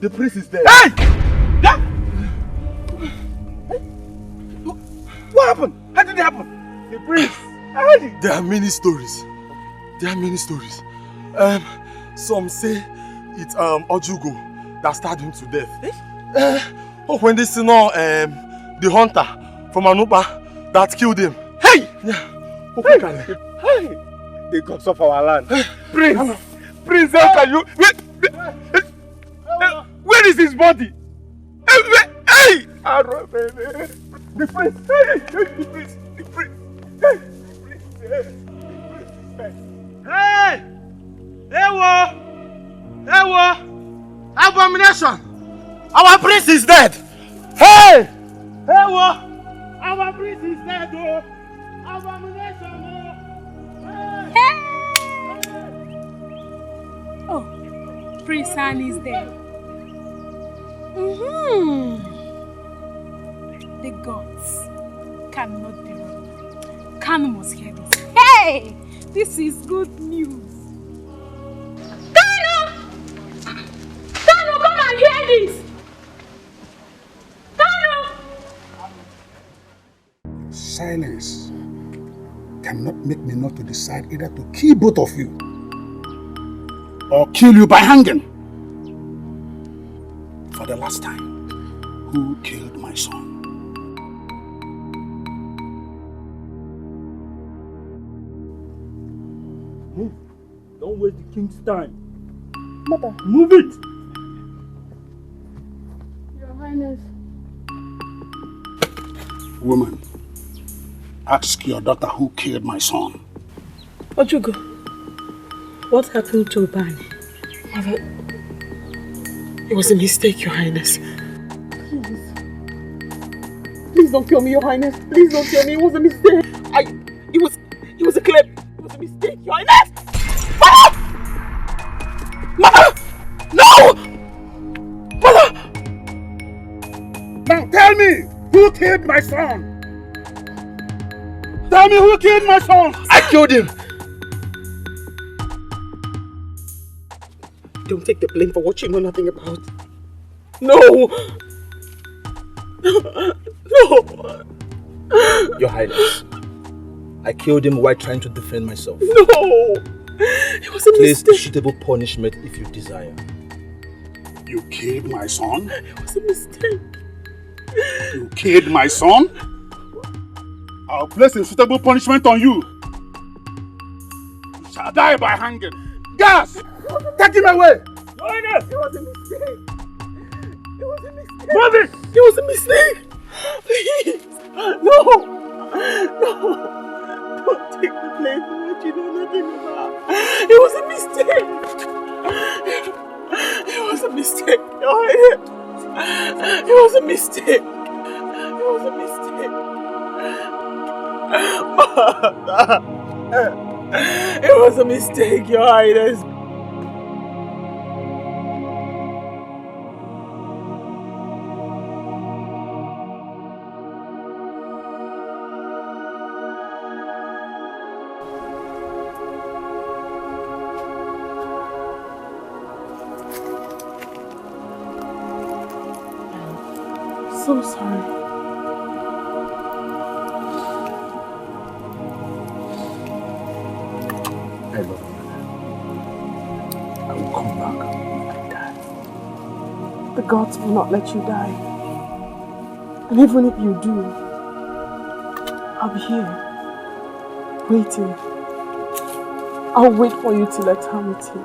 The priest is dead. Hey! What happened? How did it happen? The priest. There are many stories. Some say it's Ojugo that stabbed him to death. When they see now the hunter from Anupa that killed him. Hey! Hey! The gods of our land. Prince! Prince, how can you... Where is his body? Hey! The prince! The prince! The prince! Hey! Ewo! Abomination! Our prince is dead! Hey! Ewo! Our prince is dead, oh! Abomination, oh! Hey! Oh, Prince Han is there. The gods cannot be wrong. Khan must hear this. Hey! This is good news. Kano! Kano, come and hear this! Kano! Silence cannot make me not to decide either to kill both of you or kill you by hanging. For the last time, who killed my son? Move. Don't waste the king's time. Mother. Move it! Your Highness. Woman, ask your daughter who killed my son. Ojugo, what happened to Bani? Mother, it was a mistake, Your Highness. Please don't kill me, Your Highness. Please don't kill me. It was a mistake. It was a clip. It was a mistake, Your Highness. Mother! No! Mother! Now tell me, who killed my son? Tell me who killed my son! I killed him! Don't take the blame for what you know nothing about. No! No! Your Highness, I killed him while trying to defend myself. No! It was a Place mistake. a suitable punishment if you desire. You killed my son? It was a mistake. You killed my son? I'll place a suitable punishment on you. You shall die by hanging. Gas! Take him away! Lioness! It was a mistake. It was a mistake. Move it! It was a mistake. Please. No. No. Don't take the blame for what you know nothing about. It was a mistake. It was a mistake. Your Highness. It was a mistake. It was a mistake. It was a mistake, Your Highness. So sorry. I love you. I will come back when I die. The gods will not let you die. And even if you do, I'll be here, waiting. I'll wait for you till eternity.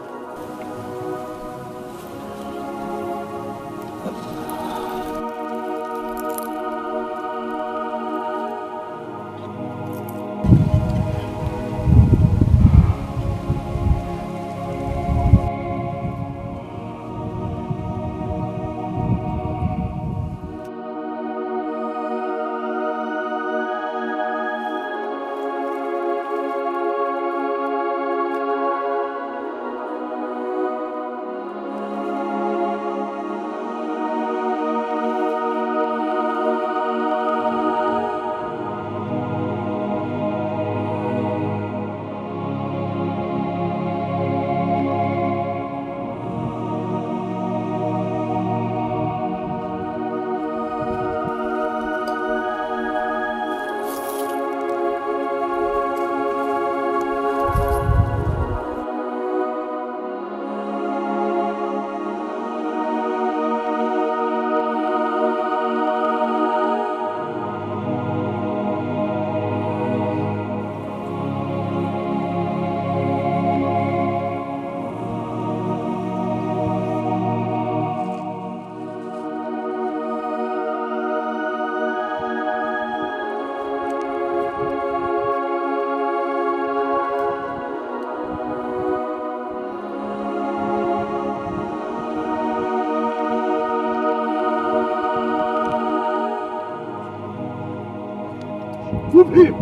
Move him!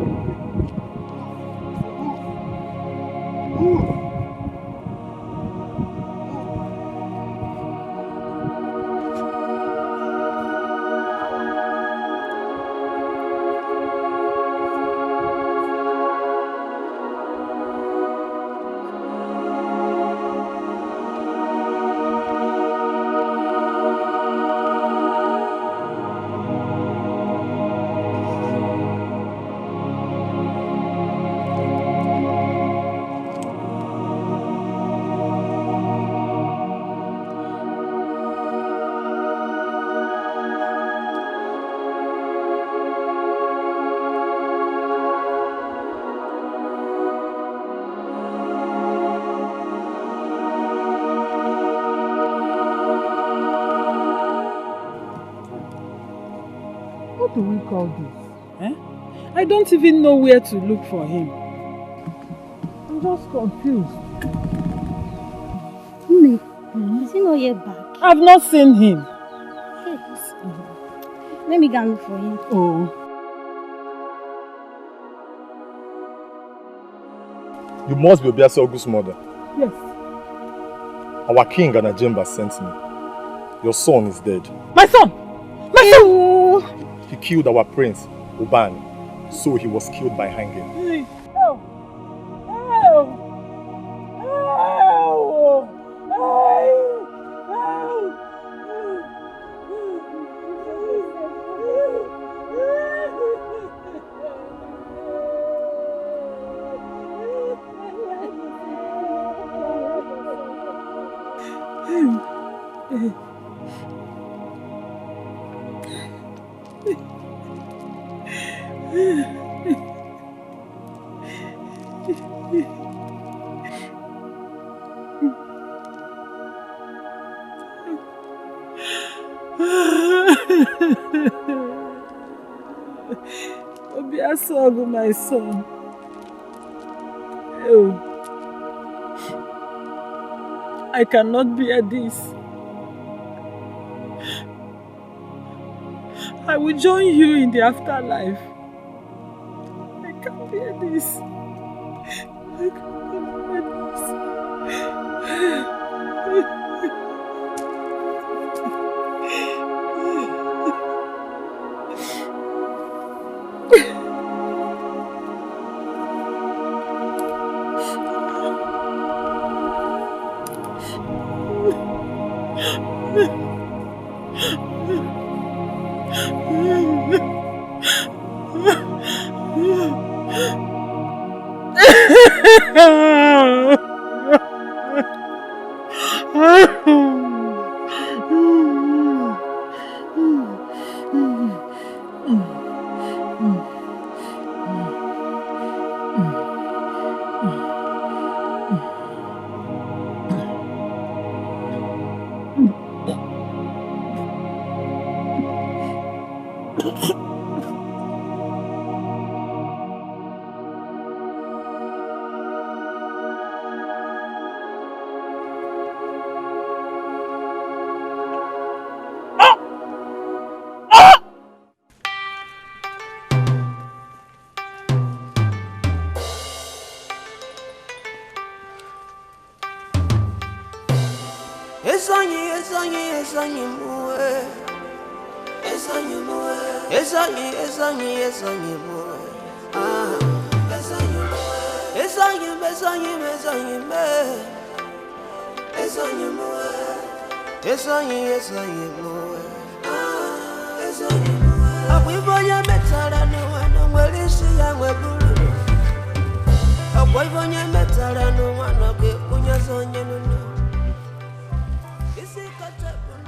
What do we call this? Eh? I don't even know where to look for him. I'm just confused. Is he not yet back? I've not seen him. Yes. Let me go and look for him. Oh. You must be Obiase Ogu's mother. Yes. Our king and Ajemba sent me. Your son is dead. My son! My son! He killed our prince, Ubani, so he was killed by hanging. Help! Help! Help! Obiasogu, my son. Oh, I cannot bear this. I will join you in the afterlife. I can't bear this. I cannot bear this.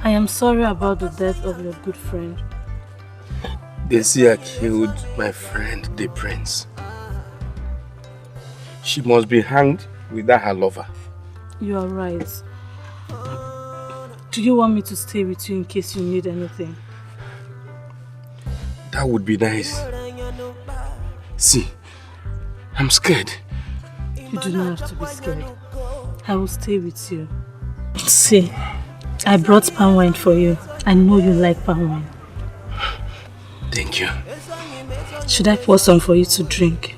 I am sorry about the death of your good friend. The seer killed my friend, the prince. She must be hanged without her lover. You are right. Do you want me to stay with you in case you need anything? That would be nice. See, I'm scared. You do not have to be scared. I will stay with you. See, I brought palm wine for you. I know you like palm wine. Thank you. Should I pour some for you to drink?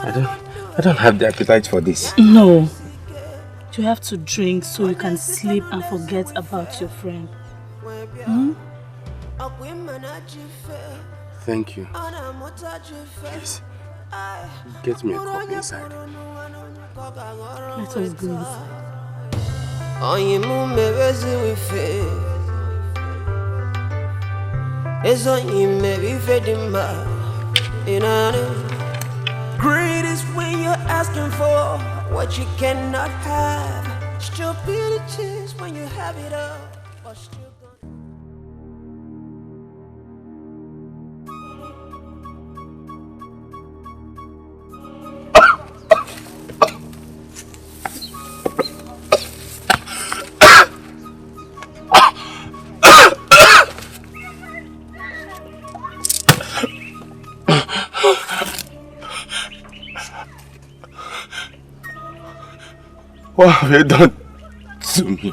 I don't have the appetite for this. No. You have to drink so you can sleep and forget about your friend. Hmm? Thank you. Please, get me a cup inside. Let us go inside. Greed is when you're asking for what you cannot have. Stupidity is when you have it all. What have you done to me?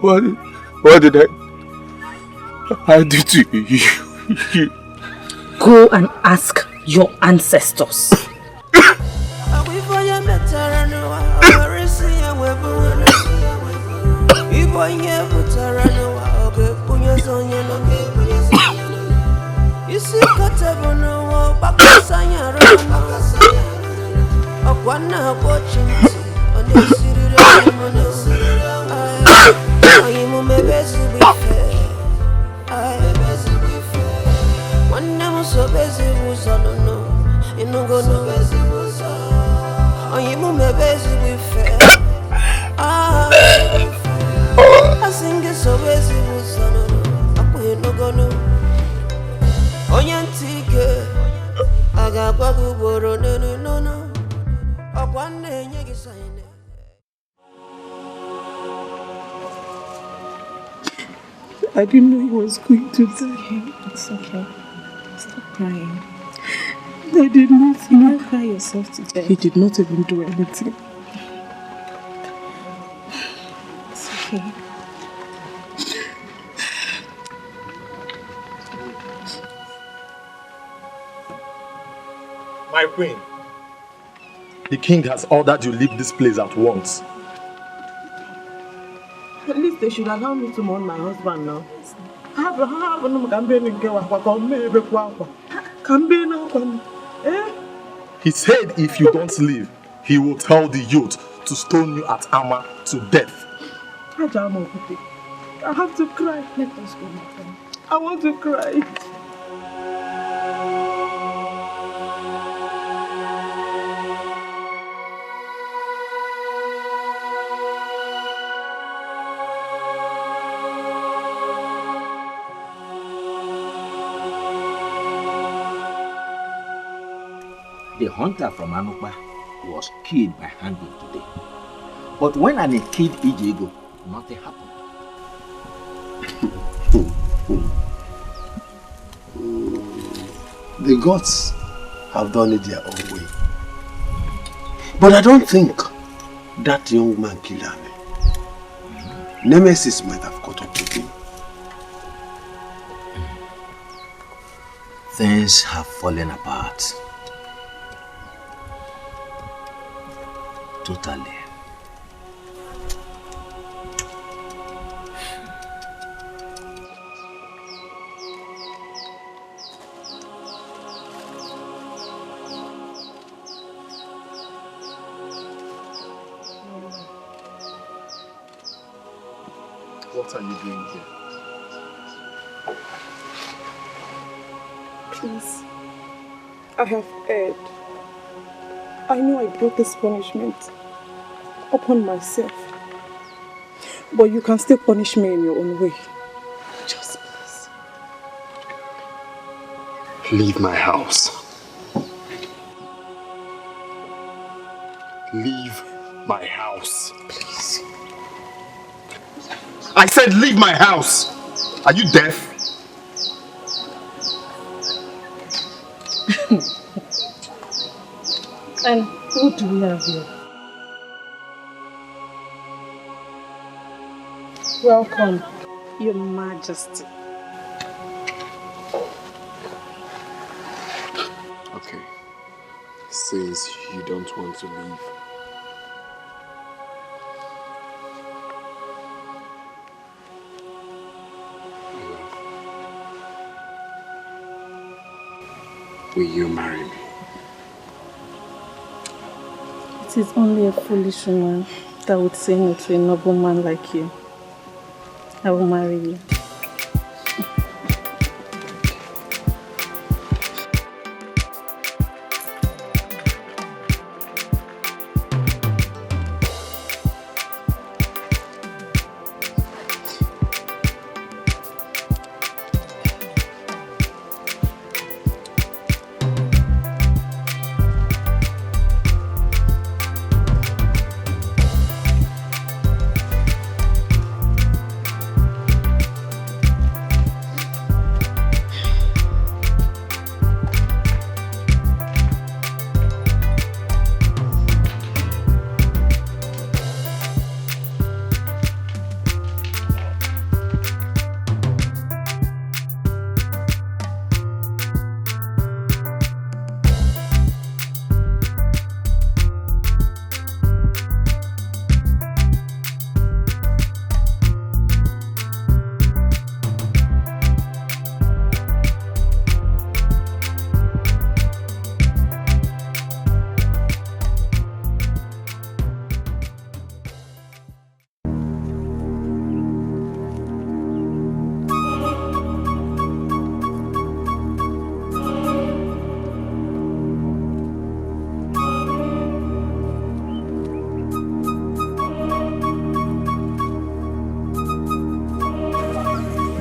What did I do to you? Go and ask your ancestors. I didn't know he was going to die. It's okay. Stop crying. I did not. You don't cry yourself to death. He did not even do anything. It's okay. My queen, the king has ordered you leave this place at once. At least they should allow me to mourn my husband now. He said if you don't leave, he will tell the youth to stone you at Amma to death. I have to cry. Let us go, my friend. I want to cry. The hunter from Anukba was killed by hanging today. But when I killed Uju Ego, nothing happened. The gods have done it their own way. But I don't think that young man killed Ame. Nemesis might have caught up with him. Things have fallen apart. Totally. What are you doing here? Please, I have erred. I know I brought this punishment upon myself. But you can still punish me in your own way. Just please. Leave my house. Leave my house. Please. I said leave my house. Are you deaf? And who do we have here? Welcome, Your Majesty. Okay. Since you don't want to leave, will you marry me? It is only a foolish woman that would say no to a noble man like you. I will marry you.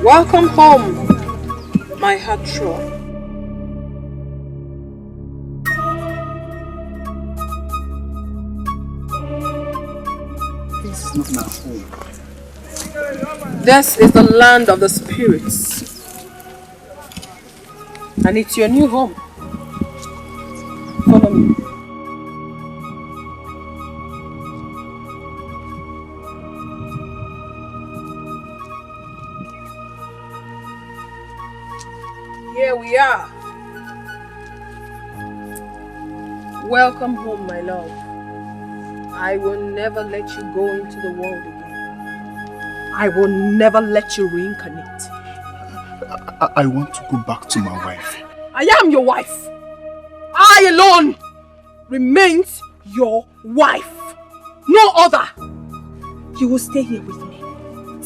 Welcome home, my heart throb. This is not my home. This is the land of the spirits. And it's your new home. Follow me. Here we are. Welcome home, my love. I will never let you go into the world again. I will never let you reincarnate. I want to go back to my wife. I am your wife. I alone remains your wife. No other. You will stay here with me.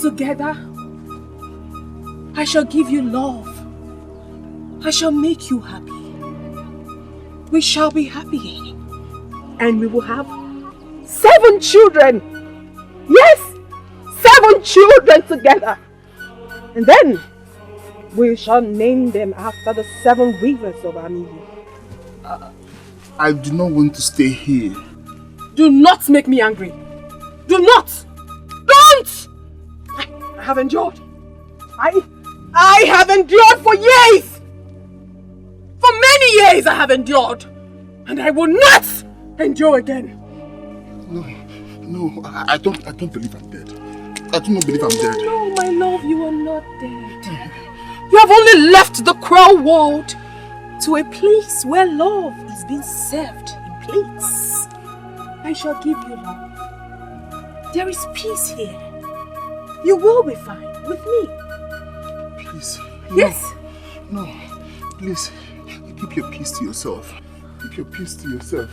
Together, I shall give you love. I shall make you happy. We shall be happy. And we will have 7 children. Yes, 7 children together. And then we shall name them after the 7 rivers of Amili. I do not want to stay here. Do not make me angry. Do not. Don't. I have endured. I have endured for years. For many years I have endured. And I will not endure again. No, I don't believe I'm dead. I do not believe I'm dead. No, my love, you are not dead. You have only left the cruel world to a place where love is being served in plates. I shall give you love. There is peace here. You will be fine with me. Please. Yes. No, please. Keep your peace to yourself. Keep your peace to yourself.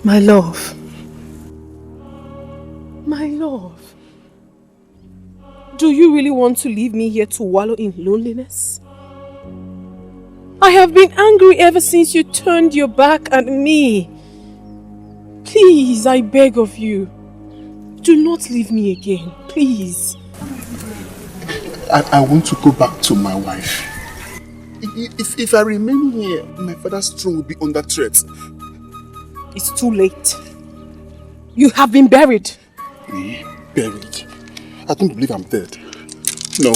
My love. My love. Do you really want to leave me here to wallow in loneliness? I have been angry ever since you turned your back at me. Please, I beg of you. Do not leave me again, please. I want to go back to my wife. If I remain here, my father's throne will be under threat. It's too late. You have been buried. Me? Buried? I don't believe I'm dead. No.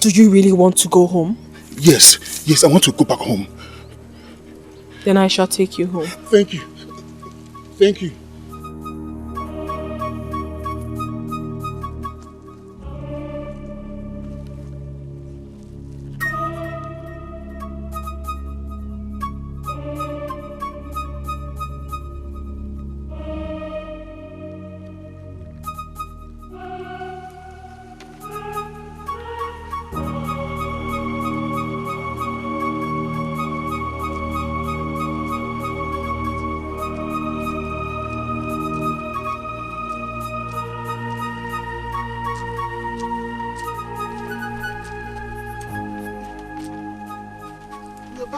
Do you really want to go home? Yes, I want to go back home. Then I shall take you home. Thank you. Thank you.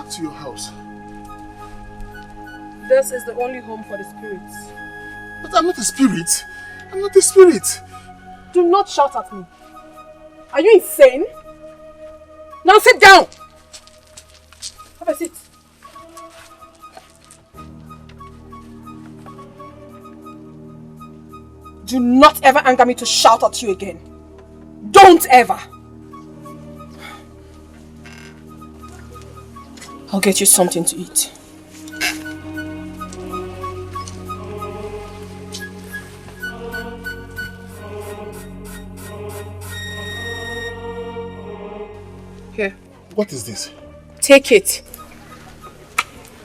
To your house. This is the only home for the spirits. But I'm not a spirit. I'm not a spirit. Do not shout at me. Are you insane? Now sit down. Have a seat. Do not ever anger me to shout at you again. Don't ever. I'll get you something to eat. Here. What is this? Take it.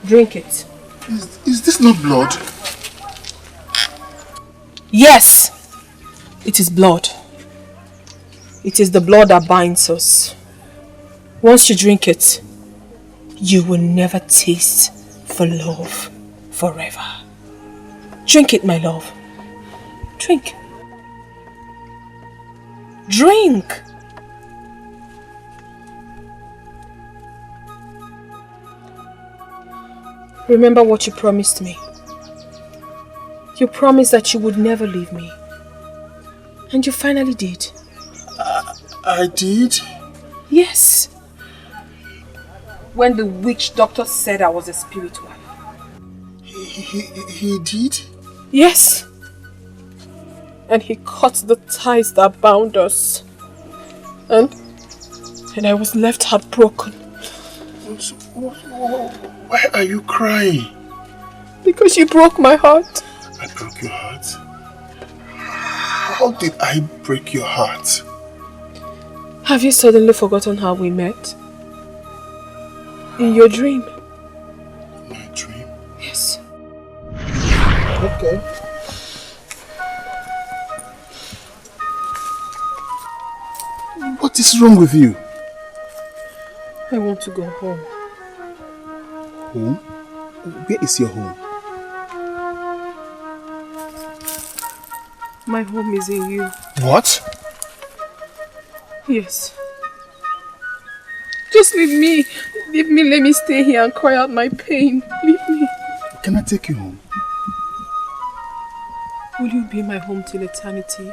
Drink it. Is this not blood? Yes! It is blood. It is the blood that binds us. Once you drink it, you will never taste for love forever. Drink it, my love. Drink. Drink! Remember what you promised me. You promised that you would never leave me. And you finally did. I did? Yes. When the witch doctor said I was a spirit wife. He did? Yes. And he cut the ties that bound us. And I was left heartbroken. Why are you crying? Because you broke my heart. I broke your heart? How did I break your heart? Have you suddenly forgotten how we met? In your dream. My dream? Yes. Okay. What is wrong with you? I want to go home. Home? Where is your home? My home is in you. What? Yes. Just leave me. Leave me, let me stay here and cry out my pain. Leave me. Can I take you home? Will you be my home till eternity?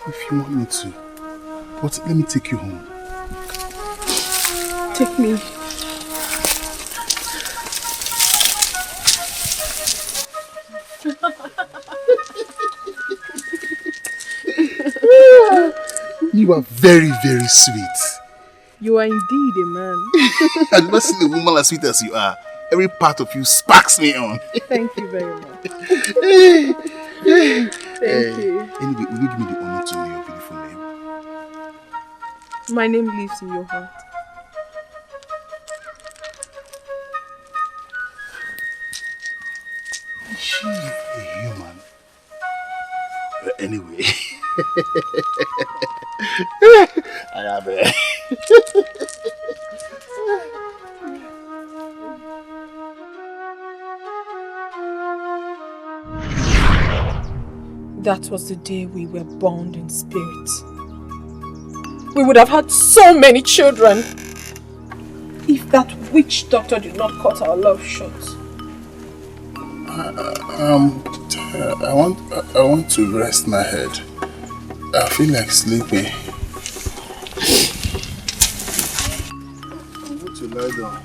If you want me to. But let me take you home. Take me. You are very, very sweet. You are indeed a man. I've never seen a woman as sweet as you are. Every part of you sparks me on. Thank you very much. Thank you. Anyway, will you give me the honor to know your beautiful name? My name lives in your heart. Is she a human? Anyway. I have it. That was the day we were bound in spirit. We would have had so many children if that witch doctor did not cut our love short. I want to rest my head. I feel like sleeping. I want to lie down.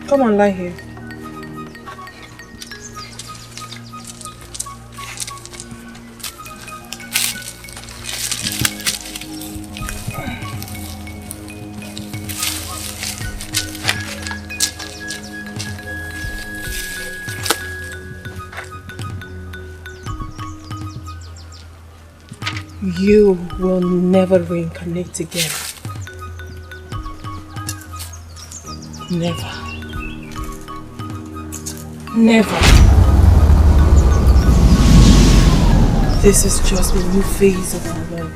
Come on, lie here. You will never reincarnate again. Never. Never. This is just a new phase of our love.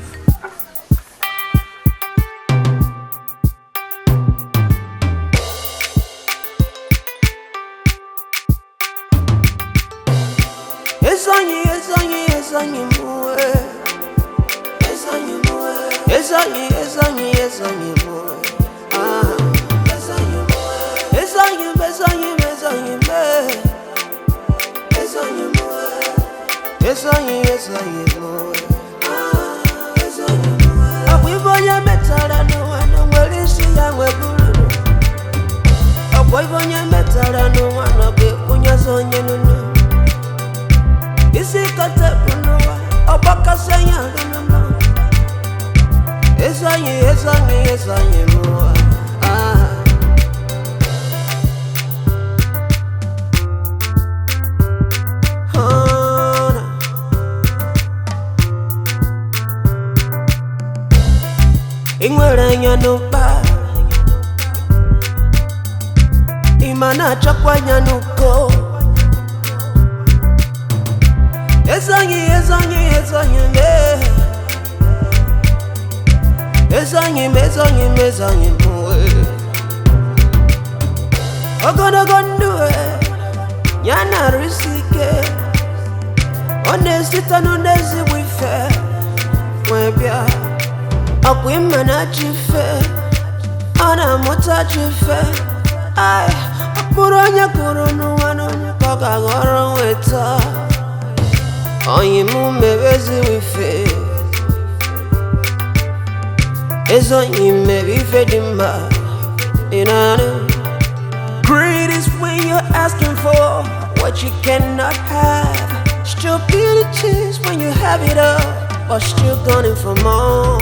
Obaka sanya no. Esanye mo. Ingwere nyanupa Imana chakwa nyanuko Esanye mwe Ogonogondue Yana risike Onesita nonezi wife Mwebya Akwimana chife Ana mota chife Ay Apuronya kurunu wanonya Kaka goro weta Onyimu mebezi wife Ezo nyime wife dimba Inana Greed is when you're asking for what you cannot have. Stupidity is when you have it all but still gunning for more.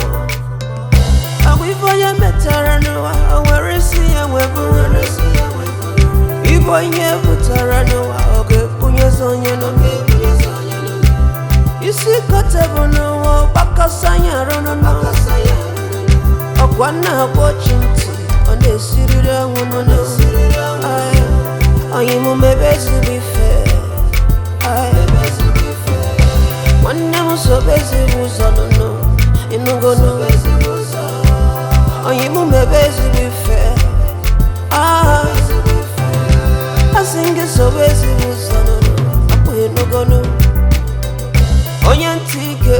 We for your metarano, where is he and where is he? You boy never tarano, okay, punyas on your no. You see, Katabo no, Bakasanya, no, Okwana watching on the city, on the city. I am my best to be fair. One never so busy was on the no. In no go no. I am my best to be fair. I sing it so busy was on the no. I no go no. Oyantike.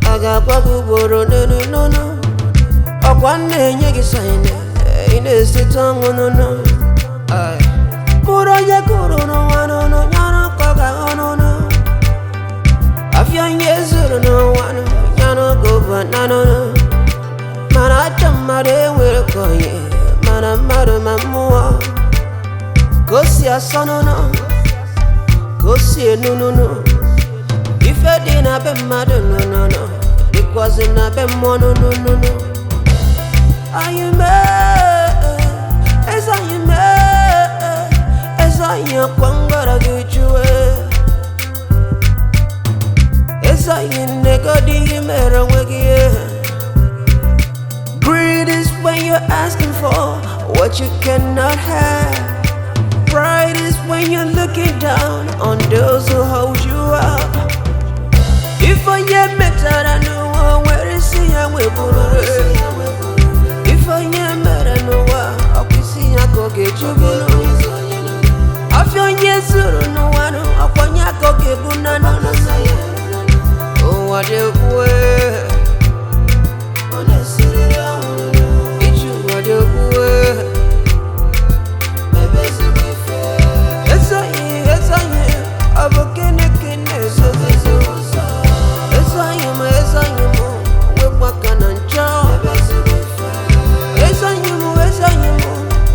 I got Bagu no no. I want to get signed. In a sit on no. Muraya kuruno wano no nyano koga ono no. Afyan yesu no wano nyano go banano no. Mana chamare wele koye mana maro mamua. Kosi asono no. Kosi no no. Ife dina be mado no. Because na be mono no. Ayume ayume Esanya kwangara gichwe Esanya negodi mera wegie. Greed is when you're asking for what you cannot have. Pride is when you're looking down on those who hold you up. If I am better I know where is he and we put If I am better I know I'll be seeing I go get you Afyon yesu no wano akwanya koge bunana Oh what you way Honestly Iju what you way Maybe so be fair Esa ye abokene kene so Esa ye mo we wakana njo Maybe so be fair Esa ye mo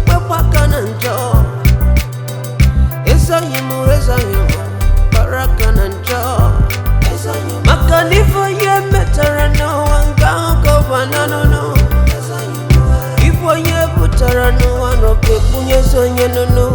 we wakana njo Esayimu, Barakan and Jaw. Makanifa ye metarano, and Gango banana no. If I ye putarano, one of the Punya Sonya no.